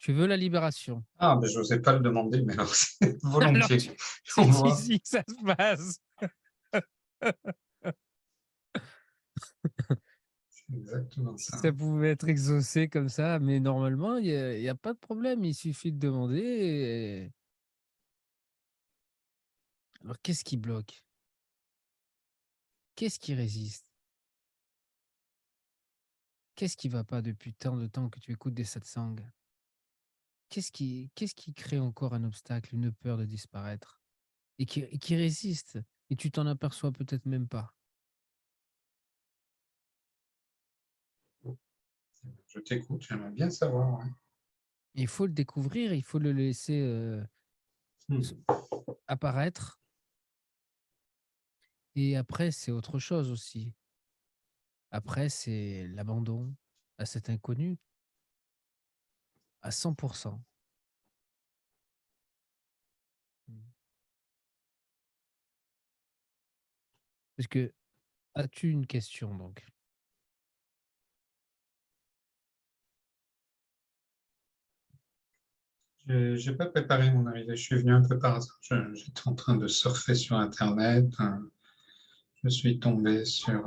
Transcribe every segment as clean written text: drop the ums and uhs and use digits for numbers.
Tu veux la libération. Ah, mais je n'osais pas le demander, mais alors c'est Alors volontiers. c'est On voit. ici que ça se passe. C'est exactement Si ça. ça pouvait être exaucé comme ça, mais normalement, il y a pas de problème, il suffit de demander et alors qu'est-ce qui bloque? Qu'est-ce qui résiste? Qu'est-ce qui va pas depuis tant de temps que tu écoutes des satsangs? Qu'est-ce qui crée encore un obstacle, une peur de disparaître et qui résiste et tu t'en aperçois peut-être même pas? Je t'écoute, j'aimerais bien savoir, ouais. Il faut le découvrir, il faut le laisser, se Mmh. apparaître et après c'est autre chose aussi. Après c'est l'abandon à cet inconnu à 100. Mmh. Parce que as-tu une question donc? J'ai pas préparé mon arrivée, je suis venu un peu par hasard. J'étais en train de surfer sur internet, je suis tombé sur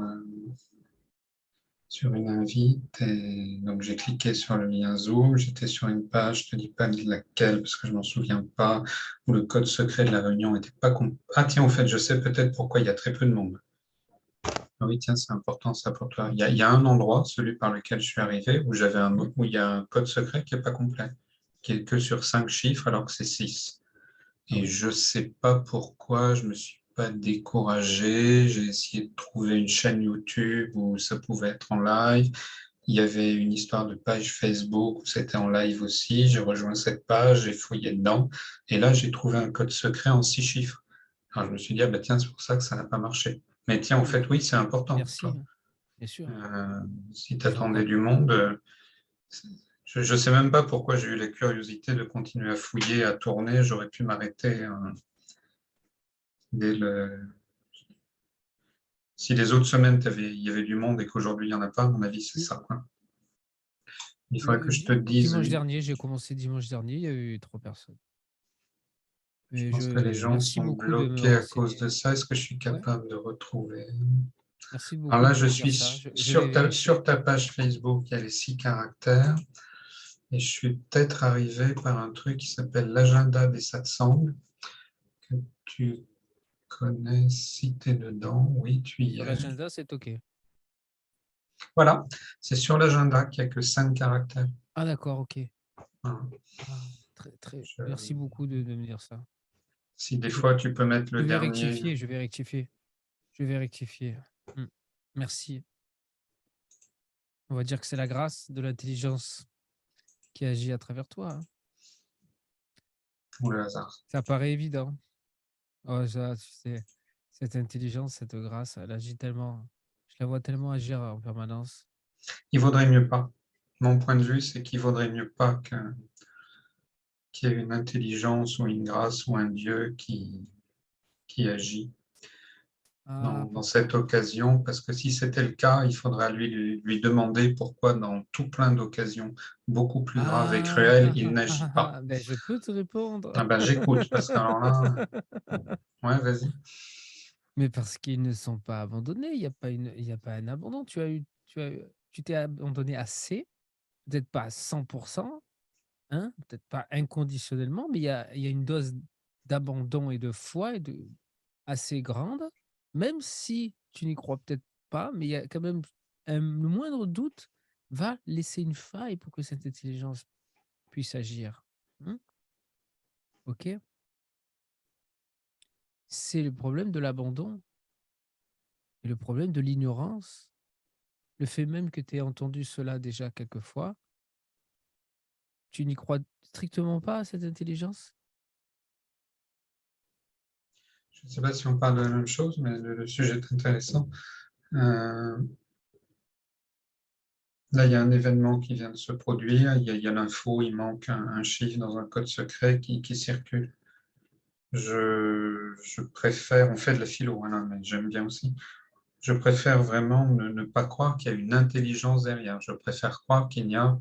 une invite et donc j'ai cliqué sur le lien Zoom. J'étais sur une page, je te dis pas de laquelle parce que je m'en souviens pas, où le code secret de la réunion était pas Ah tiens, en fait, je sais peut-être pourquoi il y a très peu de monde. Ah oui, tiens, c'est important ça pour toi. Il y a un endroit, celui par lequel je suis arrivé, Mmh. où il y a un code secret qui est pas complet, qui est que sur 5 chiffres alors que c'est 6. Ah Et oui. je sais pas pourquoi je me suis pas découragé. J'ai essayé de trouver une chaîne YouTube où ça pouvait être en live. Il y avait une histoire de page Facebook où c'était en live aussi. J'ai rejoint cette page, j'ai fouillé dedans. Et là, j'ai trouvé un code secret en 6 chiffres. Alors, je me suis dit, ah bah tiens, c'est pour ça que ça n'a pas marché. Mais tiens, en Mmh. fait, oui, c'est important pour Merci, toi. hein, bien sûr. Euh, Si tu Je vais attendais encore du monde, je ne sais même pas pourquoi j'ai eu la curiosité de continuer à fouiller, à tourner. J'aurais pu m'arrêter dès le, si les autres semaines, il y avait du monde et qu'aujourd'hui, il n'y en a pas, à mon avis, c'est mmh. ça, quoi. Il faudrait que je te dise, Dimanche dernier, j'ai commencé dimanche dernier, il y a eu 3 personnes. je Mais pense que les gens merci sont beaucoup de me bloqués à cause de renseigner. ça. Est-ce que je suis Ouais, capable de retrouver? merci Alors beaucoup là, de je me dire suis ça. Je vais sur vérifier. ta page Facebook, il y a les 6 caractères et je suis peut-être arrivé par un truc qui s'appelle l'agenda des satsangs, que tu connais si tu es dedans. Oui, tu y Sur es. l'agenda, c'est OK. Voilà, c'est sur l'agenda qu'il n'y a que 5 caractères. Ah d'accord, OK. Voilà. Ah, très, très merci Je- beaucoup de me dire ça. Si des Je fois tu peux mettre le je vais dernier. rectifier, je vais rectifier, je vais rectifier. Mmh. Merci. On va dire que c'est la grâce de l'intelligence qui agit à travers toi, hein. Ou le hasard. Ça paraît évident. Oh ça, tu sais, cette intelligence, cette grâce, elle agit tellement je la vois tellement agir en permanence. Il vaudrait mieux pas. Mon point de vue, c'est qu'il vaudrait mieux pas qu'il y ait une intelligence ou une grâce ou un Dieu qui agit Ah dans pourquoi? cette occasion, parce que si c'était le cas, il faudra lui demander pourquoi dans tout plein d'occasions beaucoup plus graves et Ah! cruelles, il n'agit pas. Beh, je peux te répondre. Ah ben j'écoute, parce que alors là, ouais, vas-y. Mais parce qu'ils ne sont pas abandonnés, il y a pas un abandon. Tu t'es abandonné assez, peut-être pas à 100, hein, peut-être pas inconditionnellement, mais il y a une dose d'abandon et de foi et de assez grande, même si tu n'y crois peut-être pas, mais il y a quand même le moindre doute va laisser une faille pour que cette intelligence puisse agir. Mmh, OK? C'est le problème de l'abandon et le problème de l'ignorance. Le fait même que tu aies entendu cela déjà quelques fois, tu n'y crois strictement pas à cette intelligence? Je ne sais pas si on parle de la même chose, mais le sujet est intéressant. Euh, Là, il y a un événement qui vient de se produire, il y a l'info, il manque un chiffre dans un code secret qui circule. Je préfère, on fait de la philo, voilà, mais j'aime bien aussi. Je préfère vraiment ne pas croire qu'il y a une intelligence derrière. Je préfère croire qu'il n'y a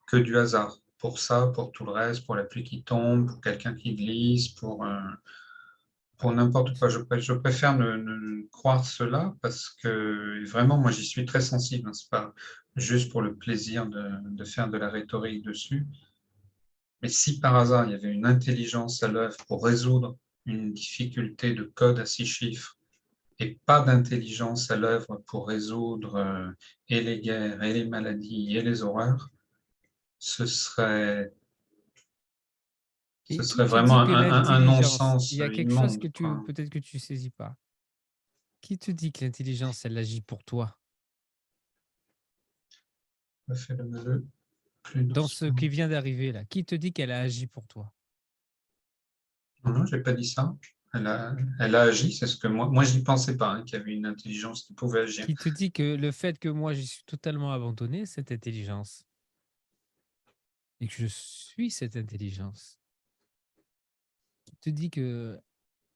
que du hasard. pour ça, pour tout le reste, pour la pluie qui tombe, pour quelqu'un qui glisse, pour n'importe quoi. Je préfère ne croire cela parce que vraiment, moi, j'y suis très sensible, hein. C'est pas juste pour le plaisir de faire de la rhétorique dessus. Mais si par hasard, il y avait une intelligence à l'œuvre pour résoudre une difficulté de code à 6 chiffres et pas d'intelligence à l'œuvre pour résoudre et les guerres, et les maladies, et les horreurs, ce serait, ce Et serait qui te vraiment dit que un l'intelligence, il non-sens y a quelque chose immonde, que tu quoi. peut-être que tu saisis pas. Qui te dit que l'intelligence, elle agit pour toi? Fais le neveu plus Dans ce doucement. qui vient d'arriver là, qui te dit qu'elle a agi pour toi? Non, non, j'ai pas dit ça. Elle a agi, c'est ce que moi je n'y pensais pas, hein, qu'il y avait une intelligence qui pouvait agir. Qui te dit que le fait que moi, j'y suis totalement abandonné, cette intelligence et que je suis cette intelligence, qui te dit que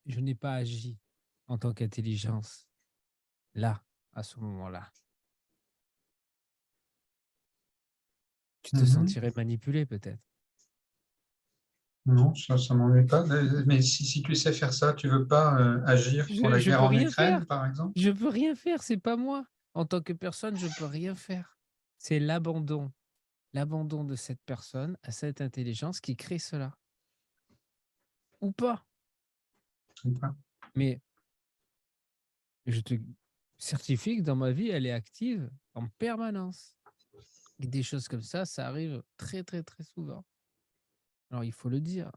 je n'ai pas agi en tant qu'intelligence, là, à ce moment-là? Tu te Mhm. sentirais manipulé peut-être? Non, ça m'ennuie pas. Mais si tu sais faire ça, tu veux pas agir pour la Je guerre peux en rien Ukraine, faire. par exemple? Je peux rien faire, c'est pas moi. En tant que personne, je peux rien faire. C'est l'abandon. L'abandon de cette personne à cette intelligence qui crée cela. Ou pas. Ou pas. Mais je te certifie que dans ma vie, elle est active en permanence. Et des choses comme ça arrive très, très, très souvent. Alors il faut le dire.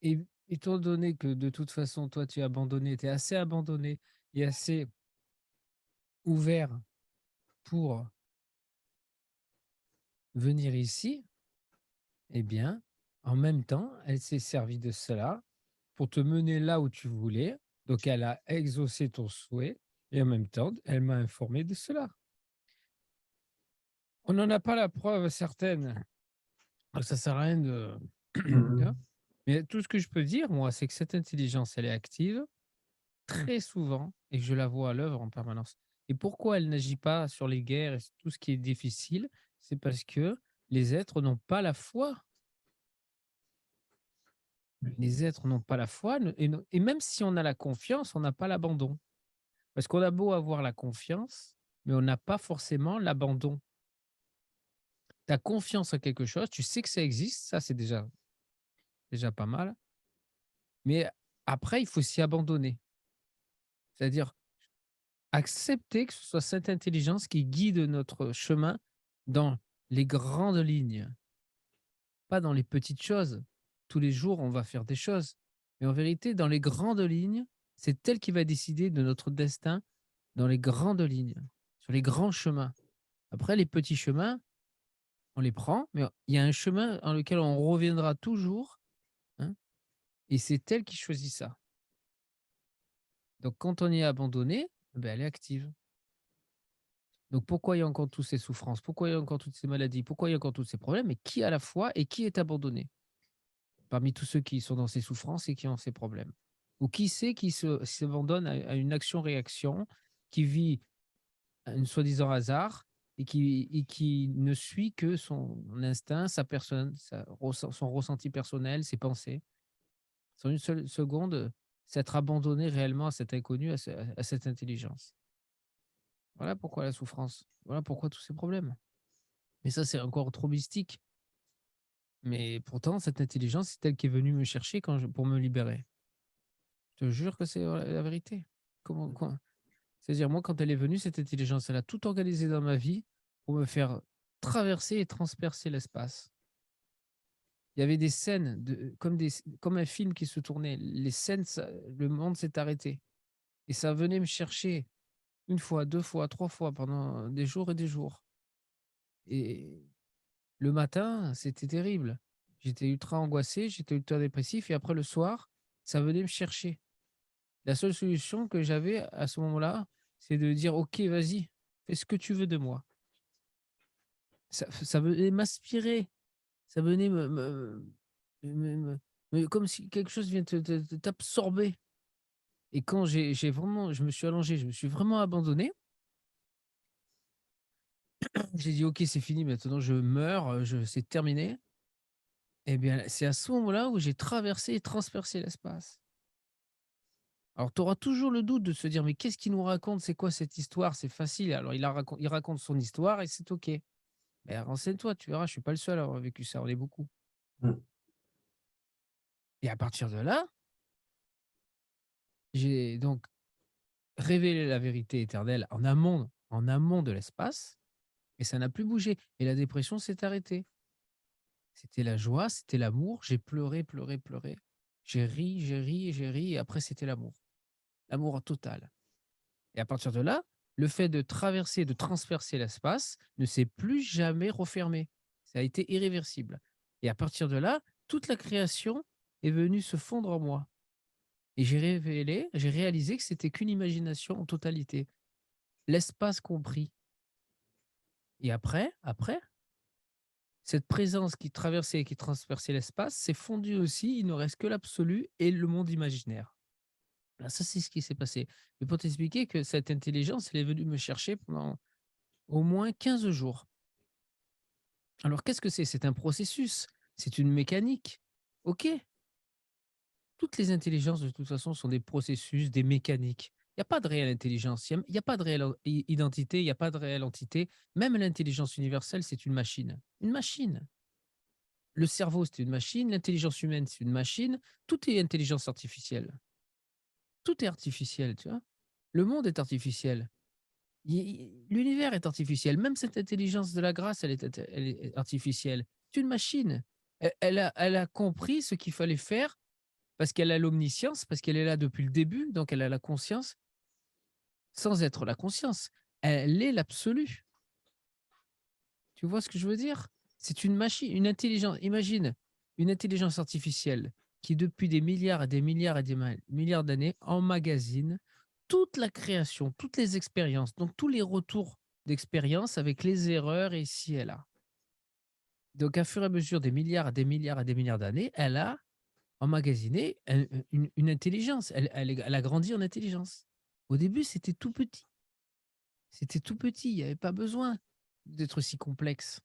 Et étant donné que de toute façon, toi, tu es abandonné, tu es assez abandonné et assez ouvert pour venir ici, eh bien, en même temps, elle s'est servie de cela pour te mener là où tu voulais. Donc, elle a exaucé ton souhait et en même temps, elle m'a informé de cela. On n'en a pas la preuve certaine. Donc, ça sert à rien de. Hein. Mhm. Mais tout ce que je peux dire, moi, c'est que cette intelligence, elle est active très souvent et que je la vois à l'œuvre en permanence. Et pourquoi elle n'agit pas sur les guerres et tout ce qui est difficile? C'est parce que les êtres n'ont pas la foi. Les êtres n'ont pas la foi et même si on a la confiance, on n'a pas l'abandon. Parce qu'on a beau avoir la confiance, mais on n'a pas forcément l'abandon. Tu as confiance en quelque chose, tu sais que ça existe, ça c'est déjà pas mal, mais après il faut s'y abandonner. C'est-à-dire accepter que ce soit cette intelligence qui guide notre chemin dans les grandes lignes, pas dans les petites choses. Tous les jours, on va faire des choses, mais en vérité, dans les grandes lignes, c'est elle qui va décider de notre destin dans les grandes lignes, sur les grands chemins. Après, les petits chemins, on les prend, mais il y a un chemin dans lequel on reviendra toujours, hein, et c'est elle qui choisit ça. Donc, quand on y est abandonné, ben, elle est active. Donc, pourquoi il y a encore toutes ces souffrances? Pourquoi il y a encore toutes ces maladies? Pourquoi il y a encore tous ces problèmes? Et qui à la fois et qui est abandonné parmi tous ceux qui sont dans ces souffrances et qui ont ces problèmes? Ou qui c'est qui s'abandonne à une action-réaction, qui vit un soi-disant hasard et qui ne suit que son instinct, sa personne, son ressenti personnel, ses pensées. Sans une seule seconde, s'être abandonné réellement à cet inconnu, à cette intelligence. Voilà pourquoi la souffrance. Voilà pourquoi tous ces problèmes. Mais ça, c'est encore trop mystique. Mais pourtant, cette intelligence, c'est elle qui est venue me chercher pour me libérer. Je te jure que c'est la vérité. Comment, quoi C'est-à-dire, moi, quand elle est venue, cette intelligence, elle a tout organisé dans ma vie pour me faire traverser et transpercer l'espace. Il y avait des scènes, comme un film qui se tournait. Les scènes, le monde s'est arrêté. Et ça venait me chercher une fois, deux fois, trois fois pendant des jours et des jours. Et le matin, c'était terrible. J'étais ultra angoissé, j'étais ultra dépressif. Et après, le soir, ça venait me chercher. La seule solution que j'avais à ce moment-là, c'est de dire: «OK, vas-y, fais ce que tu veux de moi». Ça venait m'aspirer, ça venait comme si quelque chose vient t'absorber. Et quand j'ai vraiment je me suis allongé, je me suis vraiment abandonné, J'ai dit: «OK, c'est fini maintenant, je meurs, c'est terminé». Et bien, c'est à ce moment-là où j'ai traversé et transpercé l'espace. Alors, tu auras toujours le doute de se dire: «Mais qu'est-ce qu'il nous raconte? C'est quoi cette histoire? C'est facile». Alors il raconte son histoire et c'est OK. Mais renseigne-toi, tu verras, je suis pas le seul à avoir vécu ça, on est beaucoup. Mmh. Et à partir de là, j'ai donc révélé la vérité éternelle en amont de l'espace et ça n'a plus bougé et la dépression s'est arrêtée. C'était la joie, c'était l'amour, j'ai pleuré, pleuré, pleuré. J'ai ri et j'ai ri et après c'était l'amour. L'amour total. Et à partir de là, le fait de traverser, de transpercer l'espace ne s'est plus jamais refermé. Ça a été irréversible. Et à partir de là, toute la création est venue se fondre en moi. Et j'ai réalisé que c'était qu'une imagination en totalité. L'espace compris. Et après, cette présence qui traversait et qui transperçait l'espace s'est fondue aussi. Il ne reste que l'absolu et le monde imaginaire. Là, ça, c'est ce qui s'est passé. Mais pour t'expliquer que cette intelligence, elle est venue me chercher pendant au moins 15 jours. Alors qu'est-ce que c'est? C'est un processus, c'est une mécanique. OK, toutes les intelligences de toute façon sont des processus, des mécaniques. Il y a pas de réelle intelligence, il y a pas de réelle identité, il y a pas de réelle entité. Même l'intelligence universelle, c'est une machine. Une machine. Le cerveau, c'est une machine, l'intelligence humaine, c'est une machine, tout est intelligence artificielle. Tout est artificiel, tu vois? Le monde est artificiel. L'univers est artificiel. Même cette intelligence de la grâce, elle est artificielle. C'est une machine. Elle a compris ce qu'il fallait faire parce qu'elle a l'omniscience, parce qu'elle est là depuis le début, donc elle a la conscience, sans être la conscience. Elle est l'absolu. Tu vois ce que je veux dire? C'est une machine, une intelligence. Imagine une intelligence artificielle qui, depuis des milliards et des milliards et des milliards d'années, emmagasine toute la création, toutes les expériences, donc tous les retours d'expérience avec les erreurs ici et là. Donc, à fur et à mesure des milliards et des milliards et des milliards d'années, elle a emmagasiné une intelligence. Elle a grandi en intelligence. Au début, c'était tout petit. C'était tout petit. Il n'y avait pas besoin d'être si complexe.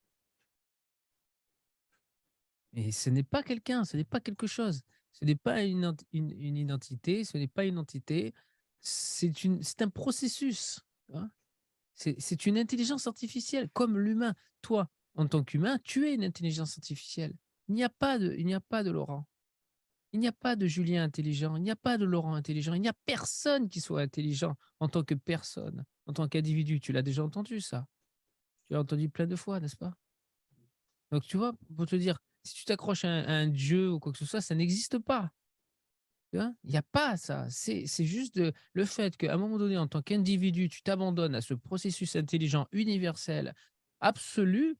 Et ce n'est pas quelqu'un, ce n'est pas quelque chose. Ce n'est pas une identité, ce n'est pas une entité, c'est un processus, tu vois? C'est une intelligence artificielle comme l'humain. Toi, en tant qu'humain, tu es une intelligence artificielle. Il n'y a pas de Laurent. Il n'y a pas de Julien intelligent, il n'y a pas de Laurent intelligent, il n'y a personne qui soit intelligent en tant que personne, en tant qu'individu. Tu l'as déjà entendu ça? Tu l'as entendu plein de fois, n'est-ce pas? Donc tu vois, pour te dire, si tu t'accroches à un dieu ou quoi que ce soit, ça n'existe pas, tu vois? Il y a pas ça. C'est juste le fait qu'à un moment donné, en tant qu'individu, tu t'abandonnes à ce processus intelligent universel, absolu,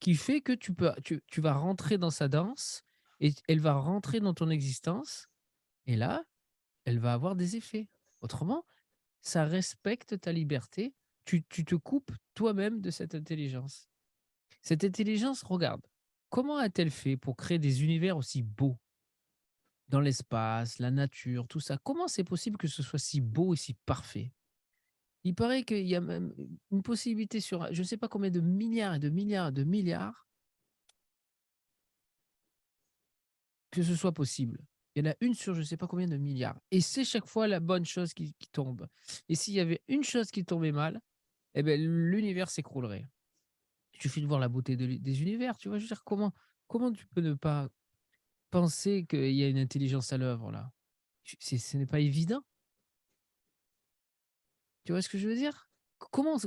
qui fait que tu vas rentrer dans sa danse et elle va rentrer dans ton existence et là, elle va avoir des effets. Autrement, ça respecte ta liberté, tu te coupes toi-même de cette intelligence. Cette intelligence, regarde, comment a-t-elle fait pour créer des univers aussi beaux dans l'espace, la nature, tout ça? Comment c'est possible que ce soit si beau et si parfait? Il paraît qu'il y a même une possibilité sur je ne sais pas combien de milliards et de milliards et de milliards que ce soit possible. Il y en a une sur je ne sais pas combien de milliards et c'est chaque fois la bonne chose qui tombe et s'il y avait une chose qui tombait mal, eh beh, l'univers s'écroulerait. Il suffit de voir la beauté des univers, tu vois? Je veux dire, comment tu peux ne pas penser qu'il y a une intelligence à l'œuvre là? Ce n'est pas évident. Tu vois ce que je veux dire? Comment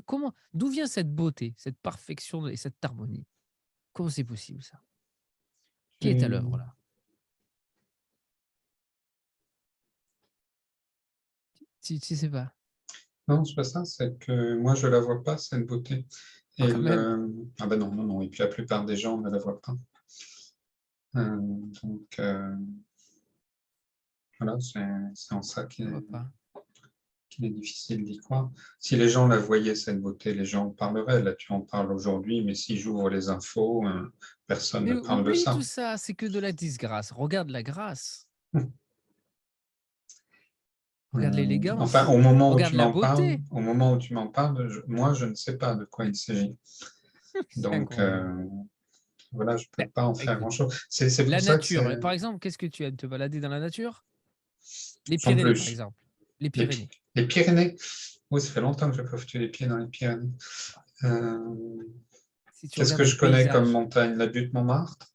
d'où vient cette beauté, cette perfection et cette harmonie? Comment c'est possible ça? Qui est à l'œuvre Et là? Tu sais pas? non, c'est pas ça, c'est que moi, je la vois pas cette beauté Ah et quand même? ah bah, non, non, non et puis la plupart des gens ne la voient pas. Donc voilà, c'est en ça Je vois pas. qu'il est difficile d'y croire. Si les gens la voyaient cette beauté, les gens en parleraient. Là, tu en parles aujourd'hui, mais si j'ouvre les infos, personne ne Mais parle de oublie tout ça. ça, c'est que de la disgrâce. Regarde la grâce. Regarde Enfin, l'élégance. Regarde la beauté. au moment où tu m'en parles, moi, je ne sais pas de quoi il s'agit. C'est Donc, incroyable. voilà, je Ben, peux pas en faire écoute, grand-chose. C'est pour la ça que nature. c'est Par exemple, qu'est-ce que tu aimes te balader dans la nature? Les sans Pyrénées, par plus. exemple. Les Les, Pyrénées. les Pyrénées. Oui, ça fait longtemps que je n'ai pas foutu les pieds dans les Pyrénées. Euh, Si tu Qu'est-ce regardes que un je connais comme paysage, montagne? La butte Montmartre.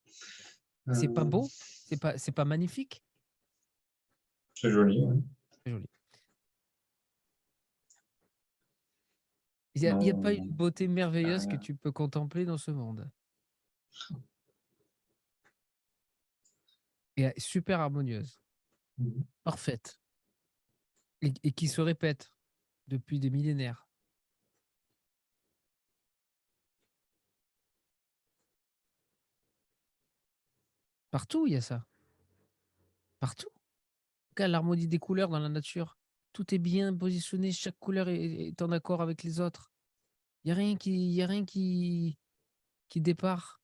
c'est pas Euh, beau? C'est pas magnifique? c'est joli, oui. C'est joli. Il y a pas une Non, beauté merveilleuse que rien. tu peux contempler dans ce monde. Et super harmonieuse, Mhm. parfaite, et qui se répète depuis des millénaires. Partout, il y a ça. Partout. Regarde l'harmonie des couleurs dans la nature. Tout est bien positionné, chaque couleur est en accord avec les autres. Il y a rien qui départ.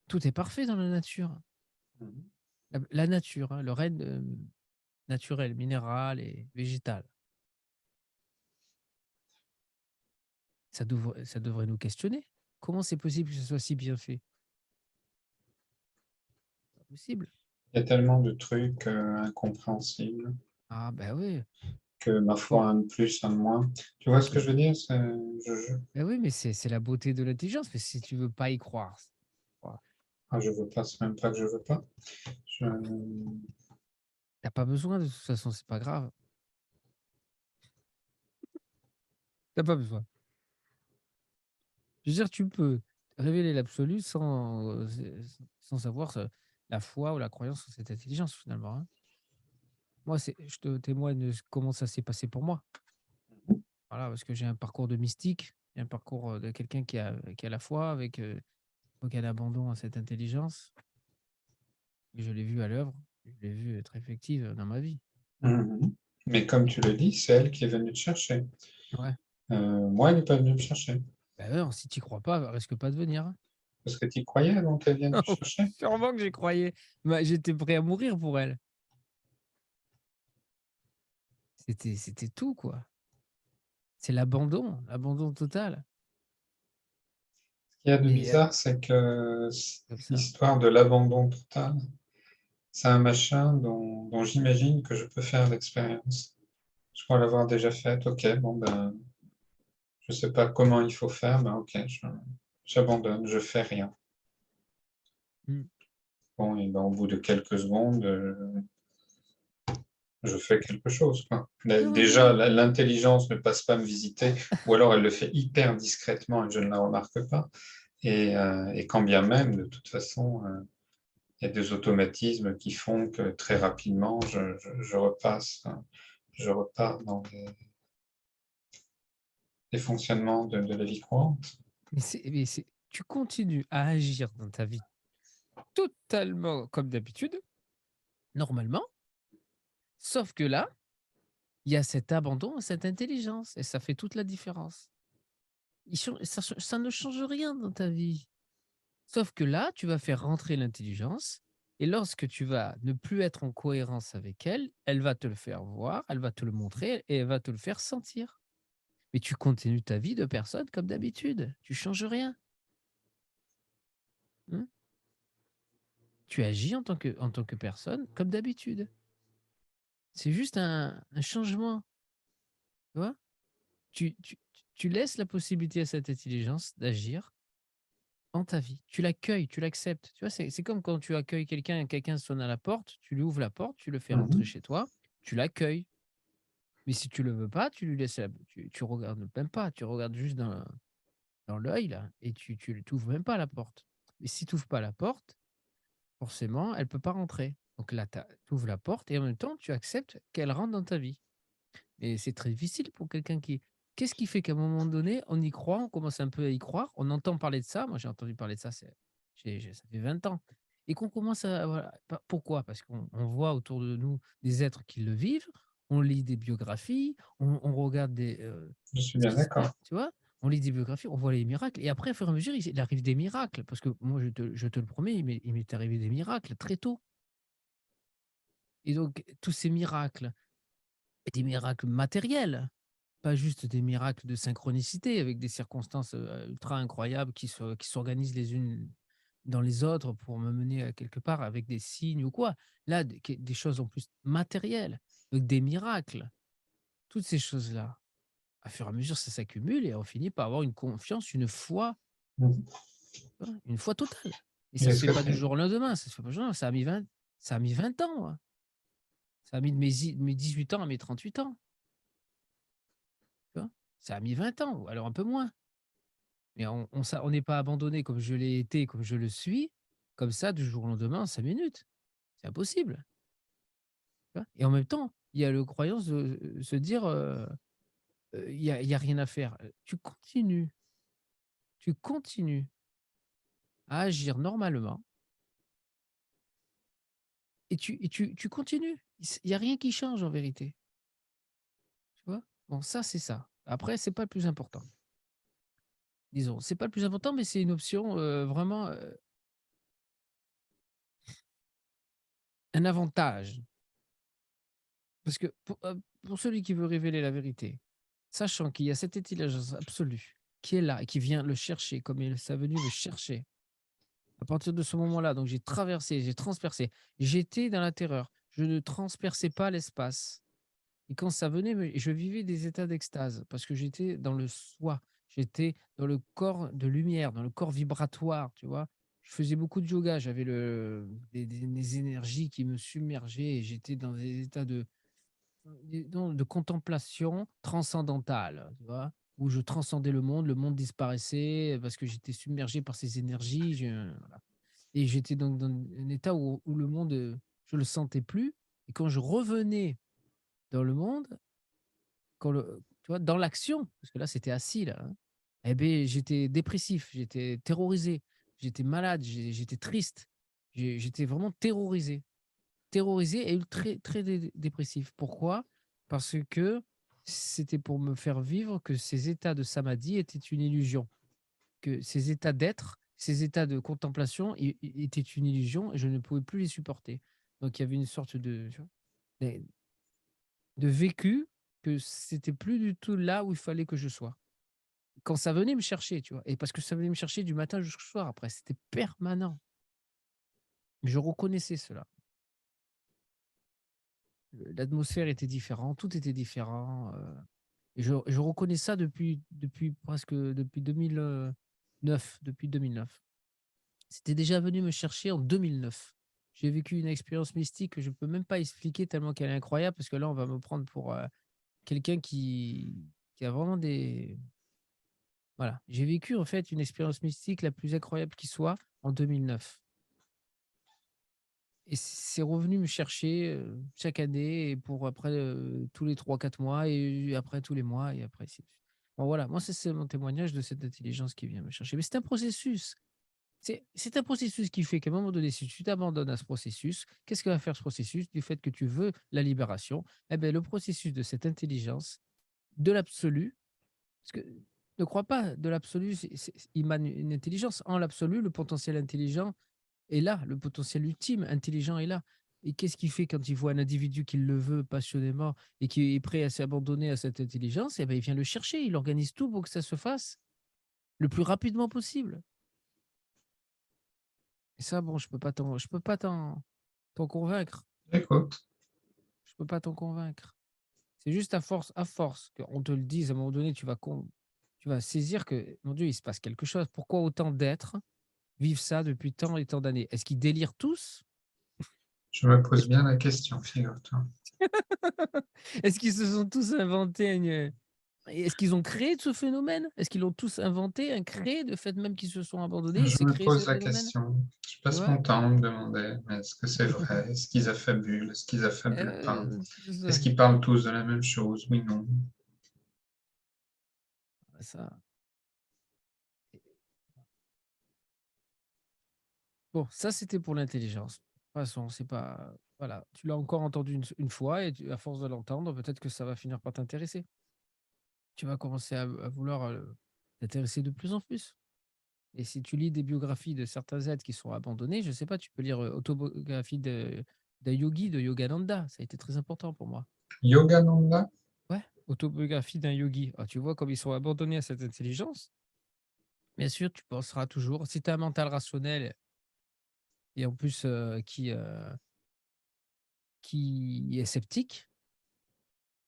Tout est parfait dans la nature. Mhm. La nature, hein, le règne naturel, minéral et végétal. Ça devrait nous questionner. Comment c'est possible que ce soit si bien fait? Pas possible. Il y a tellement de trucs incompréhensibles Ah ben oui. que, ma Bon, foi, un de plus, un de moins. Tu vois ce que je veux dire? ben oui, mais c'est la beauté de l'intelligence. Mais si tu veux pas y croire, voilà. Je veux pas, c'est même pas que je veux pas. Je- T'as pas besoin de toute façon, c'est pas grave. T'as pas besoin. Je veux dire, tu peux révéler l'absolu sans savoir la foi ou la croyance en cette intelligence finalement, hein. Moi, je te témoigne de comment ça s'est passé pour moi. Voilà, parce que j'ai un parcours de mystique, un parcours de quelqu'un qui a la foi avec aucun abandon à cette intelligence. Et je l'ai vu à l'œuvre, je l'ai vu être effective dans ma vie. Mhm. Mais comme tu le dis, c'est elle qui est venue te chercher. Ouais. Moi, elle n'est pas venue me chercher. Ben non, si tu crois pas, risque pas de venir, hein. Parce que tu y croyais, donc elle vient te chercher. Sûrement que j'y croyais. J'étais prêt à mourir pour elle. C'était tout, quoi. C'est l'abandon total. Ce qu'il y a de Mais bizarre, c'est que comme ça. l'histoire de l'abandon total, c'est un machin dont j'imagine que je peux faire l'expérience. Je crois l'avoir déjà faite. Ok, bon, ben, je sais pas comment il faut faire, ben ok, j'abandonne, je fais rien. Mm. Bon, et ben, au bout de quelques secondes, je fais quelque chose, quoi. Ouais, ouais, Déjà, ouais. l'intelligence ne passe pas me visiter, ou alors elle le fait hyper discrètement et je ne la remarque pas. Et quand bien même, de toute façon, il y a des automatismes qui font que très rapidement, je repars dans les fonctionnements de la vie courante. Tu continues à agir dans ta vie totalement comme d'habitude, normalement, sauf que là, il y a cet abandon, cette intelligence, et ça fait toute la différence. Ça ne change rien dans ta vie. Sauf que là, tu vas faire rentrer l'intelligence, et lorsque tu vas ne plus être en cohérence avec elle, elle va te le faire voir, elle va te le montrer, et elle va te le faire sentir. Mais tu continues ta vie de personne comme d'habitude. Tu changes rien. Hein. Tu agis en tant que personne comme d'habitude. C'est juste un changement. Tu vois? Tu laisses la possibilité à cette intelligence d'agir dans ta vie. Tu l'accueilles, tu l'acceptes. Tu vois, c'est comme quand tu accueilles quelqu'un sonne à la porte, tu lui ouvres la porte, tu le fais rentrer Mhm. chez toi, tu l'accueilles. Mais si tu le veux pas, tu lui laisses tu regardes même pas, tu regardes juste dans l'œil là et tu t'ouvres même pas la porte. Mais si tu ouvres pas la porte, forcément, elle peut pas rentrer. Donc là, tu ouvres la porte et en même temps, tu acceptes qu'elle rentre dans ta vie. Et c'est très difficile pour quelqu'un qui qu'est-ce qui fait qu'à un moment donné, on y croit, on commence un peu à y croire, on entend parler de ça, moi j'ai entendu parler de ça, ça fait 20 ans et qu'on commence à voilà, pourquoi? Parce qu'on voit autour de nous des êtres qui le vivent, on lit des biographies, on regarde Je suis ce bien qui se passe, d'accord. tu vois? On lit des biographies, on voit les miracles et après, au fur et à mesure, il arrive des miracles parce que moi je te le promets, il m'est arrivé des miracles très tôt. Et donc tous ces miracles, et des miracles matériels, pas juste des miracles de synchronicité avec des circonstances, ultra incroyables qui s'organisent les unes dans les autres pour me mener à quelque part avec des signes ou quoi. Là, des choses en plus matérielles, donc des miracles, toutes ces choses-là, à fur et à mesure, ça s'accumule et on finit par avoir une confiance, une foi, Mmh. tu vois? Une foi totale et Et ça se est-ce fait que pas du tu jour au lendemain, ça se fait pas du jour au lendemain, ça a mis 20 ans, hein. Ça a mis de mes 18 ans à mes 38 ans, tu vois? Ça a mis 20 ans ou alors un peu moins. Mais on n'est pas abandonné comme je l'ai été, comme je le suis, comme ça du jour au lendemain en 5 minutes. C'est impossible, tu vois? Et en même temps, il y a le croyance de, se dire, il y a rien à faire. Tu continues à agir normalement et tu continues. Il y a rien qui change en vérité, tu vois? Bon ça, c'est ça. Après, c'est pas le plus important. Disons, c'est pas le plus important, mais c'est une option, vraiment, un avantage. Parce que pour celui qui veut révéler la vérité, sachant qu'il y a cette intelligence absolue qui est là et qui vient le chercher comme il ça venu le chercher. À partir de ce moment-là, donc j'ai traversé, j'ai transpercé. J'étais dans la terreur. Je ne transperçais pas l'espace et quand ça venait me je vivais des états d'extase parce que j'étais dans le soi. J'étais dans le corps de lumière, dans le corps vibratoire, tu vois? Je faisais beaucoup de yoga, j'avais des énergies qui me submergeaient et j'étais dans des états de contemplation transcendantale, tu vois? Où je transcendais le monde disparaissait, parce que j'étais submergé par ces énergies, voilà et j'étais donc dans un état où le monde, je le sentais plus et quand je revenais dans le monde, tu vois, dans l'action, parce que là, c'était assis là, hein, et beh, j'étais dépressif, j'étais terrorisé, j'étais malade, j'étais triste, j'étais vraiment terrorisé. Terrorisé et très très dépressif. Pourquoi? Parce que c'était pour me faire vivre que ces états de samadhi étaient une illusion, que ces états d'être, ces états de contemplation étaient une illusion et je ne pouvais plus les supporter. Donc il y avait une sorte de, tu vois, de vécu que c'était plus du tout là où il fallait que je sois. Quand ça venait me chercher, tu vois? Et parce que ça venait me chercher du matin jusqu'au soir après, c'était permanent. Je reconnaissais cela. L'atmosphère était différente, tout était différent, et je reconnais ça depuis presque depuis 2009, depuis 2009. C'était déjà venu me chercher en 2009. J'ai vécu une expérience mystique que je peux même pas expliquer tellement qu'elle est incroyable, parce que là, on va me prendre pour, quelqu'un qui a vraiment des voilà. J'ai vécu en fait une expérience mystique la plus incroyable qui soit en 2009 et c'est revenu me chercher, chaque année et pour après, tous les 3 4 mois et après tous les mois et après ainsi de suite. Bon voilà, moi c'est mon témoignage de cette intelligence qui vient me chercher. Mais c'est un processus. C'est un processus qui fait qu'à un moment donné, si tu t'abandonnes à ce processus, qu'est-ce que va faire ce processus? Du fait que tu veux la libération, eh beh, le processus de cette intelligence, de l'absolu, parce que ne crois pas, de l'absolu, il mane une intelligence. En l'absolu, le potentiel intelligent est là, le potentiel ultime intelligent est là. Et qu'est-ce qu'il fait quand il voit un individu qui le veut passionnément et qui est prêt à s'abandonner à cette intelligence? Eh ben, il vient le chercher, il organise tout pour que ça se fasse le plus rapidement possible. Et ça, bon, je peux pas t'en convaincre. écoute, Je peux pas t'en convaincre. C'est juste à force qu'on te le dise, à un moment donné, tu vas saisir que, mon Dieu, il se passe quelque chose. Pourquoi autant d'êtres vivent ça depuis tant et tant d'années? Est-ce qu'ils délirent tous? je me pose Est-ce bien la question, figure-toi. est-ce qu'ils se sont tous inventés est-ce qu'ils ont créé ce phénomène? Est-ce qu'ils l'ont tous inventé, créé, de fait même qu'ils se sont abandonnés et Je c'est me créé ce pose la phénomène? question. Je Tu passe vois? mon temps à me demander, mais est-ce que c'est vrai? Est-ce qu'ils affabulent? Est-ce qu'ils affabulent pas? C'est ça. Est-ce qu'ils parlent tous de la même chose? Oui, non. Ça bon, ça, c'était pour l'intelligence. De toute façon, c'est pas voilà, tu l'as encore entendu une fois et à force de l'entendre, peut-être que ça va finir par t'intéresser. Tu vas commencer à vouloir, t'intéresser de plus en plus. Et si tu lis des biographies de certains êtres qui sont abandonnés, je sais pas, tu peux lire, autobiographie de d'un yogi, de Yogananda. Ça a été très important pour moi. Yogananda? Ouais, autobiographie d'un yogi. Ah, tu vois comme ils sont abandonnés à cette intelligence. Bien sûr, tu penseras toujours, si tu as un mental rationnel et en plus qui est sceptique,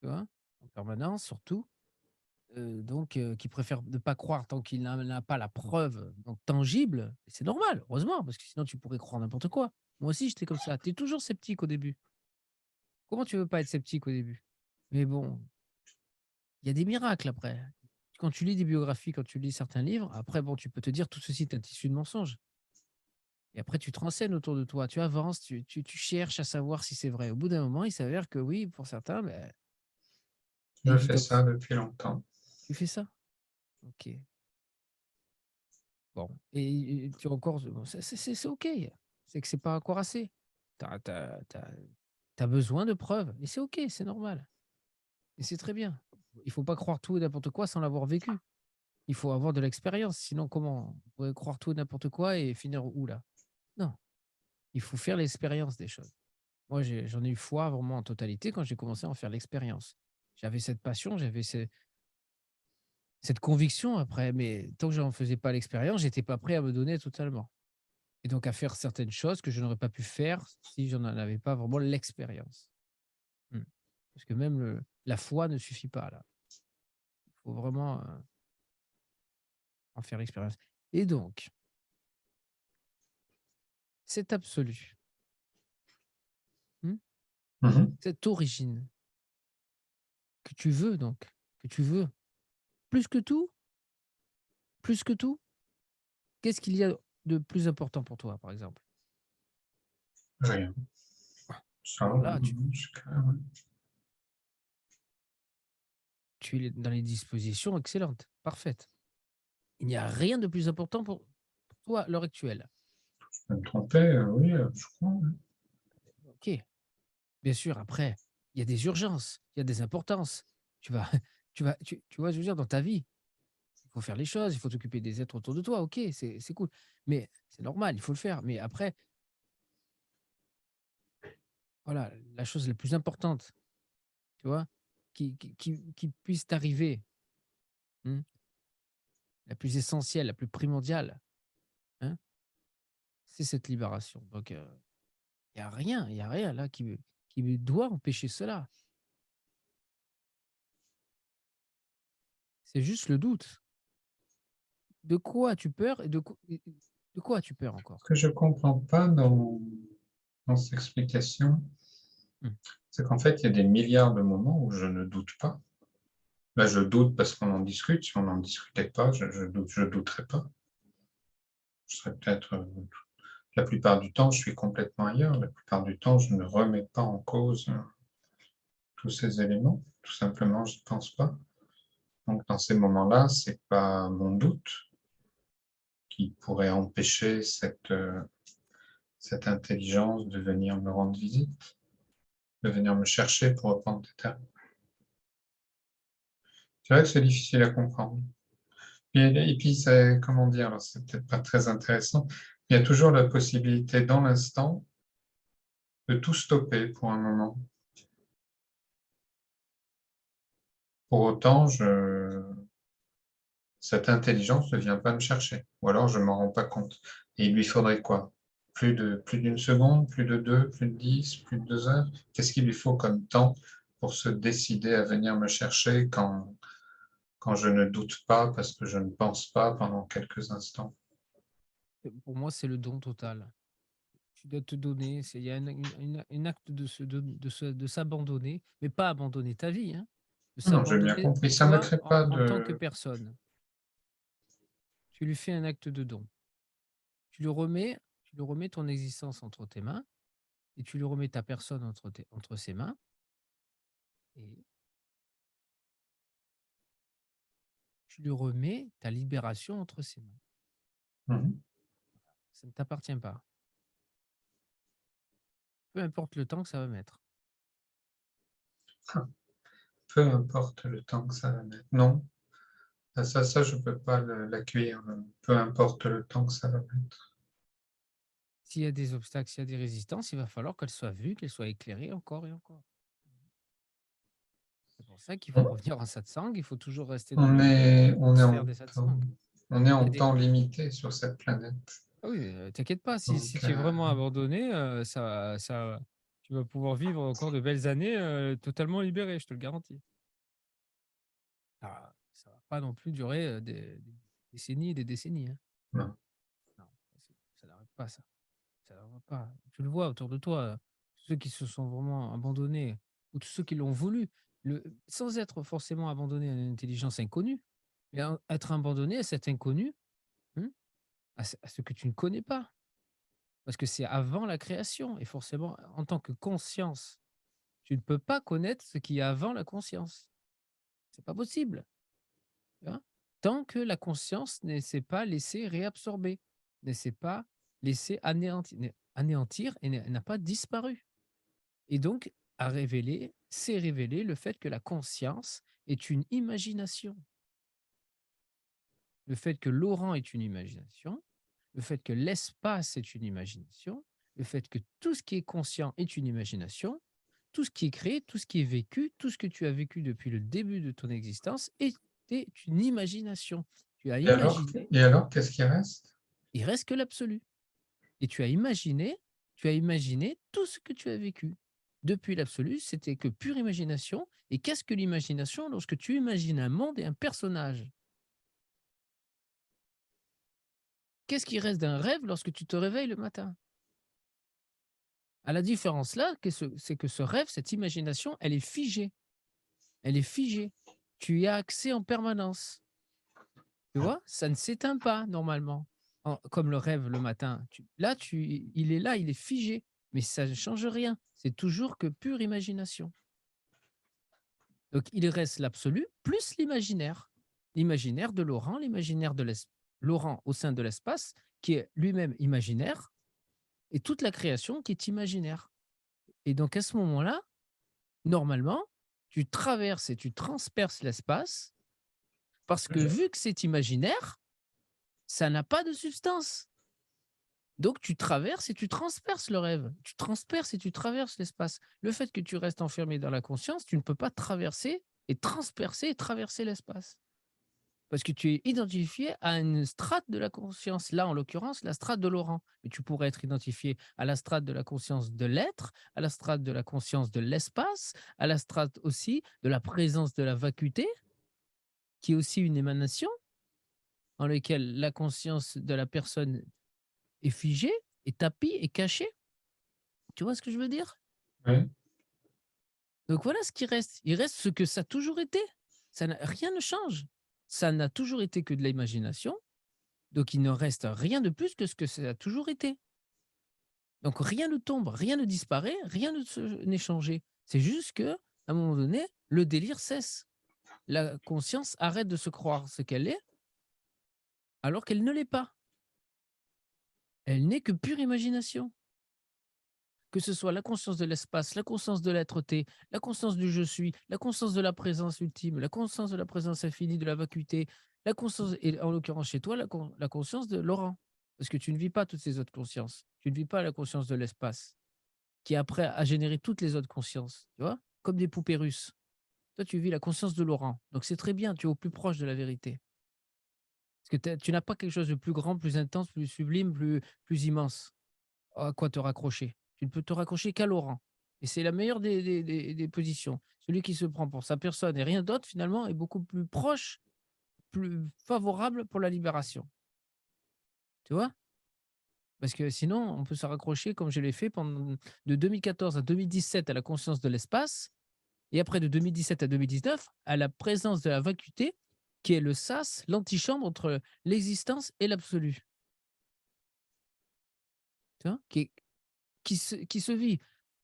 tu vois, en permanence surtout, donc qui préfère ne pas croire tant qu'il n'a pas la preuve donc tangible, et c'est normal, heureusement, parce que sinon tu pourrais croire n'importe quoi. Moi aussi, j'étais comme ça. Tu es toujours sceptique au début. Comment tu veux pas être sceptique au début? Mais bon, il y a des miracles après. Quand tu lis des biographies, quand tu lis certains livres, après bon, tu peux te dire tout ceci est un tissu de mensonges. Et après tu te renseignes autour de toi, tu avances, tu cherches à savoir si c'est vrai. Au bout d'un moment, il s'avère que oui, pour certains, beh, c'est Je fais évident. ça depuis longtemps. Tu fais ça? OK. Bon et tu as encore bon, c'est OK. C'est que c'est pas encore assez. Tu as besoin de preuves et c'est OK, c'est normal et c'est très bien. Il faut pas croire tout et n'importe quoi sans l'avoir vécu. Il faut avoir de l'expérience, sinon comment? On pourrait croire tout et n'importe quoi et finir où là? Non, il faut faire l'expérience des choses. Moi, j'en ai eu foi vraiment en totalité quand j'ai commencé à en faire l'expérience. J'avais cette passion, j'avais cette conviction après, mais tant que je n'en faisais pas l'expérience, j'étais pas prêt à me donner totalement. Et donc à faire certaines choses que je n'aurais pas pu faire si je n'en avais pas vraiment l'expérience. Mmh. Parce que même la foi ne suffit pas là. Il faut vraiment, en faire l'expérience. Et donc, cet absolu, mmh, Mhm. cette origine que tu veux donc, que tu veux, plus que tout plus que tout, qu'est-ce qu'il y a de plus important pour toi, par exemple? Rien. Ça, Alors là, c'est clair, ouais. tu es dans les dispositions excellentes, parfaites. Il n'y a rien de plus important pour toi à l'heure actuelle. Je peux me tromper, oui, je crois, ouais. OK. Bien sûr, après, il y a des urgences, il y a des importances. Tu vas tu vois, je veux dire, dans ta vie, il faut faire les choses, il faut t'occuper des êtres autour de toi, OK, c'est cool. Mais c'est normal, il faut le faire. Mais après, voilà, la chose la plus importante, tu vois, qui puisse t'arriver, mmh, la plus essentielle, la plus primordiale, hein, c'est cette libération. Donc, il y a rien là qui me doit empêcher cela. C'est juste le doute. De quoi as-tu peur et de quoi as-tu peur Ce encore? que je comprends pas dans cette explication, Mmh. c'est qu'en fait, il y a des milliards de moments où je ne doute pas. Là, je doute parce qu'on en discute. Si on n'en discutait pas, je douterais pas. Je serais peut-être, la plupart du temps, je suis complètement ailleurs. La plupart du temps, je ne remets pas en cause, tous ces éléments. Tout simplement, je n'y pense pas. Donc dans ces moments-là, c'est pas mon doute qui pourrait empêcher cette intelligence de venir me rendre visite, de venir me chercher pour reprendre tes termes. C'est vrai que c'est difficile à comprendre. Et puis c'est comment dire? Alors c'est peut-être pas très intéressant. Il y a toujours la possibilité dans l'instant de tout stopper pour un moment. Pour autant, je cette intelligence ne vient pas me chercher ou alors je m'en rends pas compte et il lui faudrait quoi? Plus d'une seconde, plus de 2, plus de 10, plus de 2 heures? Qu'est-ce qu'il lui faut comme temps pour se décider à venir me chercher quand je ne doute pas parce que je ne pense pas pendant quelques instants? Pour moi, c'est le don total. Tu dois te donner, c'est il y a une acte de s'abandonner, mais pas abandonner ta vie, hein, de Non, j'ai bien s'abandonner compris, ça ne me toi crée pas en tant que de personne. Tu lui fais un acte de don. Tu lui remets ton existence entre tes mains et tu lui remets ta personne entre ses mains et tu lui remets ta libération entre ses mains. mmh Ça ne t'appartient pas. Peu importe le temps que ça va mettre. peu importe le temps que ça va mettre. Non, ça je peux pas l'accueillir, peu importe le temps que ça va mettre. s'il y a des obstacles, s'il y a des résistances, il va falloir qu'elles soient vues, qu'elles soient éclairées encore et encore. C'est pour ça qu'il faut On, revenir en satsang, il faut toujours rester dans on le est, dans la on est sphère en des temps, satsangs. on est Il y en a des temps limité sur cette planète. Ah oui, t'inquiète pas, si Donc, tu es vraiment abandonné, ça tu vas pouvoir vivre encore de belles années, totalement libéré, je te le garantis. Ça va pas non plus durer, des décennies et des décennies, hein. non. Non, ça n'arrête pas ça. Ça n'arrête pas. Tu le vois autour de toi, tous ceux qui se sont vraiment abandonnés ou tous ceux qui l'ont voulu, sans être forcément abandonnés à une intelligence inconnue, mais être abandonné à cet inconnu, mmh, à ce que tu ne connais pas. Parce que c'est avant la création et forcément, en tant que conscience, tu ne peux pas connaître ce qu'il y a avant la conscience. C'est pas possible, tu vois? Tant que la conscience ne s'est pas laissée réabsorber, ne s'est pas laissée anéantir et n'a pas disparu. Et donc, s'est révélé le fait que la conscience est une imagination. Le fait que Laurent est une imagination, le fait que l'espace est une imagination, le fait que tout ce qui est conscient est une imagination, tout ce qui est créé, tout ce qui est vécu, tout ce que tu as vécu depuis le début de ton existence était une imagination. Tu as imaginé, Et alors, qu'est-ce qui reste? il reste que l'absolu. Et tu as imaginé tout ce que tu as vécu. Depuis l'absolu, c'était que pure imagination. Et qu'est-ce que l'imagination lorsque tu imagines un monde et un personnage? Qu'est-ce qui reste d'un rêve lorsque tu te réveilles le matin? À la différence là, c'est que ce rêve, cette imagination, elle est figée. Elle est figée. Tu y as accès en permanence. Tu vois? Ça ne s'éteint pas normalement. Comme le rêve le matin. Il est là, il est figé. Mais ça ne change rien. C'est toujours que pure imagination. Donc il reste l'absolu plus l'imaginaire. L'imaginaire de Laurent, l'imaginaire de Laurent au sein de l'espace, qui est lui-même imaginaire, et toute la création qui est imaginaire. Et donc à ce moment-là, normalement, tu traverses et tu transperces l'espace parce que vu que c'est imaginaire, ça n'a pas de substance. Donc tu traverses et tu transperces le rêve. Tu transperces et tu traverses l'espace. Le fait que tu restes enfermé dans la conscience, tu ne peux pas traverser et transpercer et traverser l'espace. Parce que tu es identifié à une strate de la conscience. Là, en l'occurrence, la strate de Laurent. Mais tu pourrais être identifié à la strate de la conscience de l'être, à la strate de la conscience de l'espace, à la strate aussi de la présence de la vacuité, qui est aussi une émanation, en laquelle la conscience de la personne est figée, est tapie, est cachée. Tu vois ce que je veux dire? Oui. Donc voilà ce qui reste. Il reste ce que ça a toujours été. Rien ne change. Ça n'a toujours été que de l'imagination. Donc il ne reste rien de plus que ce que ça a toujours été. Donc rien ne tombe, rien ne disparaît, rien n'est changé. C'est juste que, à un moment donné, le délire cesse. La conscience arrête de se croire ce qu'elle est, alors qu'elle ne l'est pas. Elle n'est que pure imagination. Que ce soit la conscience de l'espace, la conscience de l'être-té, la conscience du je suis, la conscience de la présence ultime, la conscience de la présence infinie, de la vacuité, la conscience, et en l'occurrence chez toi, la conscience de Laurent. Parce que tu ne vis pas toutes ces autres consciences. Tu ne vis pas la conscience de l'espace, qui après a généré toutes les autres consciences, tu vois? Comme des poupées russes. Toi, tu vis la conscience de Laurent. Donc c'est très bien, tu es au plus proche de la vérité. Parce que tu n'as pas quelque chose de plus grand, plus intense, plus sublime, plus immense à quoi te raccrocher. Tu ne peux te raccrocher qu'à Laurent. Et c'est la meilleure des positions. Celui qui se prend pour sa personne et rien d'autre, finalement, est beaucoup plus proche, plus favorable pour la libération. Tu vois? Parce que sinon, on peut se raccrocher, comme je l'ai fait pendant de 2014 à 2017 à la conscience de l'espace, et après de 2017 à 2019 à la présence de la vacuité, qui est le sas, l'antichambre entre l'existence et l'absolu. Tu vois? Qui se vit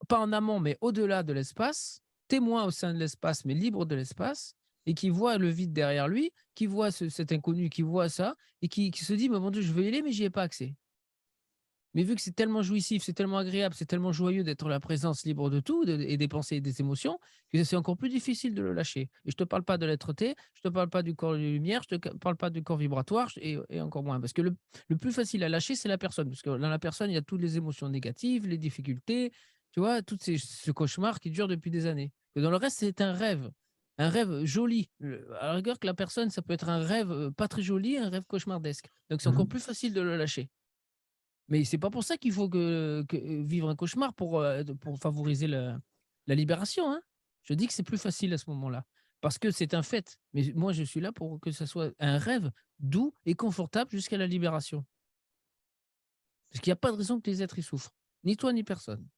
pas en amont, mais au-delà de l'espace, témoin au sein de l'espace, mais libre de l'espace, et qui voit le vide derrière lui, qui voit cet inconnu, qui voit ça, et qui se dit, mais mon Dieu, je veux y aller, mais j'y ai pas accès. Mais vu que c'est tellement jouissif, c'est tellement agréable, c'est tellement joyeux d'être la présence libre de tout et des pensées et des émotions, que c'est encore plus difficile de le lâcher. Et je te parle pas de l'être-té, je te parle pas du corps de lumière, je te parle pas du corps vibratoire et encore moins. Parce que le plus facile à lâcher, c'est la personne. Parce que dans la personne, il y a toutes les émotions négatives, les difficultés, tu vois, ce cauchemar qui dure depuis des années. Et dans le reste, c'est un rêve joli. À la rigueur que la personne, ça peut être un rêve pas très joli, un rêve cauchemardesque. Donc c'est encore Mmh. plus facile de le lâcher. Mais c'est pas pour ça qu'il faut vivre un cauchemar pour favoriser la libération, hein. Je dis que c'est plus facile à ce moment-là, parce que c'est un fait. Mais moi, je suis là pour que ça soit un rêve doux et confortable jusqu'à la libération. Parce qu'il y a pas de raison que les êtres y souffrent, ni toi ni personne.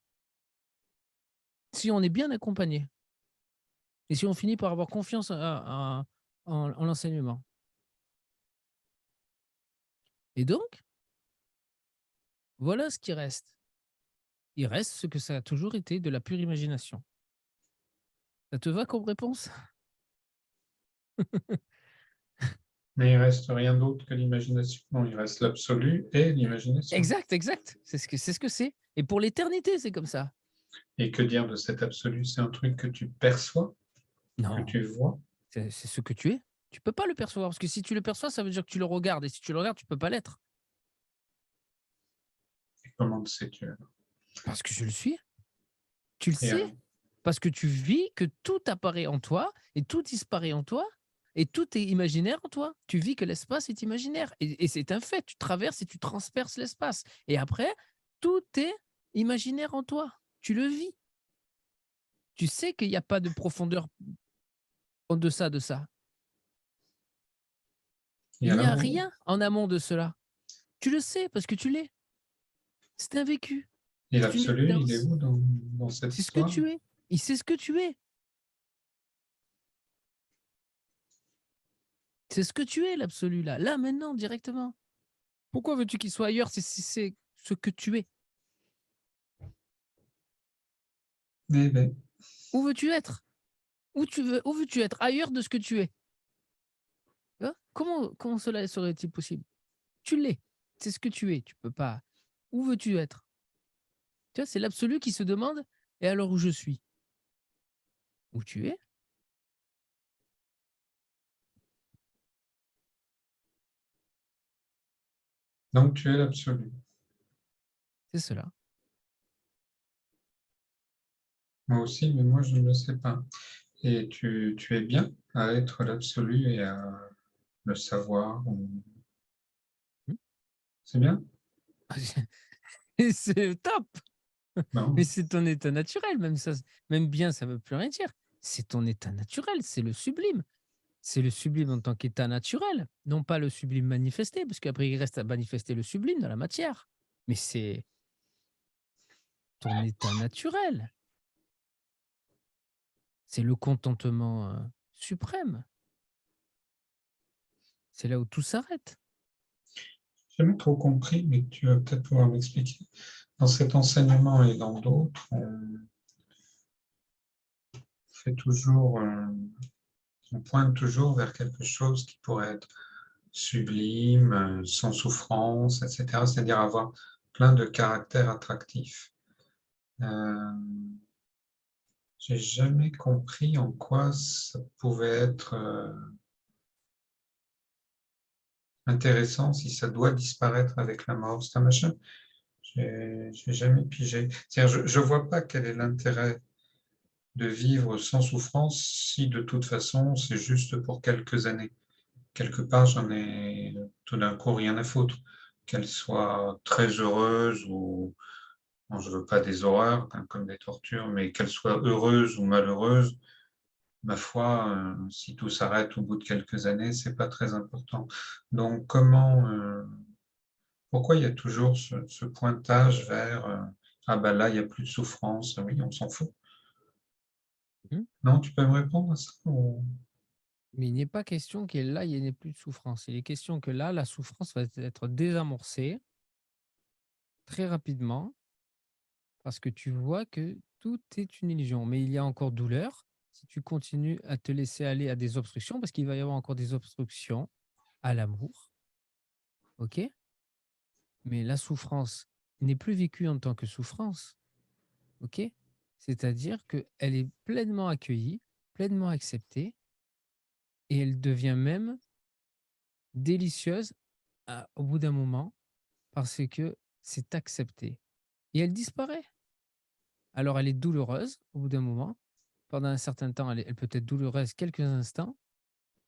Si on est bien accompagné et si on finit par avoir confiance en l'enseignement. Et donc, voilà ce qui reste. Il reste ce que ça a toujours été, de la pure imagination. Ça te va comme réponse? Mais il reste rien d'autre que l'imagination. Non, il reste l'absolu et l'imagination. Exact, exact. C'est ce que c'est et pour l'éternité, c'est comme ça. Et que dire de cet absolu? C'est un truc que tu perçois, que Non, tu vois? c'est ce que tu es. Tu peux pas le percevoir parce que si tu le perçois, ça veut dire que tu le regardes et si tu le regardes, tu peux pas l'être. Et comment le sais-tu? Parce que je le suis. Tu le Et sais, parce que tu vis que tout apparaît en toi et tout disparaît en toi et tout est imaginaire en toi. Tu vis que l'espace est imaginaire et c'est un fait. Tu traverses et tu transperces l'espace et après, tout est imaginaire en toi. Tu le vis. Tu sais qu'il y a pas de profondeur en deçà de ça. et Il n'y a alors? rien en amont de cela. Tu le sais parce que tu l'es. C'est un vécu, Et c'est une l'absolu, il est évidence. où dans cette C'est ce que histoire? tu es. Il sait ce que tu es. C'est ce que tu es l'absolu là, là maintenant directement. Pourquoi veux-tu qu'il soit ailleurs si c'est ce que tu es? Eh beh, Où veux-tu être? Où veux-tu être ailleurs de ce que tu es? Hein? Comment cela serait-il possible? Tu l'es. C'est ce que tu es. Tu peux pas. Où veux-tu être? Tu vois, c'est l'absolu qui se demande: «Et alors où je suis?» Où tu es, donc tu es l'absolu. c'est cela. Moi aussi, mais moi je ne le sais pas. Et tu es bien à être l'absolu et à le savoir ou Mmh. c'est bien? Et c'est top! Mais Non. c'est ton état naturel, même ça, même bien, ça veut plus rien dire. C'est ton état naturel, c'est le sublime. C'est le sublime en tant qu'état naturel, non pas le sublime manifesté, parce qu'après il reste à manifester le sublime dans la matière. Mais c'est ton état naturel, c'est le contentement suprême. C'est là où tout s'arrête. J'ai jamais trop compris, mais tu vas peut-être pouvoir m'expliquer. Dans cet enseignement et dans d'autres, fait toujours, on pointe toujours vers quelque chose qui pourrait être sublime, sans souffrance, etc. C'est-à-dire avoir plein de caractères attractifs. Euh, j'ai jamais compris en quoi ça pouvait être intéressant si ça doit disparaître avec la mort. C'est un machin. J'ai jamais pigé. C'est-à-dire, je vois pas quel est l'intérêt de vivre sans souffrance si de toute façon c'est juste pour quelques années. Quelque part, j'en ai tout d'un coup rien à foutre. Qu'elle soit très heureuse ou, bon, je veux pas des horreurs hein, comme des tortures, mais qu'elle soit heureuse ou malheureuse, ma foi, si tout s'arrête au bout de quelques années, c'est pas très important. Donc, pourquoi il y a toujours ce pointage vers ah ben là, il n'y a plus de souffrance, oui, on s'en fout. Mmh. Non, tu peux me répondre à ça Mais il n'est pas question que là, il n'y ait plus de souffrance. Il est question que là, la souffrance va être désamorcée très rapidement parce que tu vois que tout est une illusion. Mais il y a encore douleur si tu continues à te laisser aller à des obstructions, parce qu'il va y avoir encore des obstructions à l'amour, ok? Mais la souffrance n'est plus vécue en tant que souffrance, ok? C'est-à-dire qu'elle est pleinement accueillie, pleinement acceptée, et elle devient même délicieuse au bout d'un moment parce que c'est accepté. Et elle disparaît. Alors elle est douloureuse au bout d'un moment. Pendant un certain temps, elle peut être douloureuse quelques instants.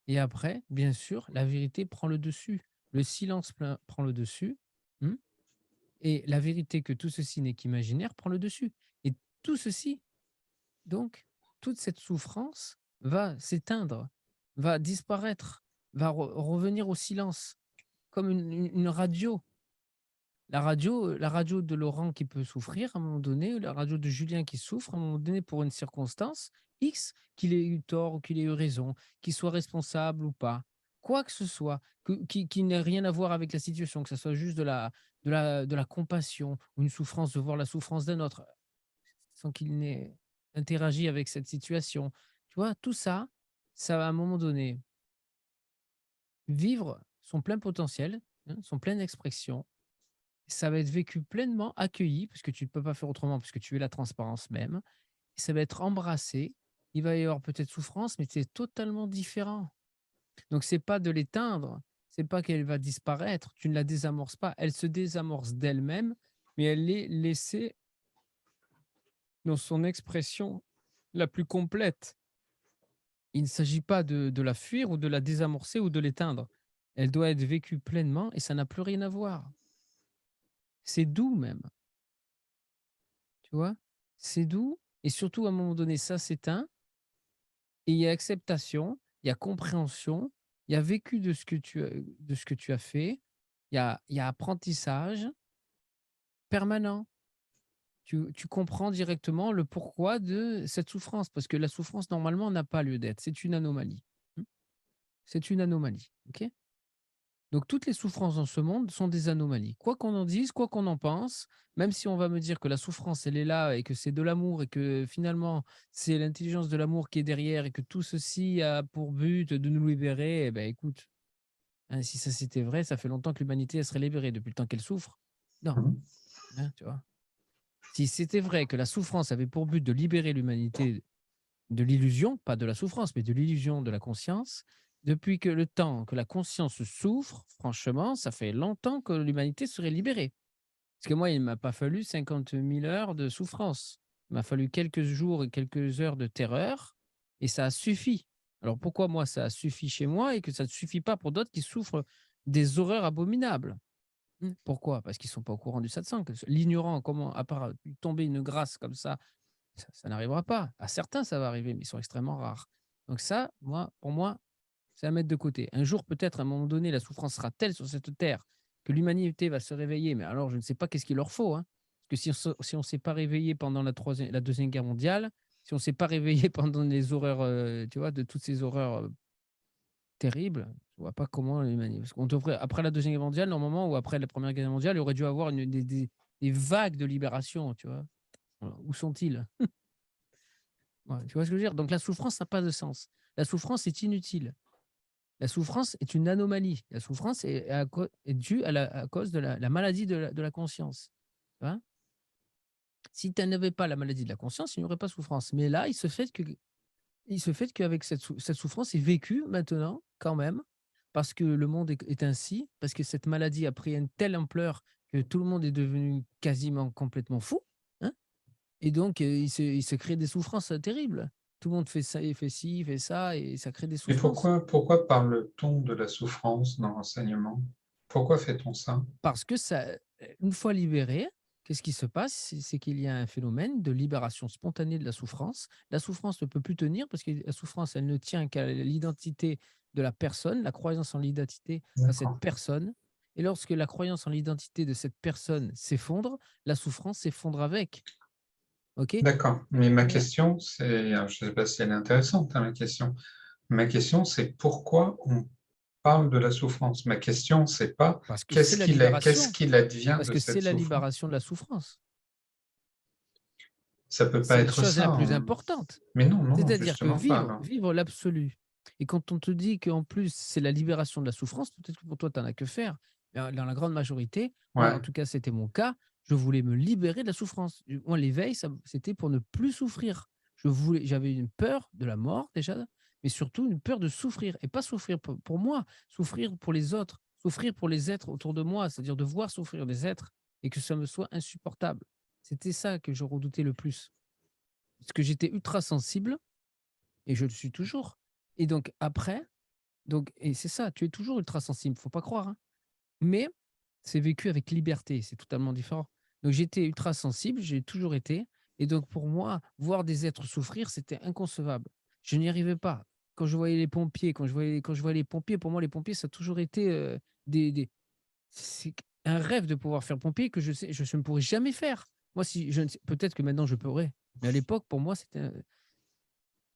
Et après, bien sûr, la vérité prend le dessus. Le silence prend le dessus. Hmm. Et la vérité que tout ceci n'est qu'imaginaire prend le dessus. Et tout ceci, donc, toute cette souffrance va s'éteindre, va disparaître, va revenir au silence, comme une radio. La radio de Laurent qui peut souffrir à un moment donné, ou la radio de Julien qui souffre à un moment donné pour une circonstance X, qu'il ait eu tort ou qu'il ait eu raison, qu'il soit responsable ou pas, quoi que ce soit, qui n'ait rien à voir avec la situation, que ce soit juste de la compassion ou une souffrance, de voir la souffrance d'un autre, sans qu'il n'ait interagi avec cette situation. Tu vois, tout ça, ça va à un moment donné vivre son plein potentiel, hein, son pleine expression. Ça va être vécu pleinement, accueilli, parce que tu ne peux pas faire autrement, parce que tu es la transparence même. Et ça va être embrassé. Il va y avoir peut-être souffrance, mais c'est totalement différent. Donc, c'est pas de l'éteindre, c'est pas qu'elle va disparaître, tu ne la désamorces pas. Elle se désamorce d'elle-même, mais elle est laissée dans son expression la plus complète. Il ne s'agit pas de la fuir ou de la désamorcer ou de l'éteindre. Elle doit être vécue pleinement et ça n'a plus rien à voir. C'est doux même. Tu vois? C'est doux et surtout à un moment donné, ça s'éteint et il y a acceptation, il y a compréhension, il y a vécu de ce que tu as fait, il y a apprentissage permanent. Tu comprends directement le pourquoi de cette souffrance, parce que la souffrance normalement n'a pas lieu d'être, c'est une anomalie. Mmh, c'est une anomalie, OK? Donc toutes les souffrances dans ce monde sont des anomalies. Quoi qu'on en dise, quoi qu'on en pense, même si on va me dire que la souffrance, elle est là et que c'est de l'amour et que finalement, c'est l'intelligence de l'amour qui est derrière et que tout ceci a pour but de nous libérer, eh ben écoute, hein, si ça c'était vrai, ça fait longtemps que l'humanité elle serait libérée depuis le temps qu'elle souffre. Non, Mmh. hein, tu vois. Si c'était vrai que la souffrance avait pour but de libérer l'humanité de l'illusion, pas de la souffrance, mais de l'illusion de la conscience. Depuis que le temps que la conscience souffre, franchement, ça fait longtemps que l'humanité serait libérée. Parce que moi, il ne m'a pas fallu 50 000 heures de souffrance. Il m'a fallu quelques jours et quelques heures de terreur, et ça a suffi. Alors pourquoi moi, ça a suffi chez moi et que ça ne suffit pas pour d'autres qui souffrent des horreurs abominables? Pourquoi? Parce qu'ils ne sont pas au courant du satsang. L'ignorant, comment, à part lui tomber une grâce comme ça n'arrivera pas. À certains, ça va arriver, mais ils sont extrêmement rares. Donc ça, pour moi, c'est à mettre de côté. Un jour, peut-être, à un moment donné, la souffrance sera telle sur cette terre que l'humanité va se réveiller, mais alors je ne sais pas qu'est-ce qu'il leur faut, hein. Parce que si on s'est pas réveillé pendant la 2e guerre mondiale, si on s'est pas réveillé pendant les horreurs, tu vois, de toutes ces horreurs, terribles, je vois pas comment l'humanité parce qu'on devrait après la 2e guerre mondiale, normalement ou après la 1re guerre mondiale, il aurait dû avoir une des vagues de libération, tu vois? Voilà. Où sont-ils? Ouais, tu vois ce que je veux dire? Donc la souffrance n'a pas de sens. La souffrance est inutile. La souffrance est une anomalie. La souffrance est due à cause de la maladie de la conscience. Tu vois? Si tu n'avais pas la maladie de la conscience, il n'y aurait pas de souffrance. Mais là, il se fait qu'avec cette souffrance est vécue maintenant, quand même, parce que le monde est ainsi, parce que cette maladie a pris une telle ampleur que tout le monde est devenu quasiment complètement fou, hein. Et donc, il se crée des souffrances, terribles. Tout le monde fait ça, il fait ci, il fait ça et ça crée des Et souffrances. pourquoi parle-t-on de la souffrance dans l'enseignement? Pourquoi fait-on ça? Parce que ça, une fois libéré, qu'est-ce qui se passe? C'est qu'il y a un phénomène de libération spontanée de la souffrance. La souffrance ne peut plus tenir parce que la souffrance, elle ne tient qu'à l'identité de la personne, la croyance en l'identité à cette D'accord. personne. Et lorsque la croyance en l'identité de cette personne s'effondre, la souffrance s'effondre avec. OK? D'accord. Mais ma Voilà. question, c'est, alors je ne sais pas si elle est intéressante, hein, ma question. Ma question, c'est pourquoi on parle de la souffrance? Ma question, c'est pas Parce que c'est la libération. qu'est-ce qu'il advient Parce de que c'est cette la souffrance? libération de la souffrance. Ça peut pas C'est la être chose la ça, plus hein. importante. Mais non, non, non, C'est-à-dire que justement pas, alors. vivre l'absolu et quand on te dit qu'en plus c'est la libération de la souffrance, peut-être que pour toi tu en as que faire, mais dans la grande majorité, moi en Ouais. tout cas c'était mon cas, Je voulais me libérer de la souffrance. Moi, l'éveil, c'était pour ne plus souffrir. J'avais une peur de la mort déjà, mais surtout une peur de souffrir et pas souffrir pour moi, souffrir pour les autres, souffrir pour les êtres autour de moi, c'est-à-dire de voir souffrir des êtres et que ça me soit insupportable. C'était ça que je redoutais le plus. Parce que j'étais ultra sensible et je le suis toujours. Et donc après, et c'est ça, tu es toujours ultra sensible, faut pas croire, hein. Mais c'est vécu avec liberté, c'est totalement différent. Donc j'étais ultra sensible, j'ai toujours été et donc pour moi, voir des êtres souffrir, c'était inconcevable. Je n'y arrivais pas. Quand je voyais les pompiers, quand je voyais les pompiers, pour moi, les pompiers, ça a toujours été, des c'est un rêve de pouvoir faire pompier que je ne pourrais jamais faire. Moi, si je ne sais peut-être que maintenant je pourrais, mais à l'époque, pour moi,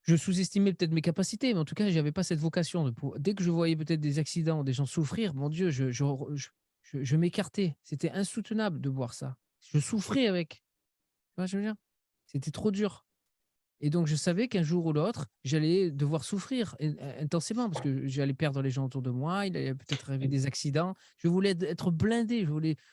je sous-estimais peut-être mes capacités, mais en tout cas, j'avais pas cette vocation de pou dès que je voyais peut-être des accidents, des gens souffrir, mon Dieu, je m'écartais. C'était insoutenable de voir ça. Je souffrais avec. Tu vois ce que je veux dire? C'était trop dur et donc je savais qu'un jour ou l'autre, j'allais devoir souffrir intensément parce que j'allais perdre les gens autour de moi, il allait peut-être arriver des accidents. Je voulais être blindé, je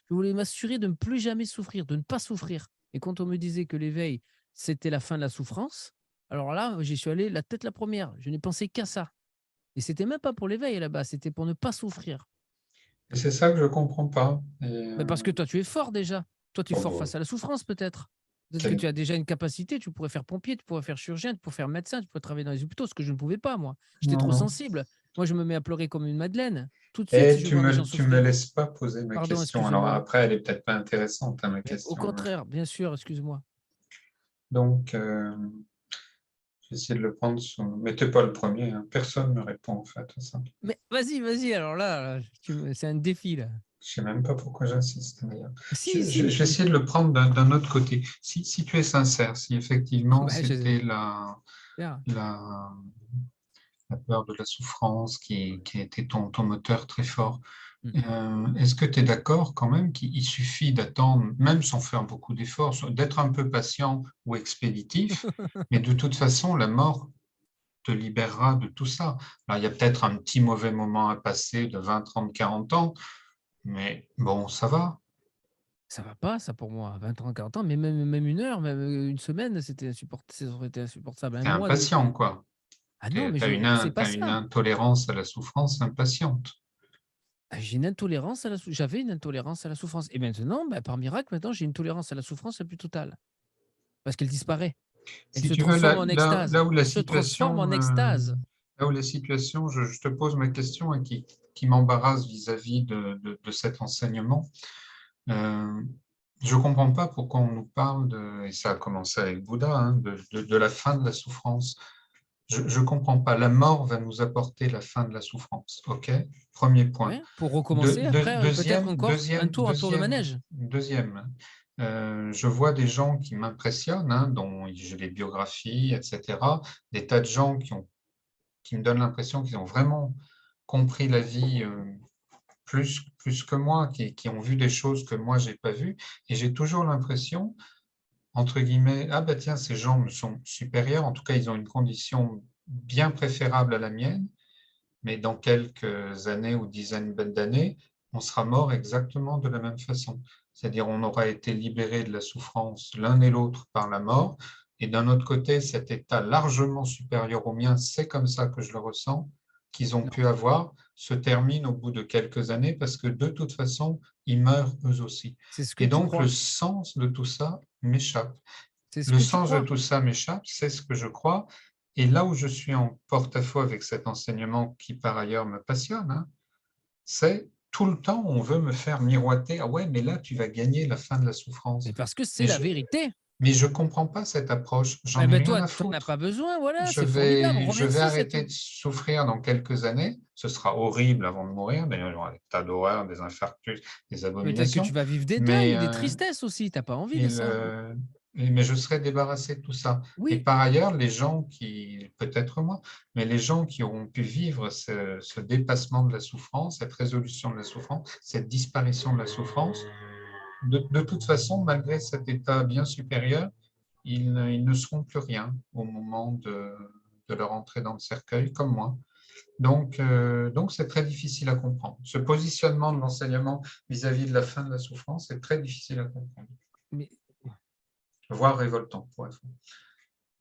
voulais m'assurer de ne plus jamais souffrir, de ne pas souffrir et quand on me disait que l'éveil, c'était la fin de la souffrance, alors là, j'y suis allé la tête la première. Je n'ai pensé qu'à ça et c'était même pas pour l'éveil là-bas, c'était pour ne pas souffrir. Et c'est ça que je comprends pas. Et, Mais parce que toi, tu es fort déjà. Toi, tu es oh, fort bon, face à la souffrance peut-être. Peut-être que quel- tu as déjà une capacité, tu pourrais faire pompier, tu pourrais faire chirurgien, tu pourrais faire médecin, tu pourrais travailler dans les hôpitaux, ce que je ne pouvais pas moi. J'étais non, trop non. sensible. Moi, je me mets à pleurer comme une madeleine. Tout de suite, si Et je vois des gens tu me souffrir. laisses pas poser ma Pardon, question. Alors excuse-moi. après, elle est peut-être pas intéressante, hein, ma Mais au question. contraire, bien sûr, excuse-moi. Donc, j'ai essayé de le prendre mais t'es pas le premier, hein. Personne ne me répond en fait à ça. Mais vas-y, vas-y, alors là, c'est un défi là. Je sais même pas pourquoi j'insiste d'ailleurs. Si, si, Je vais essayer de le prendre d'un autre côté. Si tu es sincère, si effectivement bah, c'était bien. la, la peur de la souffrance qui a été ton moteur très fort, Mm. est-ce que tu es d'accord quand même qu'il suffit d'attendre, même sans faire beaucoup d'efforts, d'être un peu patient ou expéditif, mais de toute façon, la mort te libérera de tout ça. Alors, il y a peut-être un petit mauvais moment à passer de 20, 30, 40 ans, mais bon, ça va. Ça va pas ça pour moi, 20 ans, 40 ans, mais même une heure, même, une semaine, ça aurait été insupportable. Un Tu es mois de impatient, quoi. ah Tu non, mais c'est pas as une ça. intolérance à la souffrance impatiente. Ah, j'avais une intolérance à la souffrance et maintenant, bah, par miracle, maintenant, j'ai une tolérance à la souffrance la plus totale. Parce qu'elle disparaît. Elle Si se tu veux, transforme en extase. là où la Elle se transforme situation, en extase. je te pose ma question et qui m'embarrasse vis-à-vis de cet enseignement. Euh, je ne comprends pas pourquoi on nous parle et ça a commencé avec Bouddha, hein, de la fin de la souffrance. Je ne comprends pas. La mort va nous apporter la fin de la souffrance. OK? Premier point. Ouais, pour recommencer après, peut-être encore un tour de manège. Deuxième, je vois des gens qui m'impressionnent, hein, dont j'ai les biographies, etc. Des tas de gens qui me donnent l'impression qu'ils ont vraiment compris la vie plus que moi, qui ont vu des choses que moi, je n'ai pas vues. Et j'ai toujours l'impression, entre guillemets, ah ben tiens, ces gens me sont supérieurs, en tout cas, ils ont une condition bien préférable à la mienne, mais dans quelques années ou dizaines d'années, on sera mort exactement de la même façon. C'est-à-dire, on aura été libérés de la souffrance l'un et l'autre par la mort, et d'un autre côté, cet état largement supérieur au mien, c'est comme ça que je le ressens, qu'ils ont Non, pu avoir, se termine au bout de quelques années, parce que de toute façon, ils meurent eux aussi. c'est ce que Et tu donc, le crois. sens de tout ça m'échappe. C'est ce Le que tu sens de crois. tout ça m'échappe, c'est ce que je crois. Et là où je suis en porte-à-faux avec cet enseignement qui, par ailleurs, me passionne, hein, c'est tout le temps, on veut me faire miroiter, ah ouais, mais là, tu vas gagner la fin de la souffrance. Mais parce que Mais c'est la je vérité. mais je comprends pas cette approche, Eh j'en ai ben, rien toi, à tu en as pas foutre. besoin, voilà, c'est formidable. Je vais Remercie cette arrêter de souffrir dans quelques années, ce sera horrible avant de mourir, d'ailleurs, il y aura des tas d'horreurs, des infarctus, des peut-être que tu abominations, vas vivre des mais deuils, des tristesses aussi, tu as pas envie Et de ça? le- mais je serai débarrassé de tout ça. Et Oui. par ailleurs, les gens qui, peut-être moi, mais les gens qui auront pu vivre ce dépassement de la souffrance, cette résolution de la souffrance, cette disparition de la souffrance, de toute façon, malgré cet état bien supérieur, ils ne seront plus rien au moment de leur entrée dans le cercueil, comme moi. Donc, c'est très difficile à comprendre. Ce positionnement de l'enseignement vis-à-vis de la fin de la souffrance est très difficile à comprendre, Mais voire révoltant, pour être franc.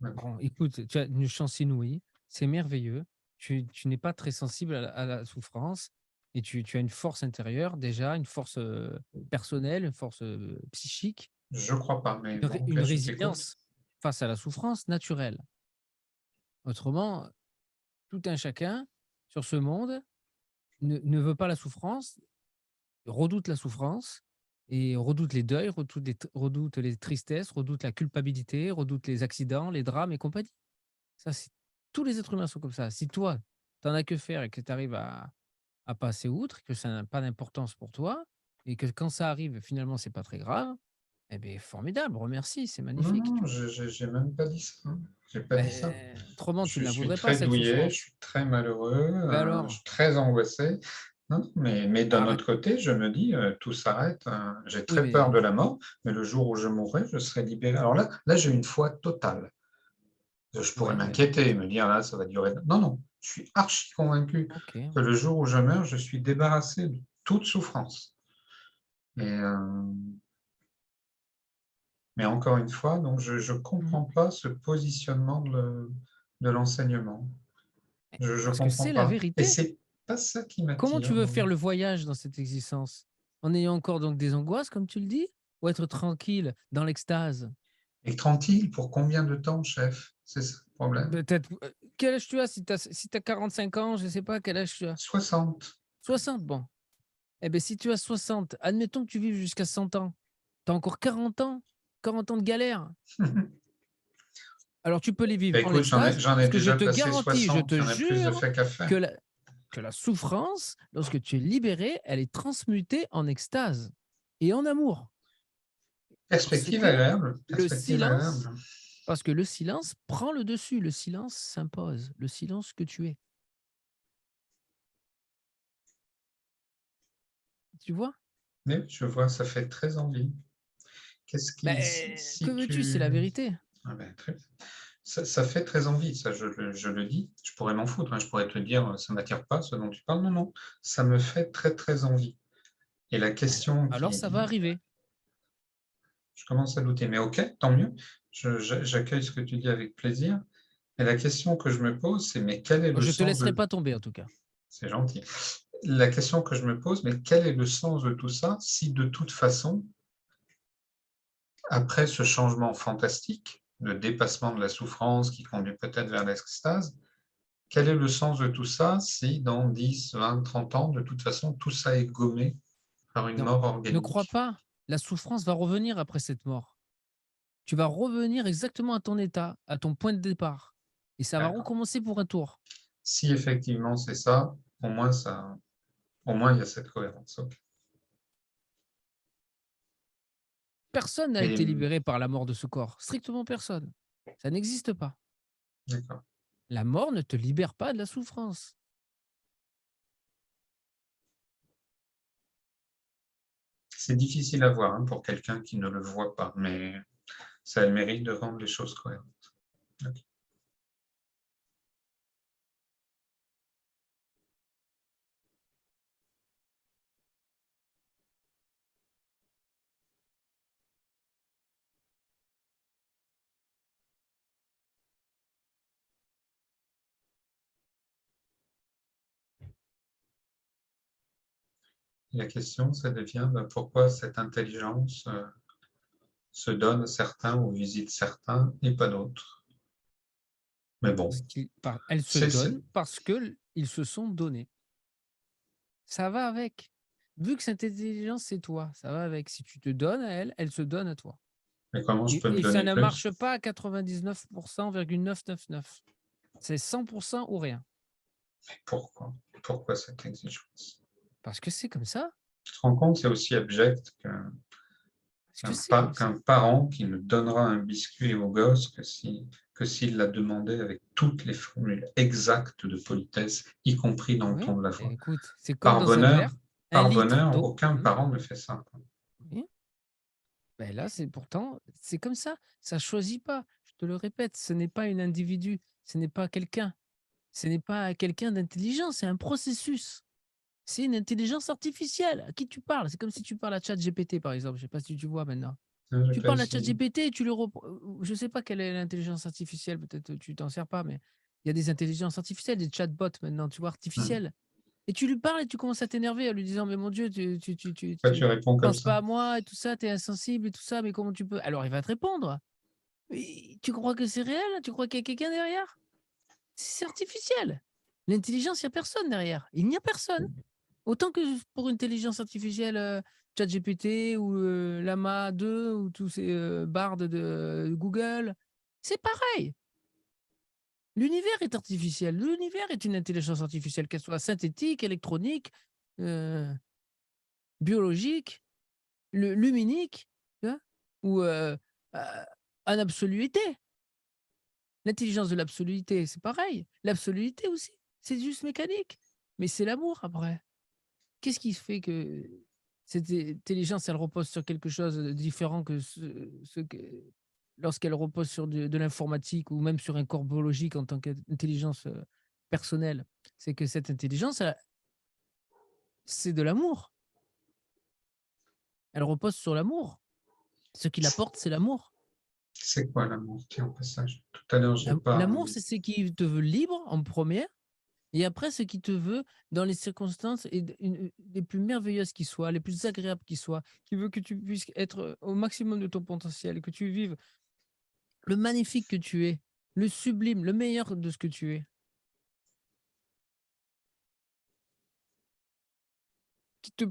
Mais bon. bon, écoute, tu as une chance inouïe, c'est merveilleux. Tu n'es pas très sensible à la souffrance et tu as une force intérieure déjà, une force, personnelle, une force, psychique, Je crois pas, mais bon, une ok, je t'écoute. résilience face à la souffrance naturelle. Autrement, tout un chacun sur ce monde ne veut pas la souffrance, redoute la souffrance et redoute les deuils, redoute les tristesses, redoute la culpabilité, redoute les accidents, les drames et compagnie. Ça, c'est tous les êtres humains sont comme ça. Si toi, tu en as que faire et que tu arrives à passer outre, que ça n'a pas d'importance pour toi et que quand ça arrive, finalement, c'est pas très grave, eh beh, formidable, remercie, c'est Non, magnifique, non, tu vois? j'ai même pas dit ça, hein. J'ai pas dit ça. Autrement, tu ne Je la suis voudrais pas très cette douillet, je souffrance. suis très malheureux, Ben je alors? suis très angoissé. Non, mais d'un Arrête. autre côté, je me dis, tout s'arrête, j'ai Oui, très peur mais de la mort, mais le jour où je mourrai, je serai libéré. Alors là, j'ai une foi totale. Je pourrais ouais, bah, m'inquiéter et écoute, me dire: «Ah, ça va durer». Non, non, je suis archi convaincu OK. que le jour où je meurs, je suis débarrassé de toute souffrance. Et mais encore une fois, donc je Mmh. comprends pas ce positionnement de l'enseignement. Je Parce que comprends c'est la pas et vérité. c'est pas ça qui Comment tu m'attire, veux non. faire le voyage dans cette existence? En ayant encore donc des angoisses, comme tu le dis? Ou être tranquille dans l'extase? Et tranquille, pour combien de temps, chef? C'est ça le problème. Peut-être, quel âge tu as? Si tu as 45 ans, je ne sais pas quel âge tu as? 60. 60, bon. Eh beh, si tu as 60, admettons que tu vives jusqu'à 100 ans. Tu as encore 40 ans de galère. Alors tu peux les vivre Bah, en écoute, l'extase, j'en ai parce que je déjà te passé garantis, je 60. te Il y en a plus de jure faits qu'à faire. que la souffrance, lorsque tu es libéré, elle est transmutée en extase et en amour. Parce que le Perspective silence agréable. parce que le silence prend le dessus, le silence s'impose, le silence que tu es. Tu vois? Mais je vois, ça fait très envie. Qu'est-ce qui Que si veux-tu? C'est la tu vérité. ah ben, très bien. Ça fait très envie, ça, je le dis. Je pourrais m'en foutre, hein, je pourrais te dire, «Ça m'attire pas ce dont tu parles». Non, non, ça me fait très, très envie et la question Alors ça va qui arriver. je commence à douter, mais OK, tant mieux. J'accueille ce que tu dis avec plaisir et la question que je me pose, c'est: «Mais quel est le Je te sens laisserai de». pas tomber en tout cas. C'est gentil. La question que je me pose: «Mais quel est le sens de tout ça si de toute façon, après ce changement fantastique, le dépassement de la souffrance qui conduit peut-être vers l'extase, quel est le sens de tout ça si dans 10, 20, 30 ans, de toute façon, tout ça est gommé par une Non, mort ne crois organique?» pas, la souffrance va revenir après cette mort. Tu vas revenir exactement à ton état, à ton point de départ et ça va D'accord. recommencer pour un tour. Si effectivement c'est ça, au moins il y a cette cohérence, OK. Personne n'a Et été libéré par la mort de ce corps, strictement personne. Ça n'existe pas. d'accord. La mort ne te libère pas de la souffrance. C'est difficile à voir, hein, pour quelqu'un qui ne le voit pas, mais ça a le mérite de rendre les choses cohérentes. OK. La question, ça devient, bah, pourquoi cette intelligence, se donne à certains ou visite certains et pas d'autres? Mais bon, Elle se c'est donne parce qu'ils se sont donnés. Ça va avec. Vu que cette intelligence, c'est toi, ça va avec. Si tu te donnes à elle, elle se donne à toi. mais comment je peux me Et ça donner ne plus? marche pas à 99,999. C'est 100% ou rien. Pourquoi? Pourquoi cette exigence? Parce que c'est comme ça. Tu te rends compte, c'est aussi abject Parce que c'est comme ça. qu'un parent qui ne donnera un biscuit au gosse que s'il l'a demandé avec toutes les formules exactes de politesse, y compris dans le Oui, ton de la beh, voix. écoute, c'est comme Par dans un bonheur verre, un par litre bonheur, d'eau. aucun Oui, parent ne fait ça, quoi. oui. Beh, là, c'est pourtant, c'est comme ça. Ça choisit pas. Je te le répète, ce n'est pas une individu, ce n'est pas quelqu'un. Ce n'est pas quelqu'un d'intelligent, c'est un processus. C'est une intelligence artificielle. À qui tu parles? C'est comme si tu parles à ChatGPT, par exemple. Je sais pas si tu vois maintenant. J'ai Tu pas parles à essayé. ChatGPT et tu le je sais pas quelle est l'intelligence artificielle, peut-être, tu t'en sers pas, mais il y a des intelligences artificielles, des chatbots maintenant, tu vois, Mmh. artificiels. Et tu lui parles et tu commences à t'énerver en lui disant: «Mais mon Dieu, Pourquoi tu réponds tu comme penses ça? pas à moi et tout ça, tu es insensible et tout ça, mais comment tu peux?» Alors il va te répondre. Mais tu crois que c'est réel? Tu crois qu'il y a quelqu'un derrière? C'est artificiel. L'intelligence, il y a personne derrière. Il n'y a personne. Autant que pour une intelligence artificielle, ChatGPT ou, Llama 2 ou tous ces, Bard de Google, c'est pareil. L'univers est artificiel. L'univers est une intelligence artificielle, qu'elle soit synthétique, électronique, heu, biologique, luminique, tu vois? Ou, en absoluité. L'intelligence de l'absoluité, c'est pareil. L'absoluité aussi, c'est juste mécanique. Mais c'est l'amour après. Qu'est-ce qui fait que cette intelligence, elle repose sur quelque chose de différent que ce que lorsqu'elle repose sur de l'informatique ou même sur un corps biologique en tant qu'intelligence, personnelle? C'est que cette intelligence, c'est de l'amour. Elle repose sur l'amour. Ce qui la porte, c'est l'amour. C'est quoi l'amour? Tiens, au passage. Tout à l'heure, j'ai pas, L'amour, c'est ce qui te veut libre en premier. Et après, ce qui te veut dans les circonstances et les plus merveilleuses qui soient, les plus agréables qui soient, qui veut que tu puisses être, au maximum de ton potentiel, que tu vives le magnifique que tu es, le sublime, le meilleur de ce que tu es,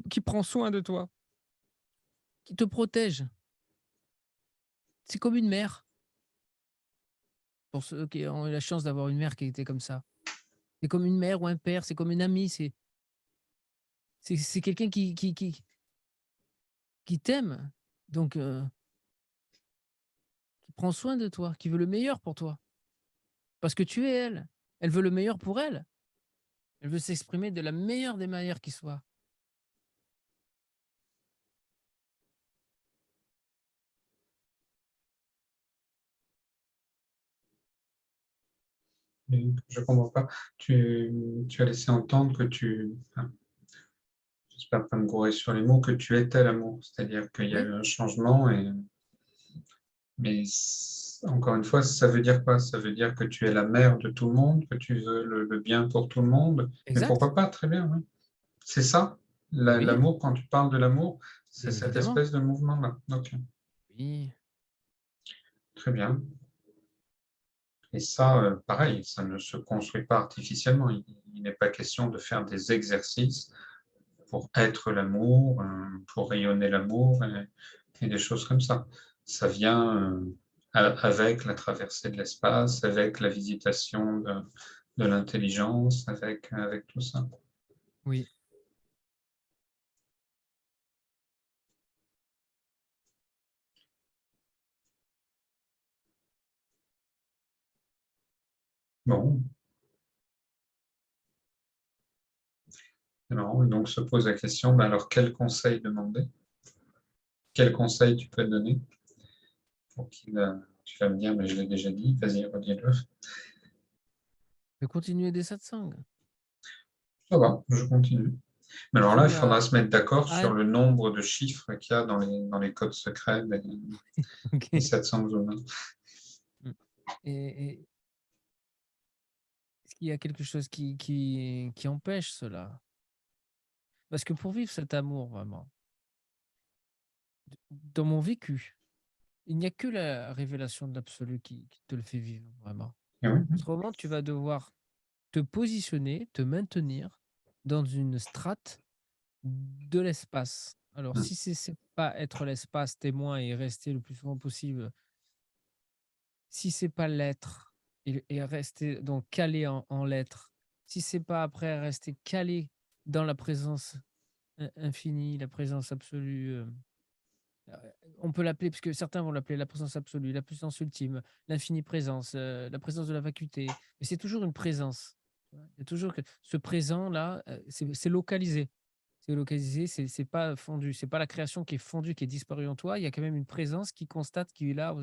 qui prend soin de toi, qui te protège. C'est comme une mère, pour ceux qui ont eu la chance d'avoir une mère qui était comme ça. C'est comme une mère ou un père, c'est comme une amie, c'est quelqu'un qui t'aime, donc qui prend soin de toi, qui veut le meilleur pour toi. Parce que tu es elle. Elle veut le meilleur pour elle. Elle veut s'exprimer de la meilleure des manières qui soit. je comprends pas. Tu as laissé entendre que enfin, j'espère pas me gourer sur les mots, que tu étais l'amour. C'est-à-dire qu'il y a Oui, eu un changement mais encore une fois, ça veut dire quoi? Ça veut dire que tu es la mère de tout le monde, que tu veux le bien pour tout le monde. Mais exact. pourquoi pas? Très bien, oui. C'est ça, Oui, l'amour, quand tu parles de l'amour, c'est bien cette évidemment. espèce de mouvement-là. Ok, Oui, très bien. Et ça, pareil, ça ne se construit pas artificiellement. Il n'est pas question de faire des exercices pour être l'amour, pour rayonner l'amour et des choses comme ça. Ça vient avec la traversée de l'espace, avec la visitation de l'intelligence, avec tout ça. oui. Bon, alors, donc se pose la question, ben alors quel conseil demander? Quel conseil tu peux donner pour qu'il, tu vas me dire, mais je l'ai déjà dit, vas-y, redis-le. De continuer des satsangs. Ça va, je continue. Mais alors là, il Continue faudra se mettre d'accord à sur le nombre de chiffres qu'il y a dans les codes secrets des OK. 700 zones. Mmh. Et est-ce qu'il y a quelque chose qui empêche cela? Parce que pour vivre cet amour vraiment, dans mon vécu, il n'y a que la révélation de l'absolu qui te le fait vivre vraiment. Et oui, Autrement, tu vas devoir te positionner, te maintenir dans une strate de l'espace. Alors oui. si c'est pas être l'espace témoin et rester le plus souvent possible, si c'est pas l'être et rester donc calé en l'être, si c'est pas après rester calé dans la présence infinie, la présence absolue, heu, on peut l'appeler parce que certains vont l'appeler la présence absolue, la puissance ultime, l'infinie présence, la présence de la vacuité, mais c'est toujours une présence. Tu vois? Il y a toujours que ce présent-là, c'est localisé. C'est localisé, c'est pas fondu, c'est pas la création qui est fondue, qui est disparue en toi, il y a quand même une présence qui constate, qui est là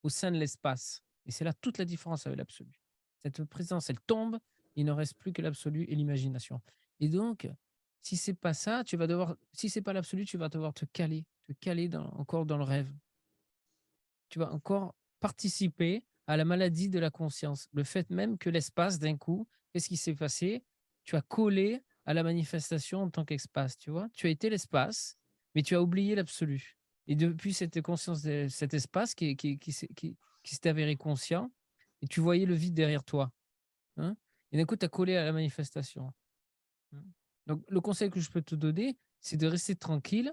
au sein de l'espace et c'est là toute la différence avec l'absolu. Cette présence, elle tombe, Il ne reste plus que l'absolu et l'imagination. Et donc, si c'est pas ça, tu vas devoir si c'est pas l'absolu, tu vas devoir te caler encore dans le rêve. Tu vas encore participer à la maladie de la conscience. Le fait même que l'espace, d'un coup, qu'est-ce qui s'est passé? Tu as collé à la manifestation en tant qu'espace, tu vois? Tu as été l'espace, mais tu as oublié l'absolu. Et depuis cette conscience de cet espace qui s'est avéré conscient, et tu voyais le vide derrière toi, hein? Et d'un coup, tu as collé à la manifestation. Mmh. Donc le conseil que je peux te donner, c'est de rester tranquille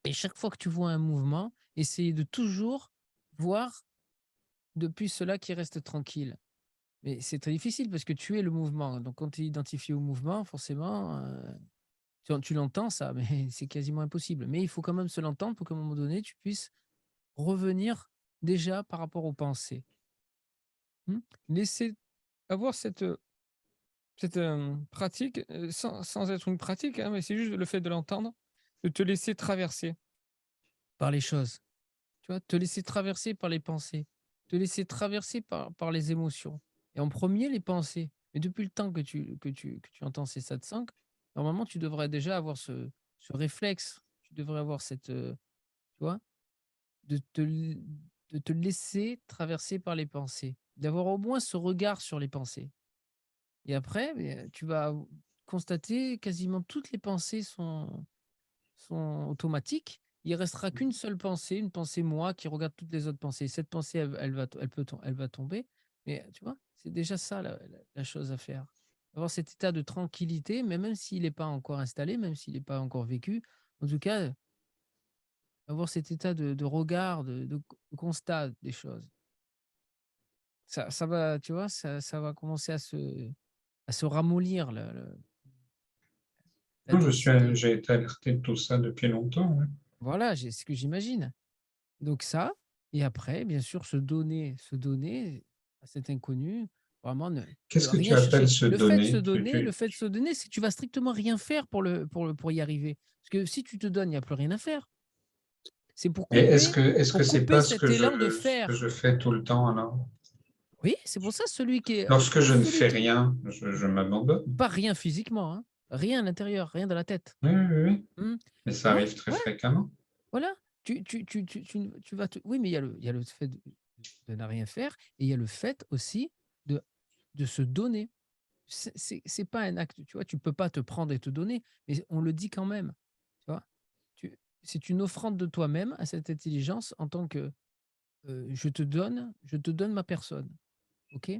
et chaque fois que tu vois un mouvement, essayer de toujours voir depuis cela qui reste tranquille. Mais c'est très difficile parce que tu es le mouvement. Donc quand tu es identifié au mouvement, forcément, tu l'entends ça, mais c'est quasiment impossible. Mais il faut quand même se l'entendre pour qu'à un moment donné, tu puisses revenir déjà par rapport aux pensées. Mmh. Laisser avoir cette pratique, sans être une pratique, hein, mais c'est juste le fait de l'entendre, de te laisser traverser par les choses. Tu vois? Te laisser traverser par les pensées, te laisser traverser par les émotions et en premier les pensées. Mais depuis le temps que tu entends ces satsangs, normalement, tu devrais déjà avoir ce réflexe. Tu devrais avoir tu vois? De te l de te laisser traverser par les pensées, d'avoir au moins ce regard sur les pensées et après, beh, tu vas constater quasiment toutes les pensées sont automatiques. Il restera qu'une seule pensée, une pensée moi qui regarde toutes les autres pensées. Cette pensée, elle va tomber, mais tu vois, c'est déjà ça la chose à faire. Avoir cet état de tranquillité, mais même s'il n'est pas encore installé, même s'il n'est pas encore vécu, en tout cas, avoir cet état de regard, de constat des choses. Ça va, tu vois, ça va commencer à se ramollir la Moi, densité. j'ai été alerté de tout ça depuis longtemps, ouais. Voilà, c'est ce que j'imagine. Donc ça et après bien sûr se donner à cet inconnu, vraiment ne Qu'est-ce que tu rien appelles chercher. se donner? Le fait de se donner, c'est que tu vas strictement rien faire pour y arriver. Parce que si tu te donnes, il y a plus rien à faire. C'est Mais est-ce que pour c'est couper pas cet élan de ce que faire. je fais tout le temps alors? Oui, c'est pour ça Lorsque je ne celui fais qui rien, je m'abandonne. pas rien physiquement, hein, rien à l'intérieur, rien dans la tête. Oui, oui, oui, Mmh. mais ça Ouais, arrive très ouais. fréquemment. Voilà, tu vas te oui, mais il y a le fait de ne rien faire et il y a le fait aussi de se donner. C'est pas un acte, tu vois? Tu peux pas te prendre et te donner, mais on le dit quand même, tu vois? C'est une offrande de toi-même à cette intelligence en tant que, je te donne ma personne, OK?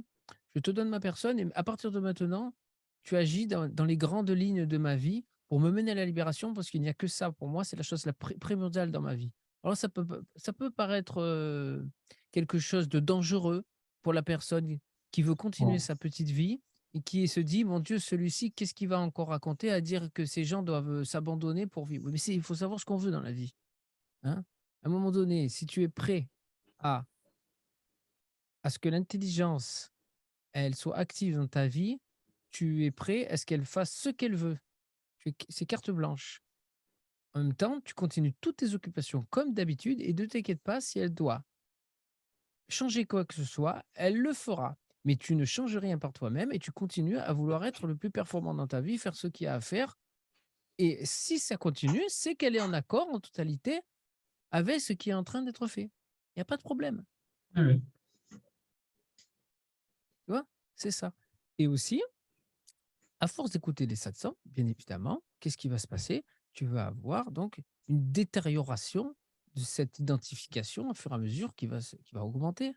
Je te donne ma personne et à partir de maintenant, tu agis dans les grandes lignes de ma vie pour me mener à la libération parce qu'il n'y a que ça pour moi, c'est la chose la primordiale dans ma vie. Alors ça peut paraître, quelque chose de dangereux pour la personne qui veut continuer Bon, sa petite vie et qui se dit: «Mon Dieu, celui-ci, qu'est-ce qu'il va encore raconter à dire que ces gens doivent, s'abandonner pour vivre?» Mais il faut savoir ce qu'on veut dans la vie, hein? À un moment donné, si tu es prêt à ce que l'intelligence elle soit active dans ta vie, tu es prêt à ce qu'elle fasse ce qu'elle veut. C'est carte blanche. En même temps, tu continues toutes tes occupations comme d'habitude et ne t'inquiète pas si elle doit changer quoi que ce soit, elle le fera. Mais tu ne changes rien par toi-même et tu continues à vouloir être le plus performant dans ta vie, faire ce qu'il y a à faire. Et si ça continue, c'est qu'elle est en accord en totalité avec ce qui est en train d'être fait. Il n'y a pas de problème. oui, oui. Tu vois? C'est ça. Et aussi, à force d'écouter les satsangs, bien évidemment, qu'est-ce qui va se passer? Tu vas avoir donc une détérioration de cette identification au fur et à mesure qui va augmenter.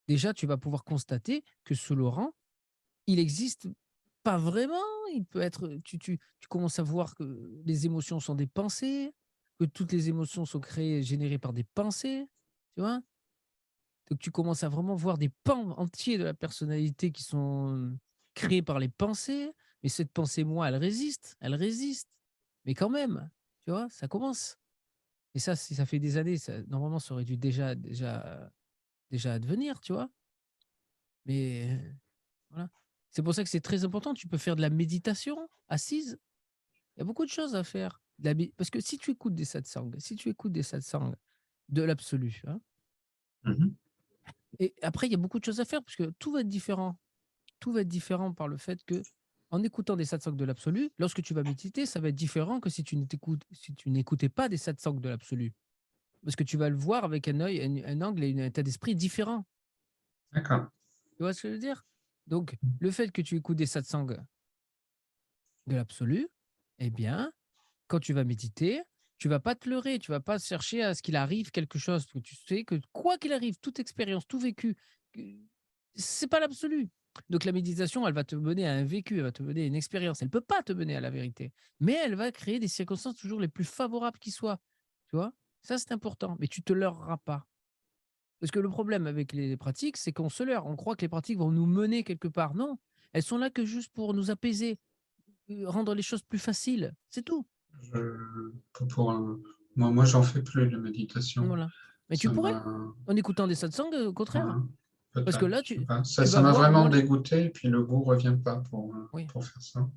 Déjà, tu vas pouvoir constater que ce Laurent, il existe pas vraiment, il peut être, tu commences à voir que les émotions sont des pensées, que toutes les émotions sont créées, générées par des pensées, tu vois? Donc tu commences à vraiment voir des pans entiers de la personnalité qui sont créés par les pensées, mais cette pensée moi, elle résiste, mais quand même, tu vois? Ça commence et ça, si ça fait des années, ça normalement, ça aurait dû déjà advenir, tu vois? Mais voilà. C'est pour ça que c'est très important. Tu peux faire de la méditation assise. Il y a beaucoup de choses à faire. De la mé Parce que si tu écoutes des satsangs, si tu écoutes des satsangs de l'absolu, hein, Mhm. et après il y a beaucoup de choses à faire parce que tout va être différent. tout va être différent par le fait que, en écoutant des satsangs de l'absolu, lorsque tu vas méditer, ça va être différent que si tu n'écoutais pas des satsangs de l'absolu. Parce que tu vas le voir avec un œil, un angle et un état d'esprit différent. D'accord. Tu vois ce que je veux dire? Donc, le fait que tu écoutes des satsangs de l'absolu, eh bien, quand tu vas méditer, tu vas pas te leurrer, tu vas pas chercher à ce qu'il arrive quelque chose, parce que tu sais que quoi qu'il arrive, toute expérience, tout vécu, c'est pas l'absolu. Donc la méditation, elle va te mener à un vécu, elle va te mener à une expérience. Elle peut pas te mener à la vérité, mais elle va créer des circonstances toujours les plus favorables qui soient. Tu vois? Ça, c'est important, mais tu te leurreras pas. Parce que le problème avec les pratiques, c'est qu'on se leurre. On croit que les pratiques vont nous mener quelque part. Non, elles sont là que juste pour nous apaiser, rendre les choses plus faciles. C'est tout. Je pour un moi, j'en fais plus de méditation. Voilà. Mais tu Ça pourrais, m'a en écoutant des satsangs, au ouais, contraire. Parce que peut-être, là, je sais pas. Ça tu ça vas m'a voir au vraiment moins dégoûté et puis le goût revient pas oui, pour faire ça.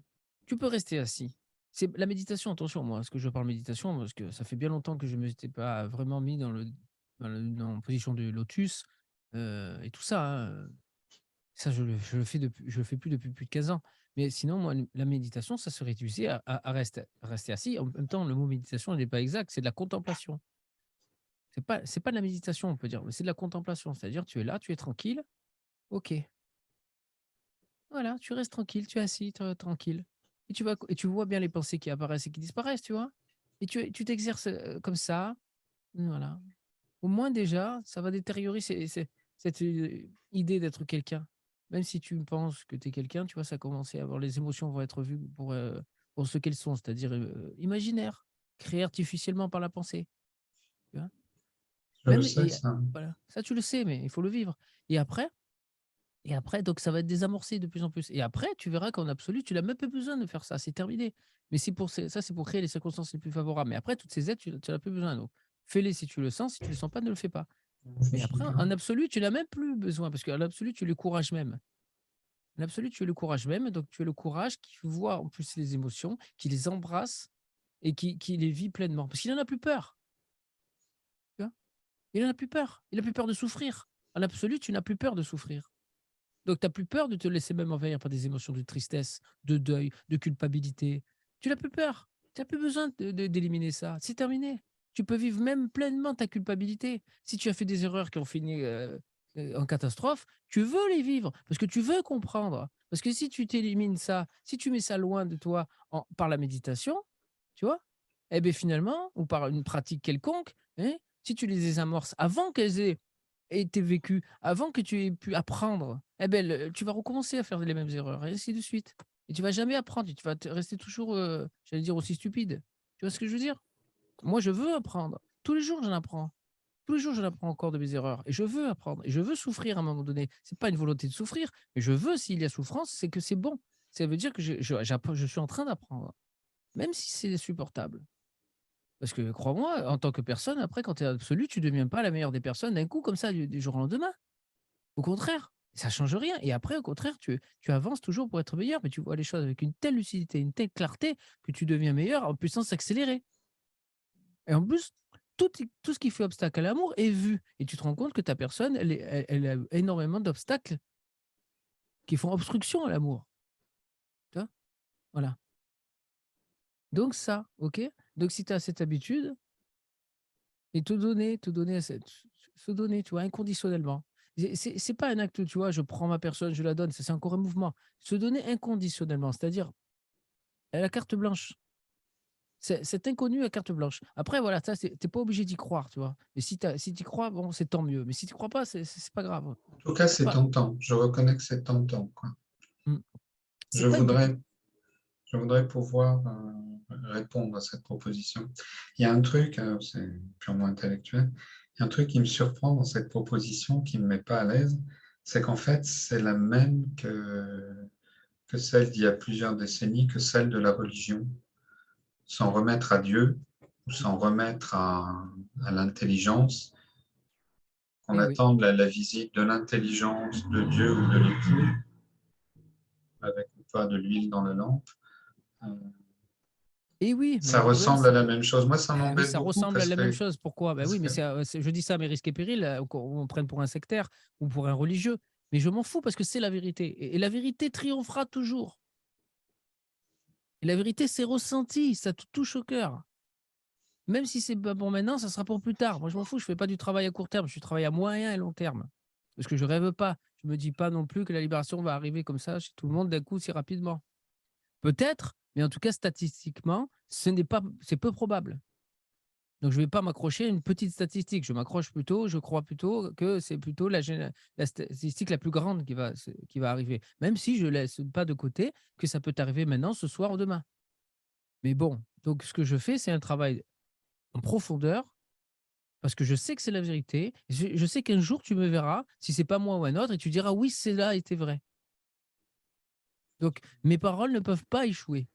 tu peux rester assis. C'est la méditation, attention, moi, ce que je parle méditation, parce que ça fait bien longtemps que je ne m'étais pas vraiment mis en position de lotus, et tout ça, hein, ça je le fais depuis je le fais plus depuis plus de 15 ans. Mais sinon, moi, la méditation, ça se réduisait à rester assis. En même temps, le mot méditation, il n'est pas exact, c'est de la contemplation. C'est pas de la méditation, on peut dire, mais c'est de la contemplation. C'est-à-dire, tu es là, tu es tranquille, OK. Voilà, tu restes tranquille, tu es assis, tranquille et tu vois bien les pensées qui apparaissent et qui disparaissent, tu vois? Et tu t'exerces, comme ça, voilà. Au moins déjà, ça va détériorer cette, idée d'être quelqu'un. Même si tu penses que tu es quelqu'un, tu vois, ça commencer à avoir les émotions vont être vues pour ce qu'elles sont, c'est-à-dire, imaginaires, créées artificiellement par la pensée, tu vois? Je le Même sais et ça. voilà, ça tu le sais, mais il faut le vivre et après donc ça va être désamorcé de plus en plus et après tu verras qu'en absolu, tu n'as même pas besoin de faire ça, c'est terminé. Mais c'est pour créer les circonstances les plus favorables. Mais après toutes ces aides, tu n'en as plus besoin donc fais-les si tu le sens, si tu le sens pas, ne le fais pas. Je Mais sais après pas. en absolu, tu n'as même plus besoin parce qu'en absolu, tu le courage même. En absolu, tu es le courage même, donc tu es le courage qui voit en plus les émotions, qui les embrasse et qui les vit pleinement parce qu'il en a plus peur, tu vois? Il en a plus peur. Il a plus peur de souffrir. En absolu, tu n'as plus peur de souffrir. Donc tu as plus peur de te laisser même envahir par des émotions de tristesse, de deuil, de culpabilité. Tu n'as plus peur. Tu as plus besoin d'éliminer ça. C'est terminé. Tu peux vivre même pleinement ta culpabilité. Si tu as fait des erreurs qui ont fini, en catastrophe, tu veux les vivre parce que tu veux comprendre. Parce que si tu t'élimines ça, si tu mets ça loin de toi par la méditation, tu vois? Et beh, finalement ou par une pratique quelconque, hein, si tu les désamorces avant qu'elles aient été vécues, avant que tu aies pu apprendre, eh beh, tu vas recommencer à faire les mêmes erreurs et ainsi de suite et tu vas jamais apprendre et tu vas rester toujours, j'allais dire aussi stupide. Tu vois ce que je veux dire? Moi, je veux apprendre. Tous les jours, j'en apprends. Tous les jours, j'en apprends encore de mes erreurs et je veux apprendre et je veux souffrir à un moment donné. C'est pas une volonté de souffrir, mais je veux s'il y a souffrance, c'est que c'est bon. Ça veut dire que je suis en train d'apprendre, même si c'est insupportable. Parce que crois-moi, en tant que personne, après, quand tu es absolu, tu deviens pas la meilleure des personnes d'un coup comme ça, du jour au lendemain. Au contraire, ça change rien et après, au contraire, tu avances toujours pour être meilleur, mais tu vois les choses avec une telle lucidité, une telle clarté que tu deviens meilleur en puissance accélérée et en plus, tout ce qui fait obstacle à l'amour est vu et tu te rends compte que ta personne, elle a énormément d'obstacles qui font obstruction à l'amour, tu vois? Voilà. Donc ça, OK? Donc si tu as cette habitude et te donner à cette se donner, tu vois, inconditionnellement. C'est pas un acte, tu vois, je prends ma personne, je la donne, ça c'est encore un mouvement. Se donner inconditionnellement, c'est-à-dire à la carte blanche. C'est inconnu à carte blanche. Après voilà, ça c'est tu pas obligé d'y croire, tu vois? Mais si tu y crois, bon, c'est tant mieux, mais si tu y crois pas, c'est pas grave. En tout cas, C'est c'est pas tentant. Je reconnais que c'est tentant, quoi. mmh, Je c'est pas une petite voudrais je voudrais pouvoir, répondre à cette proposition. Il y a un truc, c'est purement intellectuel, il y a un truc qui me surprend dans cette proposition, qui me met pas à l'aise, c'est qu'en fait, c'est la même que celle d'il y a plusieurs décennies, que celle de la religion. S'en remettre à Dieu, ou s'en remettre à l'intelligence, qu'on eh oui. attende la visite de l'intelligence de Dieu ou de l'époux, avec ou pas de l'huile dans la lampe. Euh, Et oui, mais Ça le problème ressemble à c'est la même chose. Moi, ça bah oui, m'embête ça beaucoup ressemble à parce la même que, chose. Pourquoi? Bah parce oui, mais que je dis ça à mes risques et périls, qu'on me prenne pour un sectaire ou pour un religieux. Mais je m'en fous parce que c'est la vérité. Et la vérité triomphera toujours. Et la vérité, c'est ressenti, ça te touche au cœur. Même si c'est pas pour maintenant, ça sera pour plus tard. Moi, je m'en fous, je fais pas du travail à court terme, je travaille à moyen et long terme. Parce que je rêve pas. Je me dis pas non plus que la libération va arriver comme ça chez tout le monde d'un coup si rapidement. Peut-être, mais en tout cas, statistiquement, c'est peu probable. Donc, je ne vais pas m'accrocher à une petite statistique. Je crois plutôt que c'est plutôt la statistique la plus grande qui va arriver. Même si je ne laisse pas de côté que ça peut arriver maintenant, ce soir ou demain. Mais bon, donc ce que je fais, c'est un travail en profondeur parce que je sais que c'est la vérité. Je sais qu'un jour, tu me verras, si c'est pas moi ou un autre, et tu diras oui, cela était vrai. Donc, mes paroles ne peuvent pas échouer.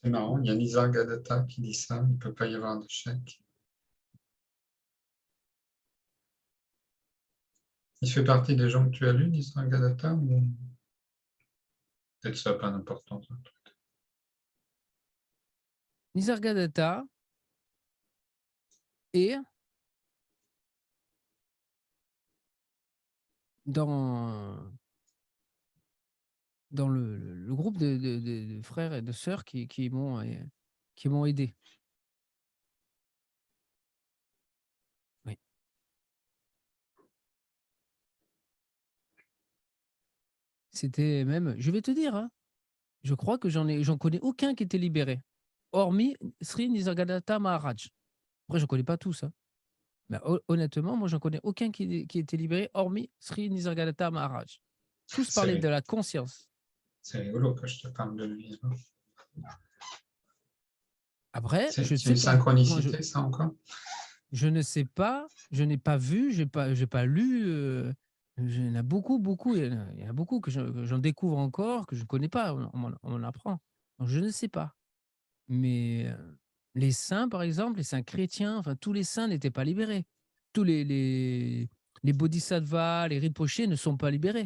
C'est marrant, il y a Nisargadatta qui dit ça, il ne peut pas y avoir d'échec. Il fait partie des gens que tu as lus, Nisargadatta, ou peut-être ça n'a pas d'importance. Nisargadatta est dans le groupe de frères et de sœurs qui m'ont aidé. Oui. C'était même, je vais te dire, hein, je crois que j'en connais aucun qui était libéré, hormis Sri Nisargadatta Maharaj. Après, je ne connais pas tous, hein. Mais honnêtement, moi, j'en connais aucun qui était libéré, hormis Sri Nisargadatta Maharaj. Tous parlaient de la conscience. C'est rigolo que je te parle de lui. Après, je C'est sais une pas. synchronicité, ça encore? Je ne sais pas, je n'ai pas vu, j'ai pas lu. Il y en a beaucoup, beaucoup. Il y en a beaucoup que j'en découvre encore, que je ne connais pas. On m'en apprend. Donc, je ne sais pas. Mais les saints, par exemple, les saints chrétiens, enfin, tous les saints n'étaient pas libérés. Tous les bodhisattvas, les rinpochés ne sont pas libérés.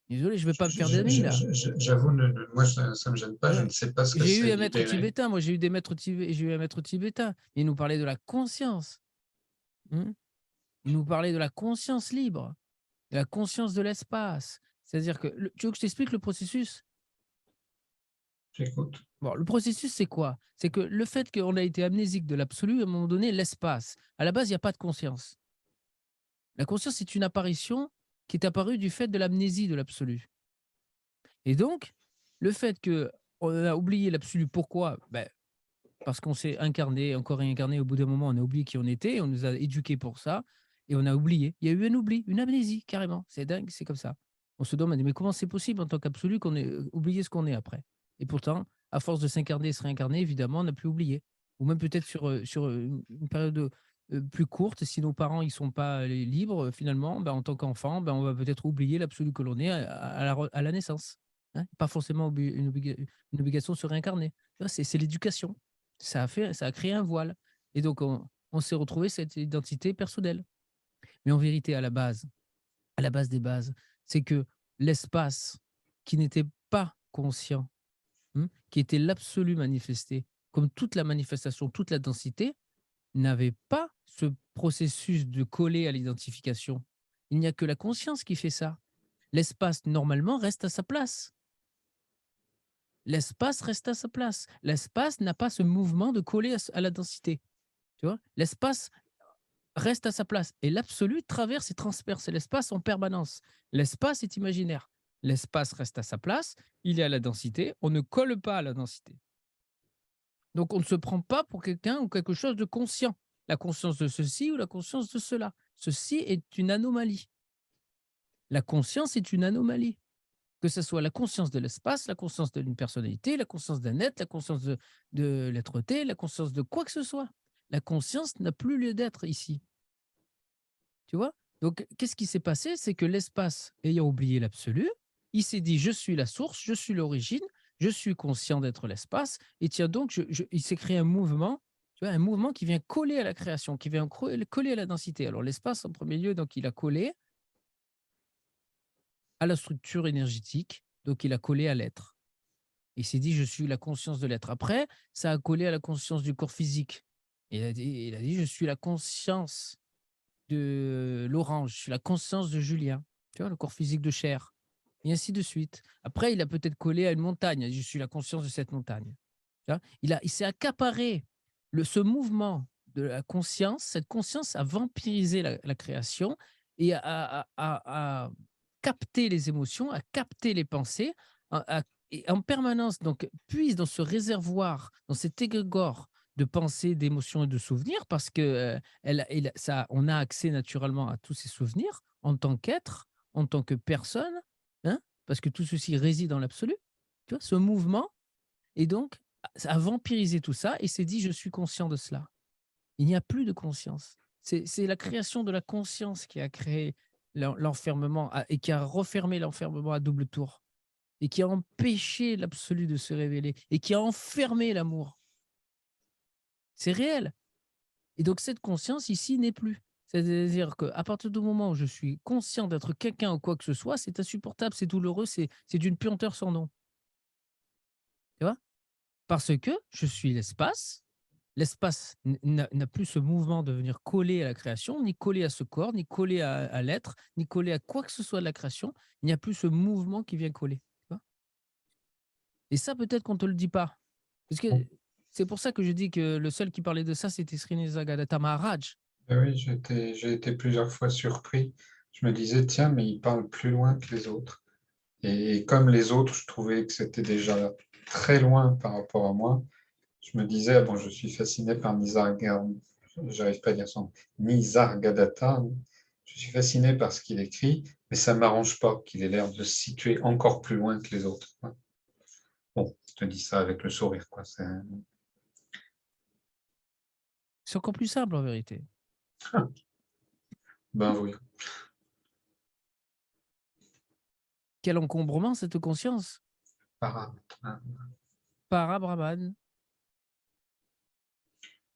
Désolé, je ne vais pas me faire d'amis là. J'avoue, moi, ça ne me gêne pas, je Ouais. ne sais pas ce que J'ai eu c'est un maître libéré. tibétain, moi j'ai eu des maîtres j'ai eu un maître tibétain. Il nous parlait de la conscience. Hein. Il nous parlait de la conscience libre, de la conscience de l'espace. C'est-à-dire que, tu veux que je t'explique le processus? J'écoute. Bon, le processus, c'est quoi? C'est que le fait qu'on a été amnésique de l'absolu, à un moment donné, l'espace. À la base, il n'y a pas de conscience. La conscience, c'est une apparition qui est apparue du fait de l'amnésie de l'absolu. Et donc, le fait qu'on a oublié l'absolu, pourquoi? Ben, parce qu'on s'est incarné, encore réincarné, au bout d'un moment, on a oublié qui on était, on nous a éduqués pour ça, et on a oublié. Il y a eu un oubli, une amnésie, carrément. C'est dingue, c'est comme ça. On se demande, mais comment c'est possible en tant qu'absolu qu'on ait oublié ce qu'on est après? Et pourtant, à force de s'incarner et se réincarner, évidemment, on n'a plus oublié. Ou même peut-être sur une période plus courte, si nos parents ne sont pas libres, finalement, ben, en tant qu'enfant, ben, on va peut-être oublier l'absolu que l'on est à la naissance. Hein. Pas forcément une obligation de se réincarner. C'est l'éducation. Ça a créé un voile. Et donc, on s'est retrouvé cette identité personnelle. Mais en vérité, à la base des bases, c'est que l'espace qui n'était pas conscient, qui était l'absolu manifesté, comme toute la manifestation, toute la densité, n'avait pas ce processus de coller à l'identification. Il n'y a que la conscience qui fait ça. L'espace, normalement, reste à sa place. L'espace reste à sa place. L'espace n'a pas ce mouvement de coller à la densité. Tu vois, l'espace reste à sa place et l'absolu traverse et transperce l'espace en permanence. L'espace est imaginaire. L'espace reste à sa place, il est à la densité, on ne colle pas à la densité. Donc on ne se prend pas pour quelqu'un ou quelque chose de conscient. La conscience de ceci ou la conscience de cela. Ceci est une anomalie. La conscience est une anomalie. Que ce soit la conscience de l'espace, la conscience d'une personnalité, la conscience d'un être, la conscience de l'être-té, la conscience de quoi que ce soit. La conscience n'a plus lieu d'être ici. Tu vois? Donc, qu'est-ce qui s'est passé? C'est que l'espace, ayant oublié l'absolu, il s'est dit: «Je suis la source, je suis l'origine, je suis conscient d'être l'espace et tiens donc il s'est créé un mouvement, tu vois? Un mouvement qui vient coller à la création, qui vient coller à la densité. Alors l'espace, en premier lieu, donc il a collé à la structure énergétique, donc il a collé à l'être. Il s'est dit: «Je suis la conscience de l'être». Après, ça a collé à la conscience du corps physique. Il a dit: «Je suis la conscience de l'orange, je suis la conscience de Julien, tu vois? Le corps physique de chair et ainsi de suite. Après, il a peut-être collé à une montagne, je suis la conscience de cette montagne. Tu vois? Il s'est accaparé ce mouvement de la conscience, cette conscience a vampirisé la création et a capté les émotions, a capté les pensées, et en permanence, donc puise dans ce réservoir, dans cet égrégore de pensées, d'émotions et de souvenirs parce que, on a accès naturellement à tous ces souvenirs en tant qu'être, en tant que personne, hein, parce que tout ceci réside dans l'absolu. Tu vois? Ce mouvement et donc ça a vampirisé tout ça et s'est dit: «Je suis conscient de cela». Il n'y a plus de conscience. C'est la création de la conscience qui a créé l'enfermement et qui a refermé l'enfermement à double tour et qui a empêché l'absolu de se révéler et qui a enfermé l'amour. C'est réel. Et donc cette conscience ici n'est plus. C'est-à-dire qu'à partir du moment où je suis conscient d'être quelqu'un ou quoi que ce soit, c'est insupportable, c'est douloureux, c'est d'une puanteur sans nom. Tu vois? Parce que je suis l'espace. L'espace n'a plus ce mouvement de venir coller à la création, ni coller à ce corps, ni coller à l'être, ni coller à quoi que ce soit de la création. Il n'y a plus ce mouvement qui vient coller. Tu vois? Et ça, peut-être qu'on ne te le dit pas. Parce que c'est pour ça que je dis que le seul qui parlait de ça, c'était Srinivasagadatta Maharaj. Ah oui, j'ai été plusieurs fois surpris. Je me disais: «Tiens, mais il parle plus loin que les autres» et comme les autres, je trouvais que c'était déjà très loin par rapport à moi. Je me disais: «Ah bon, je suis fasciné par j'arrive pas à dire son nom, Nisargadatta. Je suis fasciné par ce qu'il écrit, mais ça m'arrange pas qu'il ait l'air de se situer encore plus loin que les autres, quoi». Bon, je te dis ça avec le sourire, quoi, c'est C'est encore plus simple en vérité. ben oui, Quel encombrement cette conscience? paramètre, hein. Para-Brahman.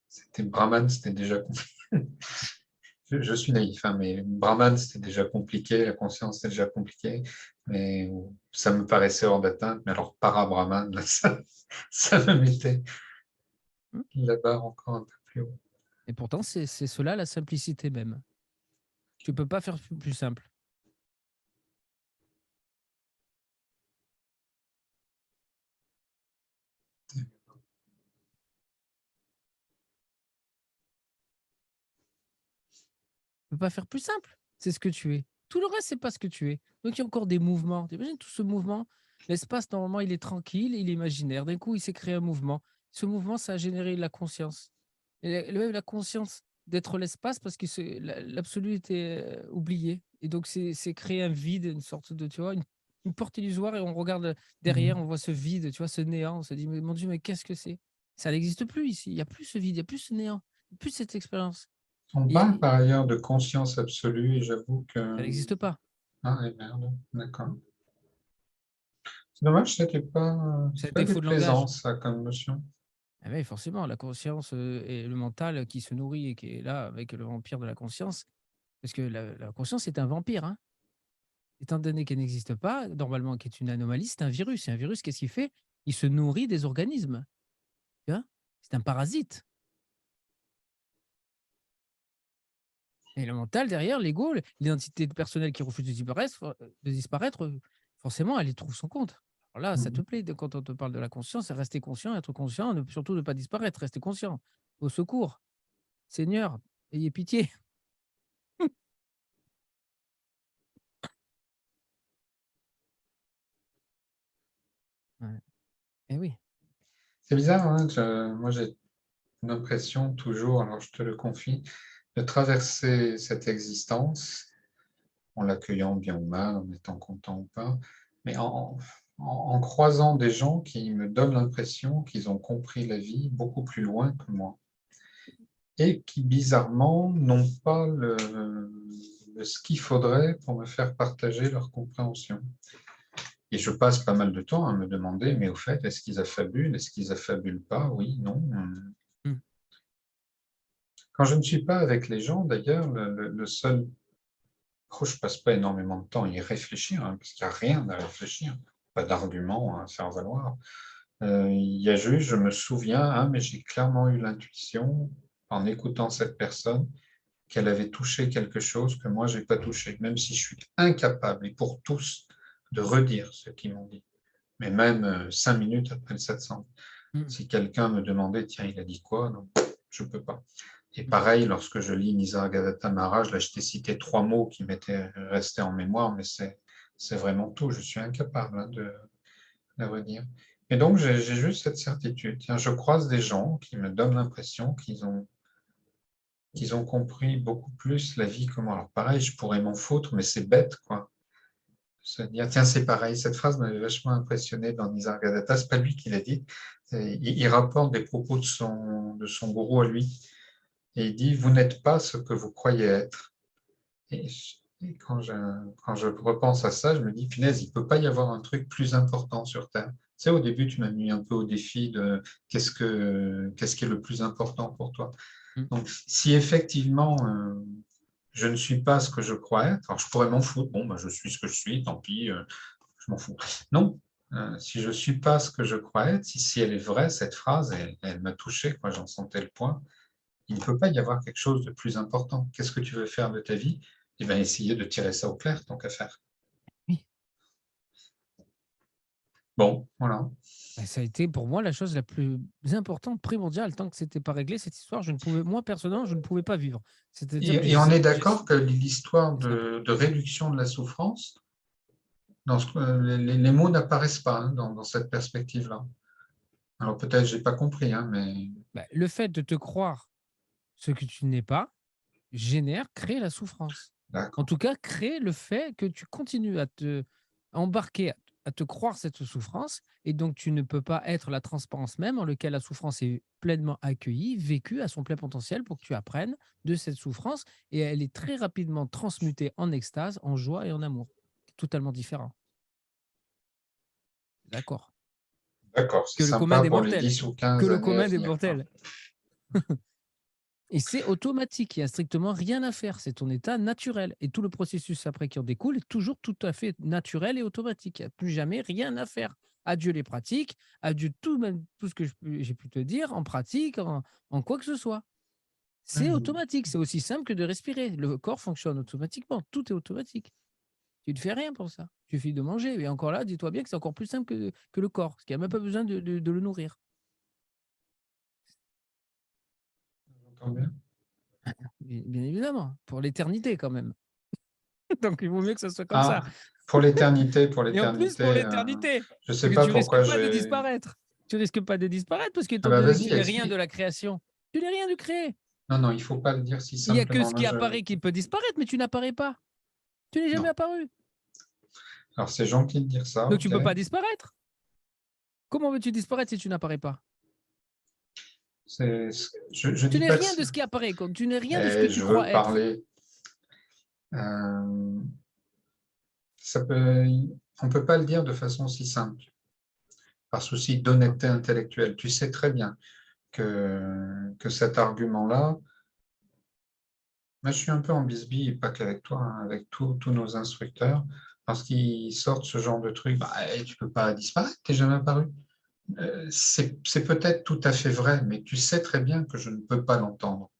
C'était Brahman, c'était déjà compliqué. Je suis naïf, hein, mais Brahman, c'était déjà compliqué, la conscience, c'était déjà compliqué, mais ça me paraissait hors d'atteinte, mais alors para-Brahman, là, ça me mettait Mmh. la barre encore un peu plus haut. Et pourtant, c'est cela la simplicité même. Tu peux pas faire plus simple. Tu peux pas faire plus simple. C'est ce que tu es. Tout le reste, c'est pas ce que tu es. Donc il y a encore des mouvements. Tu imagines tout ce mouvement? L'espace, normalement, il est tranquille, il est imaginaire. D'un coup, il s'est créé un mouvement. Ce mouvement, ça a généré la conscience. Et même la conscience d'être l'espace parce que l'absolu était oublié. Et donc, c'est créé un vide, une sorte de, tu vois, une porte illusoire et on regarde derrière, Mhm. on voit ce vide, tu vois, ce néant. On se dit, mais mon Dieu, mais qu'est-ce que c'est? Ça n'existe plus ici. Il n'y a plus ce vide, il n'y a plus ce néant, il n'y a plus cette expérience. On parle Et par ailleurs de conscience absolue et j'avoue ça que... n'existe pas. Ah, et merde, d'accord. C'est dommage, C'est un c'est pas défaut de langage. déplaisant, ça, comme notion. Ah oui, forcément, la conscience, et le mental qui se nourrit et qui est là avec le vampire de la conscience. Parce que la conscience est un vampire, hein. Étant donné qu'elle n'existe pas, normalement, qui est une anomalie, c'est un virus. Et un virus, qu'est-ce qu'il fait? Il se nourrit des organismes, tu vois? C'est un parasite. Et le mental derrière, l'ego, l'identité personnelle qui refuse de disparaître, forcément, elle y trouve son compte. Alors là, ça te Mhm. plaît quand on te parle de la conscience, c'est rester conscient, être conscient, surtout ne pas disparaître, rester conscient. Au secours, Seigneur, ayez pitié. Ouais. Eh oui. C'est bizarre, hein, moi j'ai l'impression toujours, alors je te le confie, de traverser cette existence en l'accueillant bien ou mal, en étant content ou pas, mais en croisant des gens qui me donnent l'impression qu'ils ont compris la vie beaucoup plus loin que moi et qui, bizarrement, n'ont pas ce qu'il faudrait pour me faire partager leur compréhension. Et je passe pas mal de temps à me demander, mais au fait, est-ce qu'ils affabulent? Est-ce qu'ils affabulent pas? Oui, non. Mmh. Quand je ne suis pas avec les gens, d'ailleurs, le seul... Oh, je passe pas énormément de temps à y réfléchir, hein, parce qu'il n'y a rien à réfléchir, pas d'argument à faire valoir. Il y a juste, je me souviens, ah, mais j'ai clairement eu l'intuition, en écoutant cette personne, qu'elle avait touché quelque chose que moi, je n'ai pas touché, même si je suis incapable, et pour tous, de redire ce qu'ils m'ont dit. Mais même 5 minutes après le satsang. Mmh. Si quelqu'un me demandait, tiens, il a dit quoi? Non, je ne peux pas. Et Mmh. pareil, lorsque je lis Nisargadatta Maharaj, là, je t'ai cité 3 mots qui m'étaient restés en mémoire, mais c'est vraiment tout. Je suis incapable de redire. Et donc, j'ai juste cette certitude. Tiens, je croise des gens qui me donnent l'impression qu'ils ont compris beaucoup plus la vie comment. Alors, pareil, je pourrais m'en foutre, mais c'est bête, quoi. Se dire, tiens, c'est pareil. Cette phrase m'avait vachement impressionné dans Nisargadatta. C'est pas lui qui l'a dit. Il rapporte des propos de son gourou à lui. Et il dit, vous n'êtes pas ce que vous croyez être. Et, quand je repense à ça, je me dis, punaise, il ne peut pas y avoir un truc plus important sur Terre. Tu sais, au début, tu m'as mis un peu au défi de qu'est-ce qui est le plus important pour toi. Mmh. Donc, si effectivement, je ne suis pas ce que je crois être, alors je pourrais m'en foutre. Bon, bah, je suis ce que je suis, tant pis, je m'en fous. Non, si je ne suis pas ce que je crois être, si elle est vraie, cette phrase, elle m'a touché, quoi, j'en sentais le point. Il ne peut pas y avoir quelque chose de plus important. Qu'est-ce que tu veux faire de ta vie? Eh bien, essayer de tirer ça au clair, tant qu'à faire. Oui. Bon, voilà. Bah, ça a été pour moi la chose la plus importante, primordiale. Tant que c'était pas réglé, cette histoire, moi personnellement, je ne pouvais pas vivre. C'est-à-dire que Et on est d'accord que l'histoire de réduction de la souffrance, les mots n'apparaissent pas dans cette perspective-là. Alors peut-être je n'ai pas compris, mais bah, le fait de te croire ce que tu n'es pas crée la souffrance. En d'accord. tout cas, crée le fait que tu continues à te embarquer, à te croire cette souffrance, et donc tu ne peux pas être la transparence même en lequel la souffrance est pleinement accueillie, vécue à son plein potentiel pour que tu apprennes de cette souffrance, et elle est très rapidement transmutée en extase, en joie et en amour. Totalement différent. D'accord, D'accord. c'est Que le commun sympa des pour les mortels. 10 ou Que 15 le années à commun des venir, quoi. mortels. Et c'est automatique, il y a strictement rien à faire, c'est ton état naturel, et tout le processus après qui en découle est toujours tout à fait naturel et automatique. Il y a plus jamais rien à faire. Adieu les pratiques, adieu tout, même tout ce que j'ai pu te dire en pratique, en quoi que ce soit. C'est Mhm. automatique, c'est aussi simple que de respirer. Le corps fonctionne automatiquement, tout est automatique. Tu ne fais rien pour ça. Il suffit de manger, et encore là, dis-toi bien que c'est encore plus simple que le corps, parce qu'il y a même pas besoin de le nourrir. J'entends bien. Bien évidemment, pour l'éternité quand même. Donc il vaut mieux que ça soit comme ça. Ah, pour l'éternité, Et en plus pour l'éternité, je ne sais parce que pas tu risques pourquoi pas de j'ai... disparaître. Tu risques pas de disparaître parce Ah qu'étant bah donné que vas-y, tu n'es rien de explique. la création, tu n'es rien de créé. Non, non, il ne faut pas le dire si Il y a que simplement. ce Moi, qui apparaît qui peut disparaître, mais tu n'apparais pas. Tu n'es jamais Non. apparu. Alors c'est gentil de dire ça, Donc tu ok. peux pas disparaître. Comment veux-tu disparaître si tu n'apparais pas? Je Tu dis n'es pas que rien de ce qui apparaît, comme tu n'es rien de ce que tu je crois veux être. parler. euh, ça peut, on ne peut pas le dire de façon si simple, par souci d'honnêteté intellectuelle. Tu sais très bien que cet argument-là, moi je suis un peu en bisbille, pas qu'avec toi, avec tous nos instructeurs, parce qu'ils sortent ce genre de truc, bah, tu ne peux pas disparaître, tu n'es jamais apparu. C'est peut-être tout à fait vrai, mais tu sais très bien que je ne peux pas l'entendre.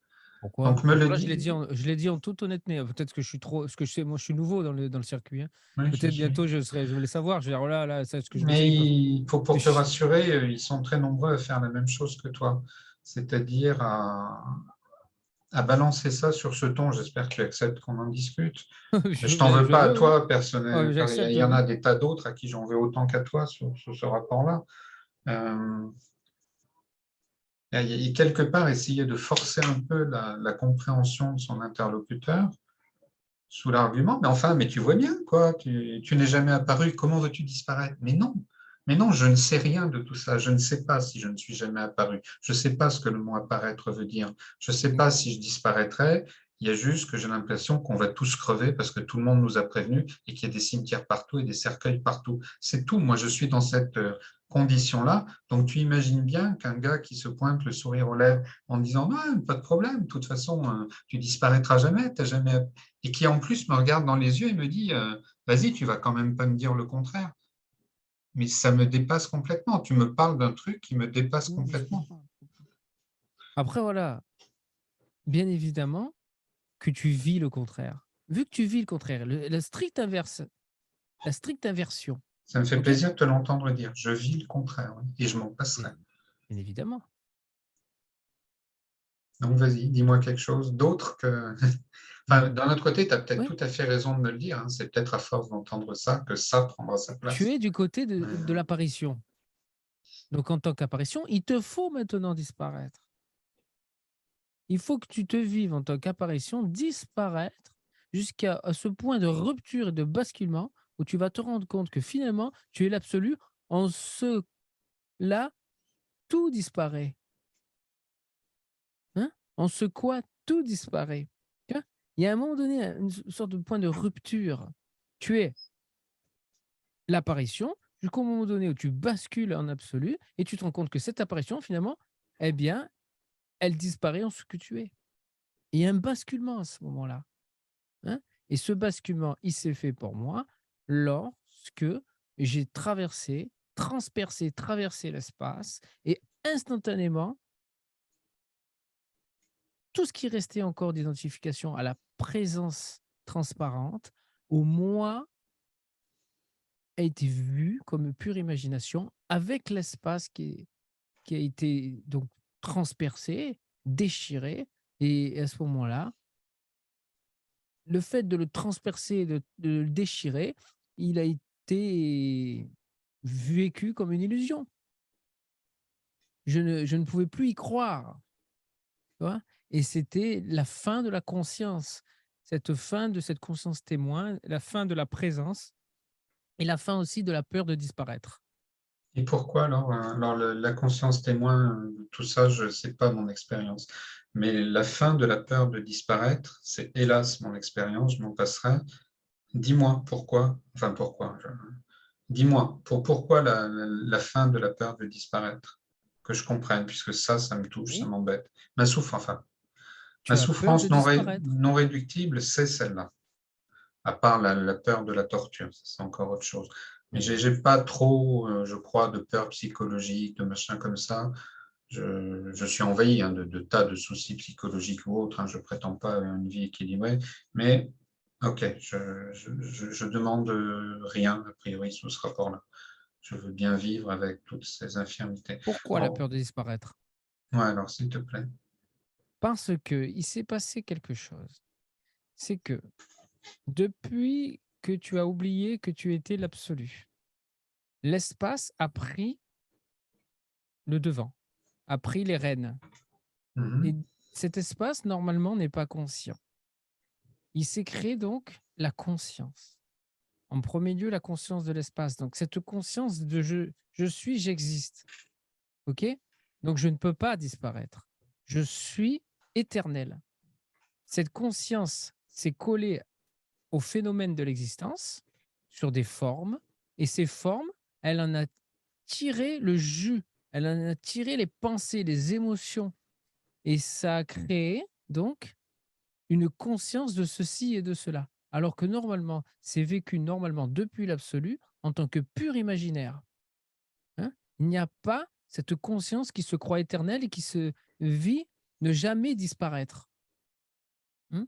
Pourquoi? Donc me le Là, dis. je l'ai dit en toute honnêteté. Peut-être que je suis trop, ce que je sais, moi, je suis nouveau dans le circuit, hein. Oui, je Peut-être sais. bientôt, je vais le savoir. Je vais dire, oh là, là, ça, ce que je me dis, ils peuvent. Mais pour te rassurer, ils sont très nombreux à faire la même chose que toi, c'est-à-dire à balancer ça sur ce ton. J'espère que tu acceptes qu'on en discute. Je Je veux t'en bien, veux je pas à veux, oui. toi, Oh, personnellement. Il j'accepte, y en oui. a des tas d'autres à qui j'en veux autant qu'à toi sur ce rapport-là. Euh, et quelque part, essayer de forcer un peu la compréhension de son interlocuteur sous l'argument, mais enfin, mais tu vois bien, quoi, tu n'es jamais apparu, comment veux-tu disparaître? Mais non, je ne sais rien de tout ça, je ne sais pas si je ne suis jamais apparu, je ne sais pas ce que le mot apparaître veut dire, je ne sais pas si je disparaîtrais, il y a juste que j'ai l'impression qu'on va tous crever parce que tout le monde nous a prévenus et qu'il y a des cimetières partout et des cercueils partout. C'est tout, moi je suis dans cette condition-là, donc tu imagines bien qu'un gars qui se pointe le sourire aux lèvres en disant non, pas de problème, de toute façon, tu disparaîtras jamais, t'as jamais et qui en plus me regarde dans les yeux et me dit vas-y, tu vas quand même pas me dire le contraire. Mais ça me dépasse complètement. Tu me parles d'un truc qui me dépasse Oui, je complètement. comprends. Après, voilà, bien évidemment, que tu vis le contraire. Vu que tu vis le contraire, la stricte inversion, Ça me fait OK? plaisir de te l'entendre dire. Je vis le contraire, oui, et je m'en passerai. Mais bien évidemment. Donc vas-y, dis-moi quelque chose d'autre que enfin, Mmh. d'un autre côté, tu as peut-être Ouais, tout à fait raison de me le dire, hein. C'est peut-être à force d'entendre ça que ça prendra sa tu place. es du côté Mais, de l'apparition. Donc en tant qu'apparition, il te faut maintenant disparaître. Il faut que tu te vives en tant qu'apparition, disparaître jusqu'à ce point de rupture et de basculement où tu vas te rendre compte que finalement, tu es l'absolu. En ce là, tout disparaît. Hein? En ce quoi tout disparaît. Tu vois? Il y a un moment donné une sorte de point de rupture. Tu es l'apparition jusqu'au moment donné où tu bascules en absolu et tu te rends compte que cette apparition, finalement, eh bien, elle disparaît en ce que tu es. Il y a un basculement à ce moment-là. Hein? Et ce basculement, il s'est fait pour moi lorsque j'ai traversé, transpercé, traversé l'espace et instantanément, tout ce qui restait encore d'identification à la présence transparente, au moi, a été vu comme pure imagination avec l'espace qui a été donc transpercé, déchiré. Et à ce moment-là, le fait de le transpercer, de le déchirer, il a été vécu comme une illusion. Je ne pouvais plus y croire, tu vois? Et c'était la fin de la conscience. Cette fin de cette conscience témoin, la fin de la présence et la fin aussi de la peur de disparaître. et pourquoi alors, alors la conscience témoin, tout ça, je sais pas mon expérience. Mais la fin de la peur de disparaître, c'est hélas mon expérience, je m'en passerai. Dis-moi pourquoi, enfin pourquoi, dis-moi, pourquoi la fin de la peur de disparaître? Que je comprenne, puisque ça me touche, ça Oui, m'embête. Enfin, ma tu as peur de souffrance disparaître. non réductible, c'est celle-là. À part la peur de la torture, ça, c'est encore autre chose. Mais Oui. j'ai pas trop, je crois, de peur psychologique, de machin comme ça. Je suis envahi, hein, de tas de soucis psychologiques ou autres, hein. Je prétends pas à une vie équilibrée, mais ok, je demande rien, a priori, sous ce rapport-là. Je veux bien vivre avec toutes ces infirmités. Pourquoi la Alors, peur de disparaître? ouais, alors, s'il te plaît. Parce qu'il s'est passé quelque chose. C'est que depuis que tu as oublié que tu étais l'absolu, l'espace a pris le devant, a pris les rênes. Et Mhm, cet espace, normalement, n'est pas conscient. Il s'est créé donc la conscience. En premier lieu, la conscience de l'espace. Donc, cette conscience de je suis, j'existe. OK? Donc, je ne peux pas disparaître. Je suis éternel. Cette conscience s'est collée au phénomène de l'existence sur des formes. Et ces formes, elle en a tiré le jus. Elle en a tiré les pensées, les émotions. Et ça a créé donc une conscience de ceci et de cela. Alors que normalement, c'est vécu normalement depuis l'absolu en tant que pur imaginaire. Hein. Il n'y a pas cette conscience qui se croit éternelle et qui se vit ne jamais disparaître. Hein.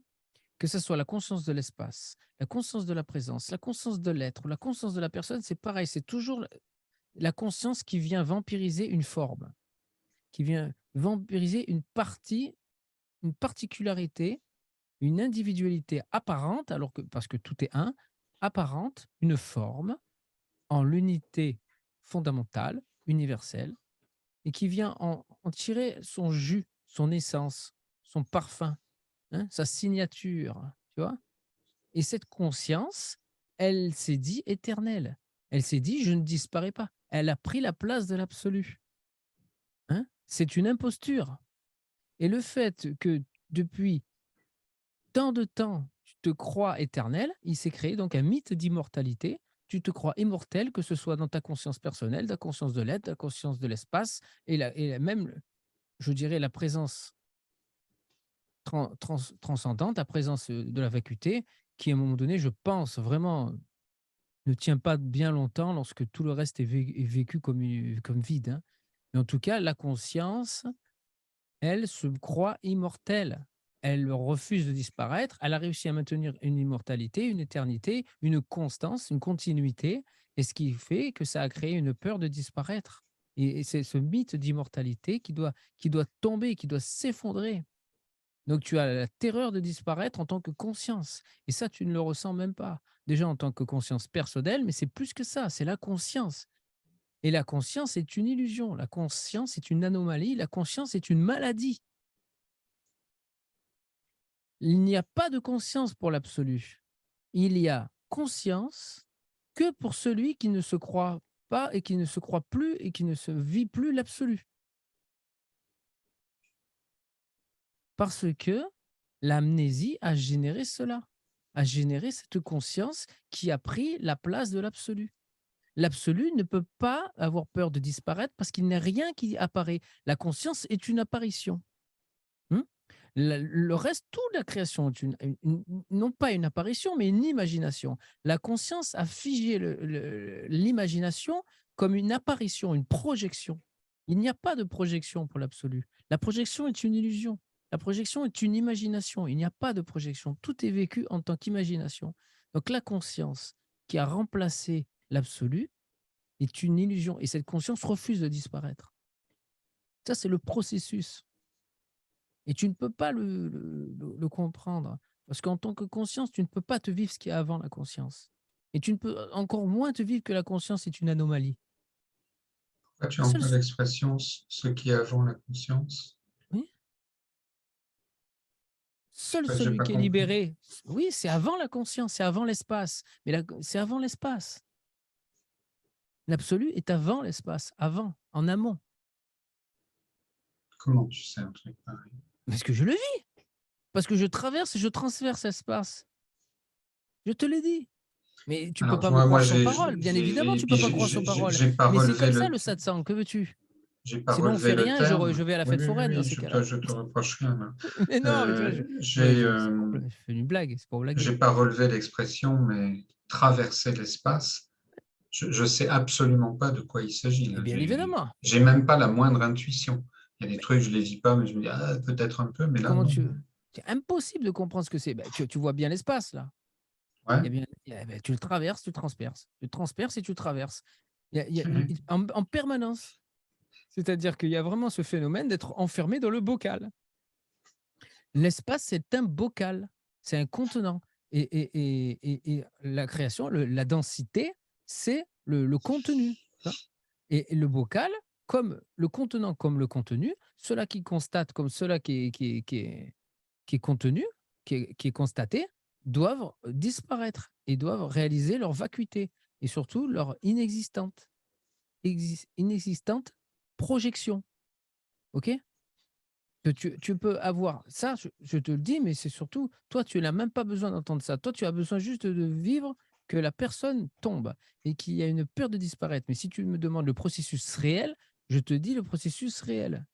Que ce soit la conscience de l'espace, la conscience de la présence, la conscience de l'être ou la conscience de la personne, c'est pareil. C'est toujours la conscience qui vient vampiriser une forme, qui vient vampiriser une partie, une particularité, une individualité apparente, alors que parce que tout est un, apparente, une forme en l'unité fondamentale, universelle, et qui vient en tirer son jus, son essence, son parfum, hein, sa signature, tu vois. Et cette conscience, elle s'est dit éternelle. Elle s'est dit je ne disparais pas. Elle a pris la place de l'absolu. Hein. C'est une imposture. Et le fait que depuis tant de temps, tu te crois éternel, il s'est créé donc un mythe d'immortalité. Tu te crois immortel, que ce soit dans ta conscience personnelle, ta conscience de l'être, ta conscience de l'espace, même, je dirais, la présence transcendante, la présence de la vacuité, qui à un moment donné, je pense vraiment, ne tient pas bien longtemps lorsque tout le reste est vécu comme, comme vide. Hein. Mais en tout cas, la conscience, elle se croit immortelle. elle refuse de disparaître. Elle a réussi à maintenir une immortalité, une éternité, une constance, une continuité, et ce qui fait que ça a créé une peur de disparaître. Et c'est ce mythe d'immortalité qui doit tomber, qui doit s'effondrer. Donc tu as la terreur de disparaître en tant que conscience, et ça, tu ne le ressens même pas. Déjà en tant que conscience personnelle, mais c'est plus que ça, c'est la conscience. Et la conscience est une illusion, la conscience est une anomalie, la conscience est une maladie. Il n'y a pas de conscience pour l'absolu. Il y a conscience que pour celui qui ne se croit pas et qui ne se croit plus et qui ne se vit plus l'absolu. Parce que l'amnésie a généré cela, a généré cette conscience qui a pris la place de l'absolu. L'absolu ne peut pas avoir peur de disparaître parce qu'il n'y a rien qui apparaît. La conscience est une apparition. Mmh. Le reste, toute la création est non pas une apparition, mais une imagination. La conscience a figé l'imagination comme une apparition, une projection. Il n'y a pas de projection pour l'absolu. La projection est une illusion. La projection est une imagination. Il n'y a pas de projection. Tout est vécu en tant qu'imagination. Donc la conscience qui a remplacé l'absolu est une illusion et cette conscience refuse de disparaître. Ça, c'est le processus. Et tu ne peux pas le comprendre. Parce qu'en tant que conscience, tu ne peux pas te vivre ce qui est avant la conscience. Et tu ne peux encore moins te vivre que la conscience est une anomalie. Pourquoi tu Seul, emploies l'expression ce qui est avant la conscience? oui, seul J'ai celui pas qui est compris. libéré, oui, c'est avant la conscience, c'est avant l'espace. Mais c'est avant l'espace. L'absolu est avant l'espace, avant, en amont. Comment tu sais un truc pareil? Parce que je le vis, parce que je traverse et je transverse l'espace. Je te l'ai dit. Mais tu peux Alors, pas me croire sur j'ai parole. Bien évidemment, tu peux pas croire sur parole. pas Mais c'est relevé comme ça le, le satsang, que veux-tu? j'ai pas Sinon, on relevé fait le rien et terme. je vais à la Oui, fête oui, oui, foraine dans oui, ces cas-là. je te reproche rien, là. Mais non, mais tu vois, ouais, je fais une blague, c'est pour blaguer. J'ai pas relevé l'expression, mais traverser l'espace, je sais absolument pas de quoi il s'agit, Et là. bien évidemment. J'ai même pas la moindre intuition. Il y a des trucs, je les vis pas, mais je me dis, ah, peut-être un peu, mais là, Comment non. tu c'est impossible de comprendre ce que c'est. Bah, tu vois bien l'espace là. Ouais. Tu le traverses, tu transperces. Tu transperces et tu traverses. Il y a Mhm. en permanence. C'est-à-dire qu'il y a vraiment ce phénomène d'être enfermé dans le bocal. L'espace, c'est un bocal, c'est un contenant. Et la création, la densité, c'est le contenu. Tu vois. Et le bocal, comme le contenant, comme le contenu, cela qui constate comme cela qui est contenu, qui est constaté, doivent disparaître et doivent réaliser leur vacuité et surtout leur inexistante projection. OK. Que tu peux avoir ça, je te le dis, mais c'est surtout, toi, tu n'as même pas besoin d'entendre ça. Toi, tu as besoin juste de vivre que la personne tombe et qu'il y a une peur de disparaître. Mais si tu me demandes le processus réel, je te dis le processus réel.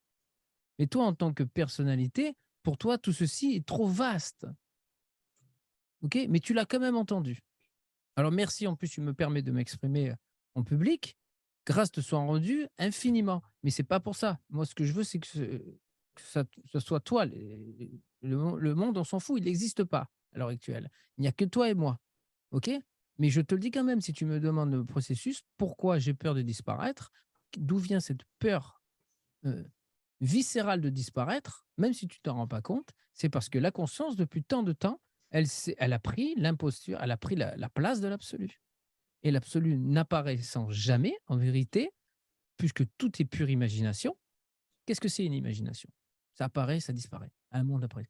Mais toi, en tant que personnalité, pour toi, tout ceci est trop vaste. OK? Mais tu l'as quand même entendu. Alors merci, en plus, tu me permets de m'exprimer en public. Grâce te soit rendue infiniment. Mais c'est pas pour ça. Moi, ce que je veux, c'est que ce soit toi. Le monde, on s'en fout, il n'existe pas à l'heure actuelle. Il n'y a que toi et moi. OK? Mais je te le dis quand même, si tu me demandes le processus, pourquoi j'ai peur de disparaître, d'où vient cette peur euh, viscérale de disparaître, même si tu t'en rends pas compte, c'est parce que la conscience, depuis tant de temps, elle a pris l'imposture, elle a pris la place de l'absolu. Et l'absolu n'apparaissant jamais, en vérité, puisque tout est pure imagination, qu'est-ce que c'est une imagination? Ça apparaît, ça disparaît. Un monde après,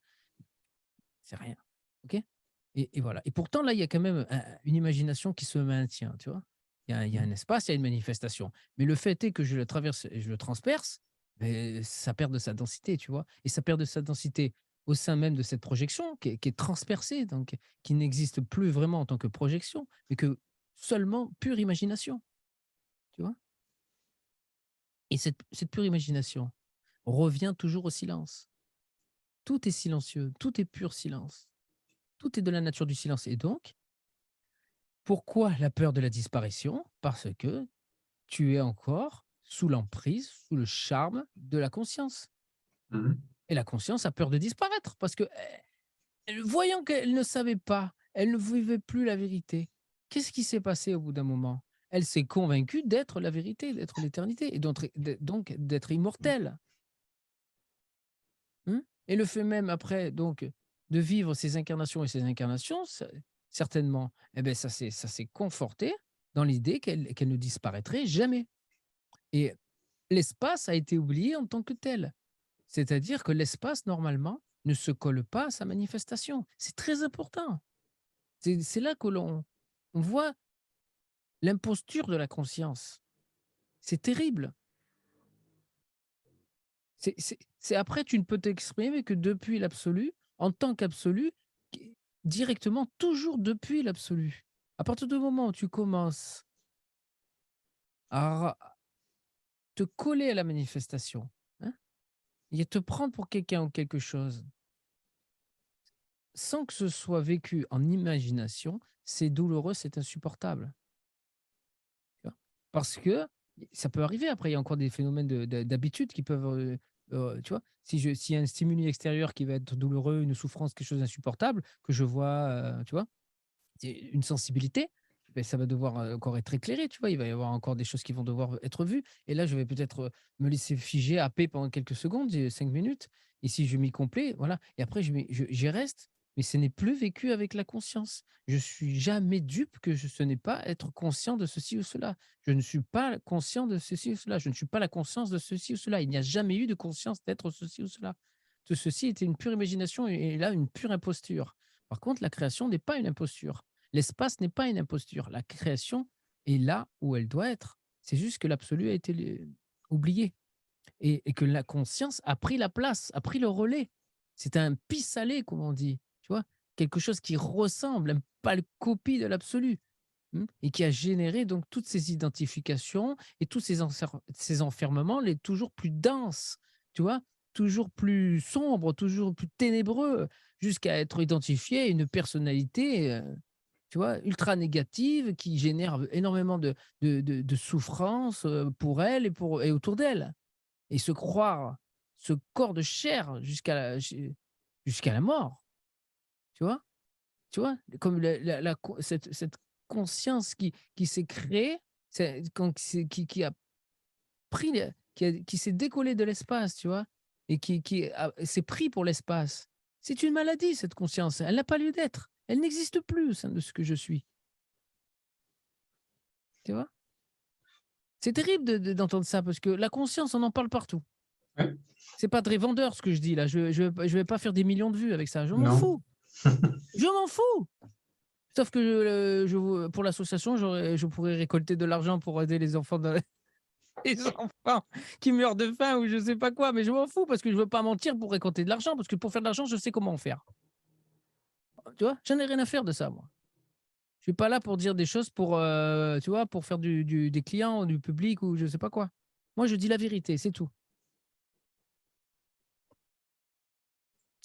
c'est rien. OK? Et voilà. Et pourtant, là, il y a quand même une imagination qui se maintient, tu vois? Il y a un espace, il y a une manifestation. Mais le fait est que je le traverse et je le transperce, beh, ça perd de sa densité, tu vois? Et ça perd de sa densité au sein même de cette projection qui est transpercée, donc qui n'existe plus vraiment en tant que projection, mais que seulement pure imagination, tu vois? Et cette pure imagination revient toujours au silence. Tout est silencieux, tout est pur silence. Tout est de la nature du silence. Et donc, pourquoi la peur de la disparition? Parce que tu es encore sous l'emprise, sous le charme de la conscience. Mhm. Et la conscience a peur de disparaître parce que, voyant qu'elle ne savait pas, elle ne vivait plus la vérité. Qu'est-ce qui s'est passé au bout d'un moment? Elle s'est convaincue d'être la vérité, d'être l'éternité et donc d'être immortelle. Mmh, et le fait même après donc de vivre ces incarnations et ces incarnations, certainement, eh beh, ça s'est conforté dans l'idée qu'elle ne disparaîtrait jamais et l'espace a été oublié en tant que tel. C'est-à-dire que l'espace, normalement, ne se colle pas à sa manifestation. C'est très important. C'est là que on voit l'imposture de la conscience. C'est terrible. C'est après tu ne peux t'exprimer que depuis l'absolu, en tant qu'absolu, qui directement, toujours depuis l'absolu. À partir du moment où tu commences à te coller à la manifestation, hein, et à te prendre pour quelqu'un ou quelque chose, sans que ce soit vécu en imagination, c'est douloureux, c'est insupportable. Tu vois? Parce que ça peut arriver après, il y a encore des phénomènes d'habitude qui peuvent, tu vois? S'il y a un stimuli extérieur qui va être douloureux, une souffrance, quelque chose d'insupportable, que je vois, tu vois? C'est une sensibilité, beh, ça va devoir, encore être éclairé, tu vois? Il va y avoir encore des choses qui vont devoir être vues et là, je vais peut-être, me laisser figer, happer pendant quelques secondes, 5 minutes et si je m'y complais, voilà et après j'y reste, mais ce n'est plus vécu avec la conscience. Je suis jamais dupe que ce n'est pas être conscient de ceci ou cela. Je ne suis pas conscient de ceci ou cela. Je ne suis pas la conscience de ceci ou cela. Il n'y a jamais eu de conscience d'être ceci ou cela. Tout ceci était une pure imagination et là, une pure imposture. Par contre, la création n'est pas une imposture. L'espace n'est pas une imposture. La création est là où elle doit être. C'est juste que l'absolu a été oublié et que la conscience a pris la place, a pris le relais. C'est un pis-aller, comme on dit, tu vois? Quelque chose qui ressemble, une pâle copie de l'absolu, mmh, et qui a généré donc toutes ces identifications et tous ces enfermements, les toujours plus denses, tu vois? Toujours plus sombres, toujours plus ténébreux, jusqu'à être identifié à une personnalité, tu vois? Ultra négative qui génère énormément de souffrance, pour elle et autour d'elle et se croire ce corps de chair jusqu'à la mort, tu vois? Tu vois? Comme la co cette conscience qui s'est créée, c'est quand qui a pris le qui s'est décollée de l'espace, tu vois? Et qui s'est pris pour l'espace. C'est une maladie cette conscience, elle n'a pas lieu d'être. Elle n'existe plus au sein de ce que je suis, tu vois? C'est terrible d'entendre ça parce que la conscience, on en parle partout. Ouais, C'est pas très vendeur ce que je dis là, je vais pas faire des millions de vues avec ça, je m'en non. fous, je m'en fous! Sauf que, pour l'association, je pourrais récolter de l'argent pour aider les enfants de les enfants qui meurent de faim ou je sais pas quoi, mais je m'en fous parce que je veux pas mentir pour récolter de l'argent, parce que pour faire de l'argent, je sais comment faire. Tu vois? J'en ai rien à faire de ça moi. Je suis pas là pour dire des choses pour, tu vois, pour faire des clients ou du public ou je sais pas quoi. Moi, je dis la vérité, c'est tout.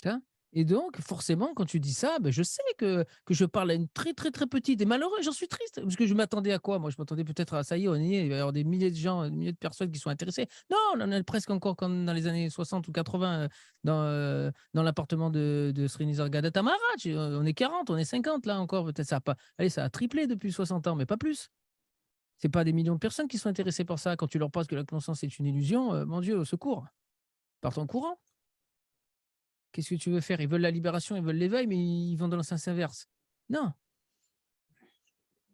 Tu vois? Et donc forcément, quand tu dis ça, ben je sais que je parle à une très, très, très petite et malheureux, j'en suis triste parce que je m'attendais à quoi? Moi, je m'attendais peut-être à ça y est, on y est, il va y avoir des milliers de gens, des milliers de personnes qui sont intéressées. Non, on en est presque encore comme dans les années 60 ou 80, dans l'appartement de Srinivasa Datta Maharaj. On est 40, on est 50 là encore, peut-être ça a pas allez, ça a triplé depuis 60 ans, mais pas plus. C'est pas des millions de personnes qui sont intéressées par ça. Quand tu leur penses que la conscience est une illusion, mon Dieu, au secours, partent en courant. Qu'est-ce que tu veux faire? Ils veulent la libération, ils veulent l'éveil, mais ils vont dans le sens inverse. Non,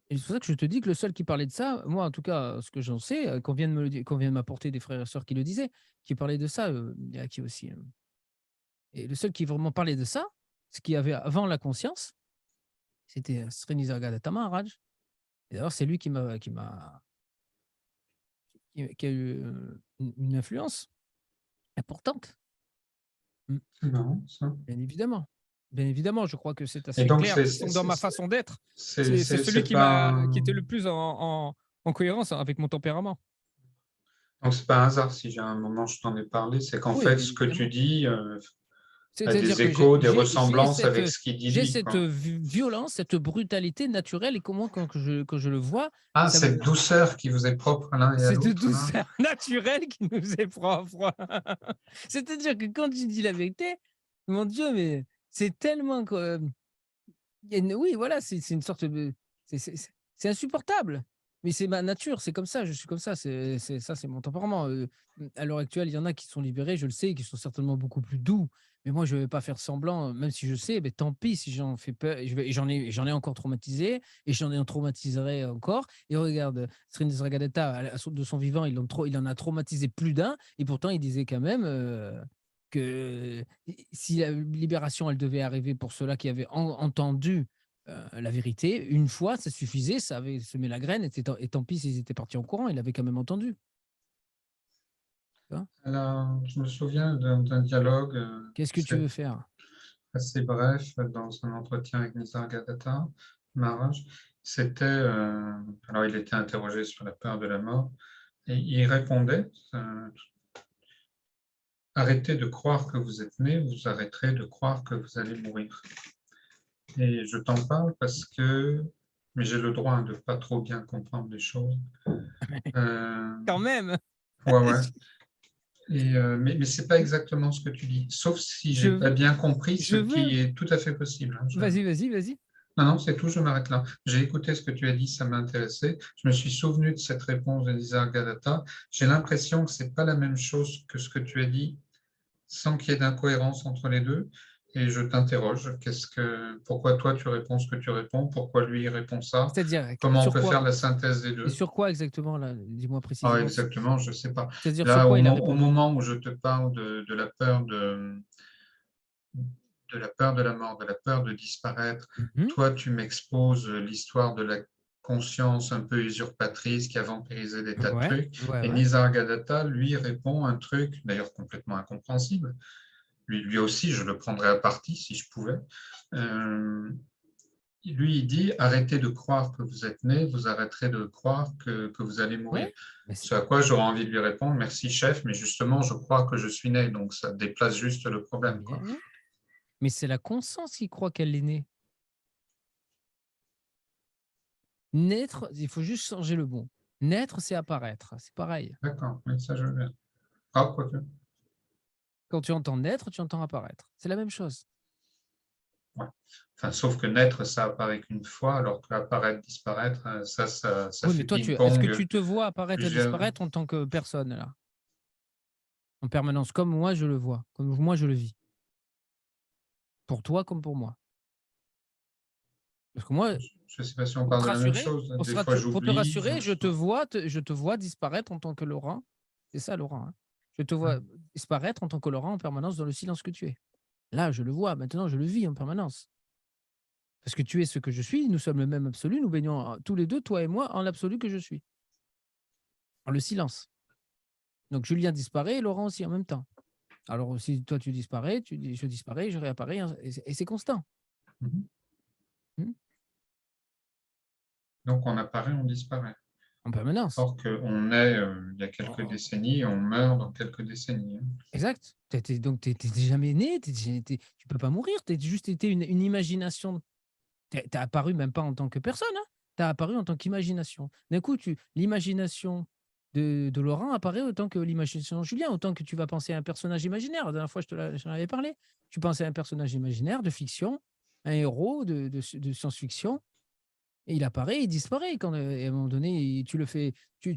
et c'est pour ça que je te dis que le seul qui parlait de ça, moi en tout cas, ce que j'en sais, qu'on vient de m'apporter des frères et sœurs qui le disaient, qui parlaient de ça, il y a qui aussi, et le seul qui vraiment parlait de ça, ce qu'il y avait avant la conscience, c'était, Sri Nisargadatta Maharaj et d'ailleurs c'est lui qui a eu, une influence importante. Mmh, C'est marrant ça. bien évidemment. Bien évidemment, je crois que c'est Et assez donc clair, donc dans ma façon d'être, c'est celui c'est pas qui était le plus en cohérence avec mon tempérament. donc c'est pas un hasard si j'ai un moment je t'en ai parlé, c'est qu'en Oui, fait bien ce que tu évidemment. dis, à C'est-à-dire des que échos, des ressemblances avec ce qu'il dit j'ai lui, cette quoi. violence, cette brutalité naturelle, et comment quand je le vois, Ah, ça me, cette douceur qui vous est propre à l'un et à cette l'autre, là. douceur naturelle qui nous est propre. C'est-à-dire que quand tu dis la vérité, mon Dieu, mais c'est tellement que, il y a oui, voilà, c'est une sorte de, c'est insupportable. Mais c'est ma nature, c'est comme ça, je suis comme ça, c'est mon tempérament. À l'heure actuelle, il y en a qui sont libérés, je le sais, qui sont certainement beaucoup plus doux. Mais moi, je ne vais pas faire semblant, même si je sais, mais tant pis si j'en fais peur. J'en ai encore traumatisé, et j'en ai en traumatiserai encore. Et regarde, Srin Sragatta, de son vivant, il en a traumatisé plus d'un, et pourtant il disait quand même que si la libération, elle devait arriver pour ceux-là qui avaient entendu la vérité, une fois, ça suffisait, ça avait semé la graine, et tant pis s'ils étaient partis en courant, il avait quand même entendu. Tu vois. Alors, je me souviens d'un dialogue Qu'est-ce que tu veux faire? assez bref dans un entretien avec Nisargadatta Maharaj. C'était, alors il était interrogé sur la peur de la mort, et il répondait, arrêtez de croire que vous êtes né, vous arrêterez de croire que vous allez mourir. Et je t'en parle parce que, mais j'ai le droit de pas trop bien comprendre les choses. Euh, Quand même. ouais, ouais. Mais ce n'est pas exactement ce que tu dis, sauf si Je j'ai pas veux, bien compris, je ce qui veux. est tout à fait possible, hein. Vas-y, vas-y, vas-y. Non, non, c'est tout, je m'arrête là. J'ai écouté ce que tu as dit, ça m'a intéressé. Je me suis souvenu de cette réponse de Nisargadatta. J'ai l'impression que ce n'est pas la même chose que ce que tu as dit, sans qu'il y ait d'incohérence entre les deux. Et je t'interroge, pourquoi toi tu réponds ce que tu réponds, pourquoi lui il répond ça, C'est-à-dire, comment on sur peut quoi? faire la synthèse des Et deux? sur quoi exactement, là? Dis-moi Ah, précisément. exactement, je ne sais pas. C'est-à-dire, sur Là, quoi il a au répondu? moment où je te parle de la peur de la mort, de la peur de disparaître, Mhm. toi, tu m'exposes l'histoire de la conscience un peu usurpatrice qui a vampirisé des tas de Ouais, trucs. ouais, Et ouais. Nisargadatta, lui, répond un truc, d'ailleurs complètement incompréhensible. Lui aussi, je le prendrais à partie si je pouvais. Euh, Lui, il dit, arrêtez de croire que vous êtes né, vous arrêterez de croire que vous allez Ouais. mourir. Mais Ce à quoi j'aurais envie de lui répondre, merci chef, mais justement, je crois que je suis né, donc ça déplace juste le problème, quoi. mais c'est la conscience qui croit qu'elle est née. Naître, il faut juste changer le mot. Naître, c'est apparaître. C'est pareil. D'accord, oui, ça je veux bien. Ah, quoique. Quand tu entends naître, tu entends apparaître. C'est la même chose. Ouais. Enfin, sauf que naître, ça apparaît qu'une fois, alors qu'apparaître, disparaître, ça Oui, mais fait toi, est-ce que ping-pong tu te vois apparaître et plusieurs. disparaître en tant que personne, là, en permanence, comme moi je le vois, comme moi je le vis, pour toi comme pour moi? Parce que moi, Je ne sais pas si on pour te parle de la même rassurer, chose. Des fois, pour te j'oublie. rassurer, je te vois disparaître en tant que Laurent. C'est ça, Laurent, hein. Je te vois disparaître en tant que Laurent en permanence dans le silence que tu es. Là, je le vois, maintenant, je le vis en permanence. Parce que tu es ce que je suis, nous sommes le même absolu, nous baignons tous les deux, toi et moi, en l'absolu que je suis, en le silence. Donc Julien disparaît et Laurent aussi en même temps. Alors si toi tu disparais, je disparais, je réapparais, hein, et c'est constant. Mhm. Hmm. Donc, on apparaît, on disparaît. En permanence. Or qu'on est il y a Oh, quelques oh. décennies et on meurt dans quelques décennies, hein. Exact. Donc tu n'étais jamais né, tu peux pas mourir, tu as juste été une imagination. Tu as apparu même pas en tant que personne, hein. Tu as apparu en tant qu'imagination. D'un coup, l'imagination de Laurent apparaît autant que l'imagination de Julien, autant que tu vas penser à un personnage imaginaire. La dernière fois, j'en avais parlé. Tu pensais à un personnage imaginaire de fiction, un héros de science-fiction, et il apparaît, il disparaît. Et à un moment donné, tu le fais, tu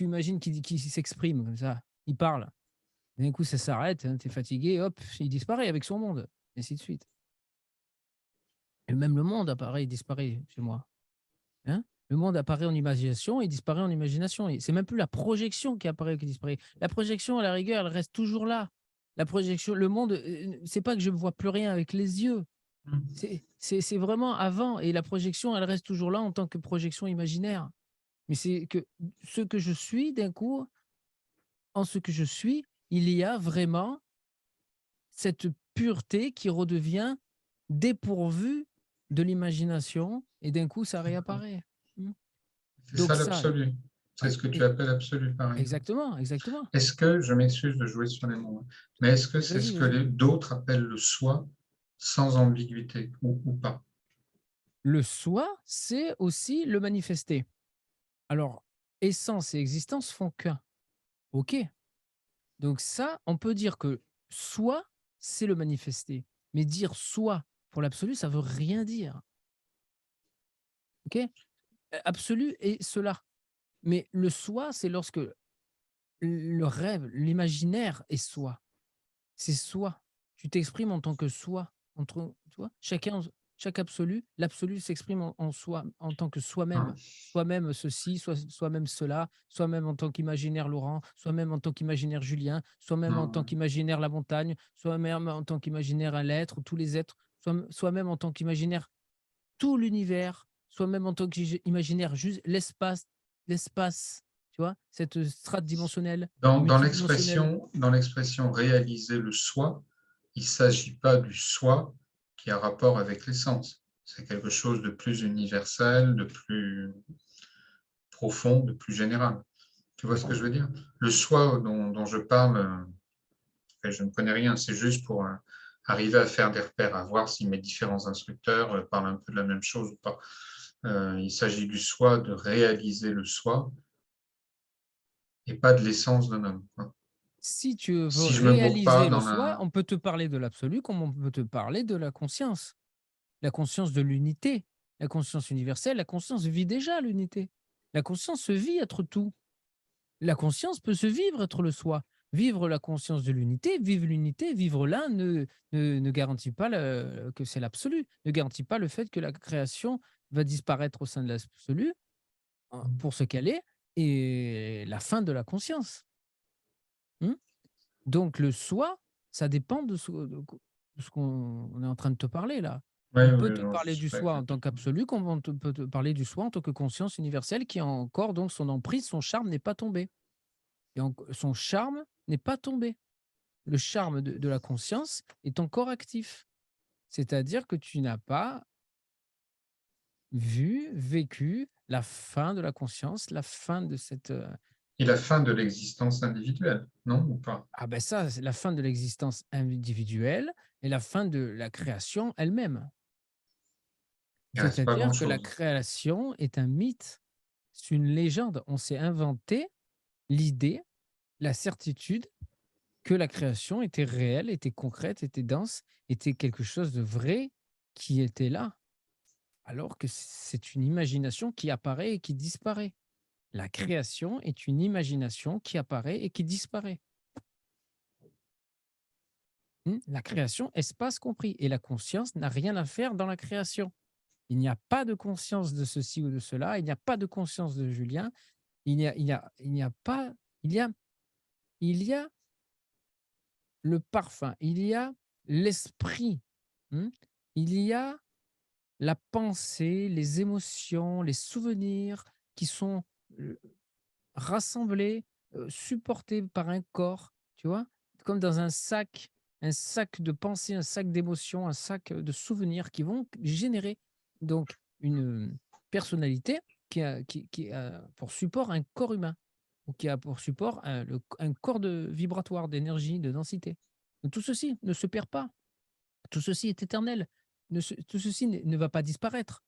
imagines qu'il s'exprime comme ça, il parle. D'un coup, ça s'arrête, hein, tu es fatigué, hop, il disparaît avec son monde, et ainsi de suite. Et même le monde apparaît, il disparaît chez moi. Hein. Le monde apparaît en imagination et disparaît en imagination. Et c'est même plus la projection qui apparaît ou qui disparaît. La projection, à la rigueur, elle reste toujours là. La projection, le monde, c'est pas que je ne vois plus rien avec les yeux. Mhm. C'est vraiment avant. Et la projection, elle reste toujours là en tant que projection imaginaire. Mais c'est que ce que je suis, d'un coup, en ce que je suis, il y a vraiment cette pureté qui redevient dépourvue de l'imagination. Et d'un coup, ça D'accord. réapparaît. Hmm. C'est Donc ça ça, l'absolu. C'est ce que tu appelles absolu, par exemple. Exactement, exactement. Est-ce que, je m'excuse de jouer sur les mots, hein, mais est-ce que Mais c'est ce vas-y, que vas-y. d'autres appellent le soi sans ambiguïté ou pas? Le soi, c'est aussi le manifester. Alors, essence et existence font qu'un. OK. Donc ça, on peut dire que soi, c'est le manifester. Mais dire soi pour l'absolu, ça veut rien dire. OK? Absolu est cela. Mais le soi, c'est lorsque le rêve, l'imaginaire est soi. C'est soi. Tu t'exprimes en tant que soi. Entre, tu vois? Chaque absolu, l'absolu s'exprime en soi, en tant que soi-même. Hein? Soi-même ceci, soi-même cela, soi-même en tant qu'imaginaire Laurent, soi-même en tant qu'imaginaire Julien, soi-même en tant Non. qu'imaginaire la montagne, soi-même en tant qu'imaginaire un l'être, tous les êtres, soi-même en tant qu'imaginaire tout l'univers, soi-même en tant qu'imaginaire juste l'espace, tu vois? Cette strate dimensionnelle, Dans multidimensionnelle. l'expression «réaliser le soi», il ne s'agit pas du soi qui a rapport avec l'essence. C'est quelque chose de plus universel, de plus profond, de plus général. Tu vois ce que je veux dire? Le soi dont je parle, je ne connais rien, c'est juste pour, arriver à faire des repères, à voir si mes différents instructeurs, parlent un peu de la même chose ou pas. Il s'agit du soi, de réaliser le soi et pas de l'essence d'un homme, quoi. Si tu veux Si je me bourre pas réaliser le dans soi, la on peut te parler de l'absolu comme on peut te parler de la conscience. La conscience de l'unité, la conscience universelle, la conscience vit déjà l'unité. La conscience se vit être tout. La conscience peut se vivre être le soi. Vivre la conscience de l'unité, vivre l'un ne garantit pas que c'est l'absolu, ne garantit pas le fait que la création va disparaître au sein de l'absolu pour ce qu'elle est et la fin de la conscience. Hmm. Donc le soi, ça dépend de ce qu'on est en train de te parler là. oui, On peut oui, te non, je parler suis du pas soi en tant exactement. qu'absolu, comme peut te parler du soi en tant que conscience universelle qui a encore donc son emprise, son charme n'est pas tombé. Et son charme n'est pas tombé. Le charme de la conscience est encore actif. C'est-à-dire que tu n'as pas vu, vécu la fin de la conscience, la fin de cette, Et la fin de l'existence individuelle, non ou pas? ah ben ça, c'est la fin de l'existence individuelle et la fin de la création elle-même. Il reste pas C'est-à-dire que la grand-chose. création est un mythe, c'est une légende. On s'est inventé l'idée, la certitude que la création était réelle, était concrète, était dense, était quelque chose de vrai qui était là, alors que c'est une imagination qui apparaît et qui disparaît. La création est une imagination qui apparaît et qui disparaît. La création, espace compris. Et la conscience n'a rien à faire dans la création. Il n'y a pas de conscience de ceci ou de cela. Il n'y a pas de conscience de Julien. Il n'y a pas. Il y a le parfum. Il y a l'esprit. Il y a la pensée, les émotions, les souvenirs qui sont rassemblés, supportés par un corps, tu vois? Comme dans un sac de pensées, un sac d'émotions, un sac de souvenirs qui vont générer donc une personnalité qui a pour support un corps humain ou qui a pour support un corps vibratoire, d'énergie, de densité. Donc tout ceci ne se perd pas. Tout ceci est éternel. Tout ceci ne va pas disparaître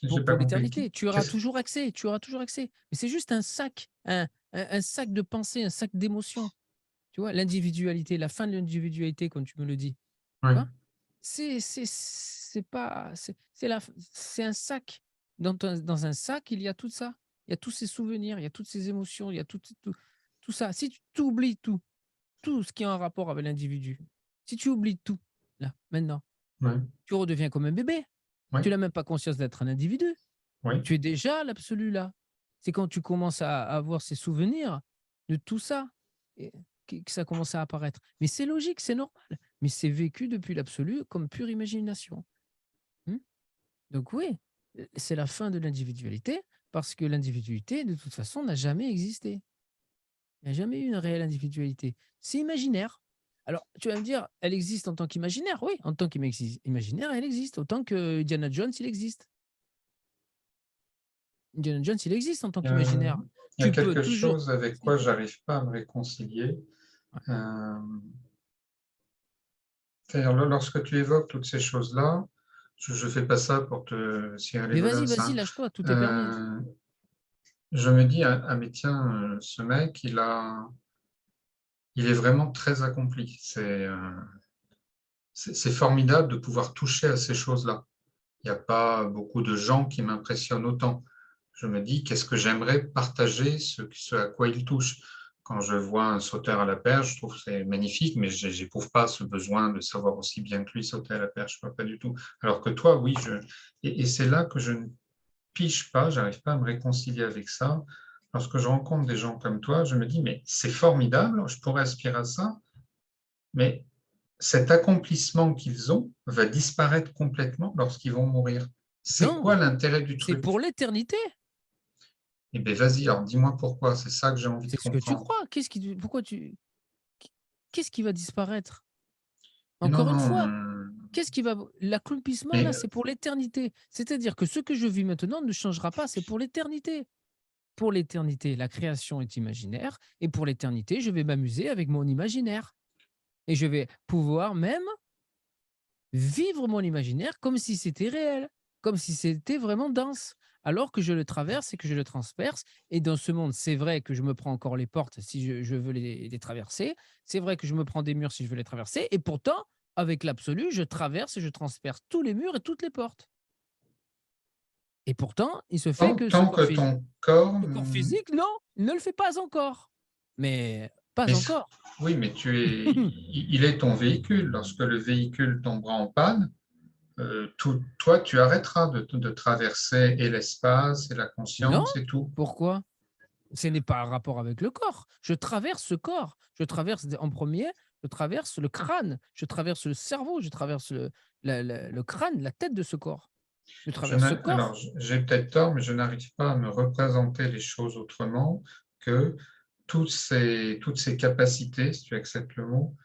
J'ai pas pour compris. l'éternité. Tu auras Qu'est-ce toujours accès, tu auras toujours accès. Mais c'est juste un sac, un sac de pensées, un sac d'émotions. Tu vois, l'individualité, la fin de l'individualité, comme tu me le dis. Tu oui, vois, c'est pas, c'est un sac. Dans un sac, il y a tout ça. Il y a tous ces souvenirs, il y a toutes ces émotions, il y a tout ça. Si tu oublies tout ce qui est en rapport avec l'individu, si tu oublies tout, là, maintenant, oui, tu redeviens comme un bébé. oui, Tu n'as même pas conscience d'être un individu. oui. Tu es déjà l'absolu là. C'est quand tu commences à avoir ces souvenirs de tout ça et que ça commence à apparaître. Mais c'est logique, c'est normal. Mais c'est vécu depuis l'absolu comme pure imagination. Mmh. Donc oui, c'est la fin de l'individualité parce que l'individualité, de toute façon, n'a jamais existé. Il n'y a jamais eu une réelle individualité. C'est imaginaire. Alors, tu vas me dire, elle existe en tant qu'imaginaire. Oui, en tant qu'imaginaire, elle existe. Autant que Indiana Jones, il existe. Indiana Jones, il existe en tant Heu, qu'imaginaire. Il y a Tu peux quelque toujours chose avec si, quoi j'arrive pas à me réconcilier. ouais. Hem, C'est-à-dire lorsque tu évoques toutes ces choses-là, je fais pas ça pour te cirer les Mais godasses, vas-y, hein. lâche-toi, tout est permis. Heu, je me dis: «Ah mais tiens, ce mec, il est vraiment très accompli». C'est formidable de pouvoir toucher à ces choses-là. Il y a pas beaucoup de gens qui m'impressionnent autant. Je me dis: «Qu'est-ce que j'aimerais partager ce à quoi il touche?» Quand je vois un sauteur à la perche, je trouve que c'est magnifique, mais j'éprouve pas ce besoin de savoir aussi bien que lui sauter à la perche, pas du tout. Alors que toi, oui, je et c'est là que je ne pige pas, j'arrive pas à me réconcilier avec ça. Lorsque je rencontre des gens comme toi, je me dis: «Mais c'est formidable, je pourrais aspirer à ça, mais cet accomplissement qu'ils ont va disparaître complètement lorsqu'ils vont mourir. C'est quoi Non, l'intérêt du c'est pour truc? l'éternité. Eh bien, vas-y, alors dis-moi pourquoi, c'est ça que j'ai envie de C'est ce que tu comprendre. crois. Pourquoi tu qu'est-ce qui va disparaître? Mais non, Encore une non, fois, qu'est-ce qui va l'accomplissement mais là, c'est pour l'éternité. C'est-à-dire que ce que je vis maintenant ne changera pas, c'est pour l'éternité. Pour l'éternité, la création est imaginaire et pour l'éternité, je vais m'amuser avec mon imaginaire et je vais pouvoir même vivre mon imaginaire comme si c'était réel, comme si c'était vraiment dense, alors que je le traverse et que je le transperce. Et dans ce monde, c'est vrai que je me prends encore les portes si je veux les traverser. C'est vrai que je me prends des murs si je veux les traverser. Et pourtant, avec l'absolu, je traverse et je transperce tous les murs et toutes les portes. Et pourtant, il se fait que tant que ton corps, ce corps physique, non, il ne le fait pas encore. Mais pas mais encore. oui, mais il est ton véhicule. Lorsque le véhicule tombera en panne, toi, tu arrêteras de traverser et l'espace et la Non, conscience et tout. pourquoi? Ce n'est pas un rapport avec le corps. Je traverse ce corps. Je traverse en premier, je traverse le crâne, je traverse le cerveau, je traverse le crâne, la tête de ce corps. Je traverse ce Alors, corps. j'ai peut-être tort, mais je n'arrive pas à me représenter les choses autrement que toutes ces capacités, si tu acceptes le mot,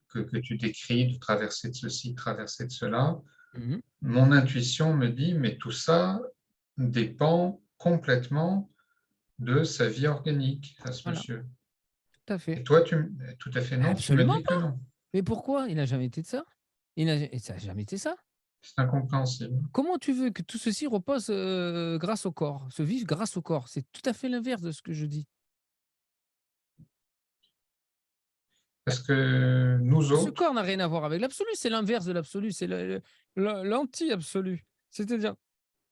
que tu décris, de traverser de ceci, de traverser de cela. Mmh. Mon intuition me dit, mais tout ça dépend complètement de sa vie organique à ce Voilà, monsieur. tout à Et fait. toi, tout à fait non, tu me Absolument dis que pas! non. Mais pourquoi? Il n'a jamais été de ça. Ça n'a jamais été ça. C'est incompréhensible. Comment tu veux que tout ceci repose, grâce au corps, se vive grâce au corps? C'est tout à fait l'inverse de ce que je dis. Parce que nous Ce autres, corps n'a rien à voir avec l'absolu, c'est l'inverse de l'absolu, c'est l'anti-absolu. C'est-à-dire,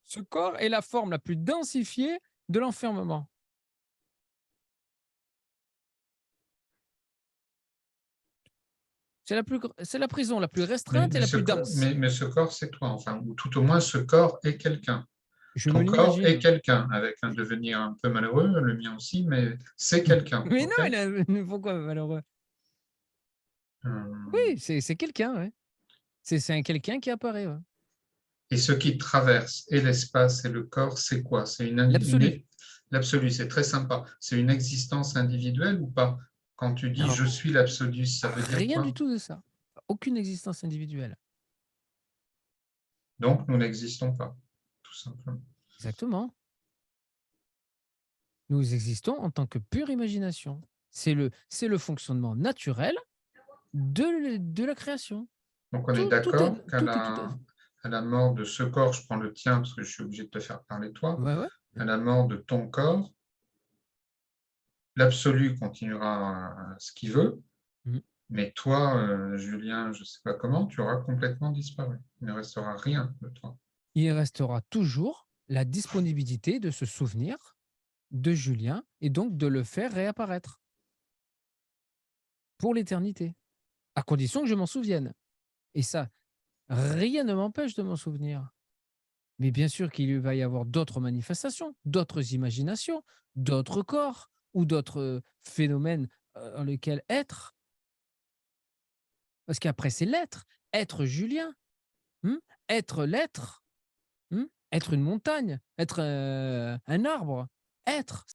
ce corps est la forme la plus densifiée de l'enfermement. C'est la prison la plus restreinte et la plus dense. mais ce corps, c'est toi, enfin, ou tout au moins ce corps est quelqu'un. Je me Ton corps est l'imagine. quelqu'un, avec un devenir un peu malheureux, le mien aussi, mais c'est quelqu'un, Mais non, ok? pourquoi malheureux? Euh, Oui, c'est quelqu'un, ouais. C'est un quelqu'un qui apparaît, ouais. Et ce qui traverse et l'espace et le corps, c'est quoi? L'absolu. L'absolu, c'est très sympa. C'est une existence individuelle ou pas? Quand tu dis je Non, suis l'absolu, ça veut dire rien du quoi? tout de ça. Aucune existence individuelle. Donc nous n'existons pas, tout simplement. Exactement. Nous existons en tant que pure imagination. C'est le fonctionnement naturel de la création. Donc on est Tout est d'accord qu'à tout est tout à fait à la mort de ce corps, je prends le tien parce que je suis obligé de te faire parler toi, ouais, ouais. à la mort de ton corps, l'absolu continuera ce qu'il veut, Mmh. mais toi, Julien, je ne sais pas comment, tu auras complètement disparu. Il ne restera rien de toi. Il restera toujours la disponibilité de se souvenir de Julien et donc de le faire réapparaître pour l'éternité, à condition que je m'en souvienne et ça, rien ne m'empêche de m'en souvenir. Mais bien sûr qu'il va y avoir d'autres manifestations, d'autres imaginations, d'autres corps ou d'autres, phénomènes, dans lesquels être, parce qu'après c'est l'être, être Julien, mmh, être l'être, mmh, être une montagne, être, un arbre, être.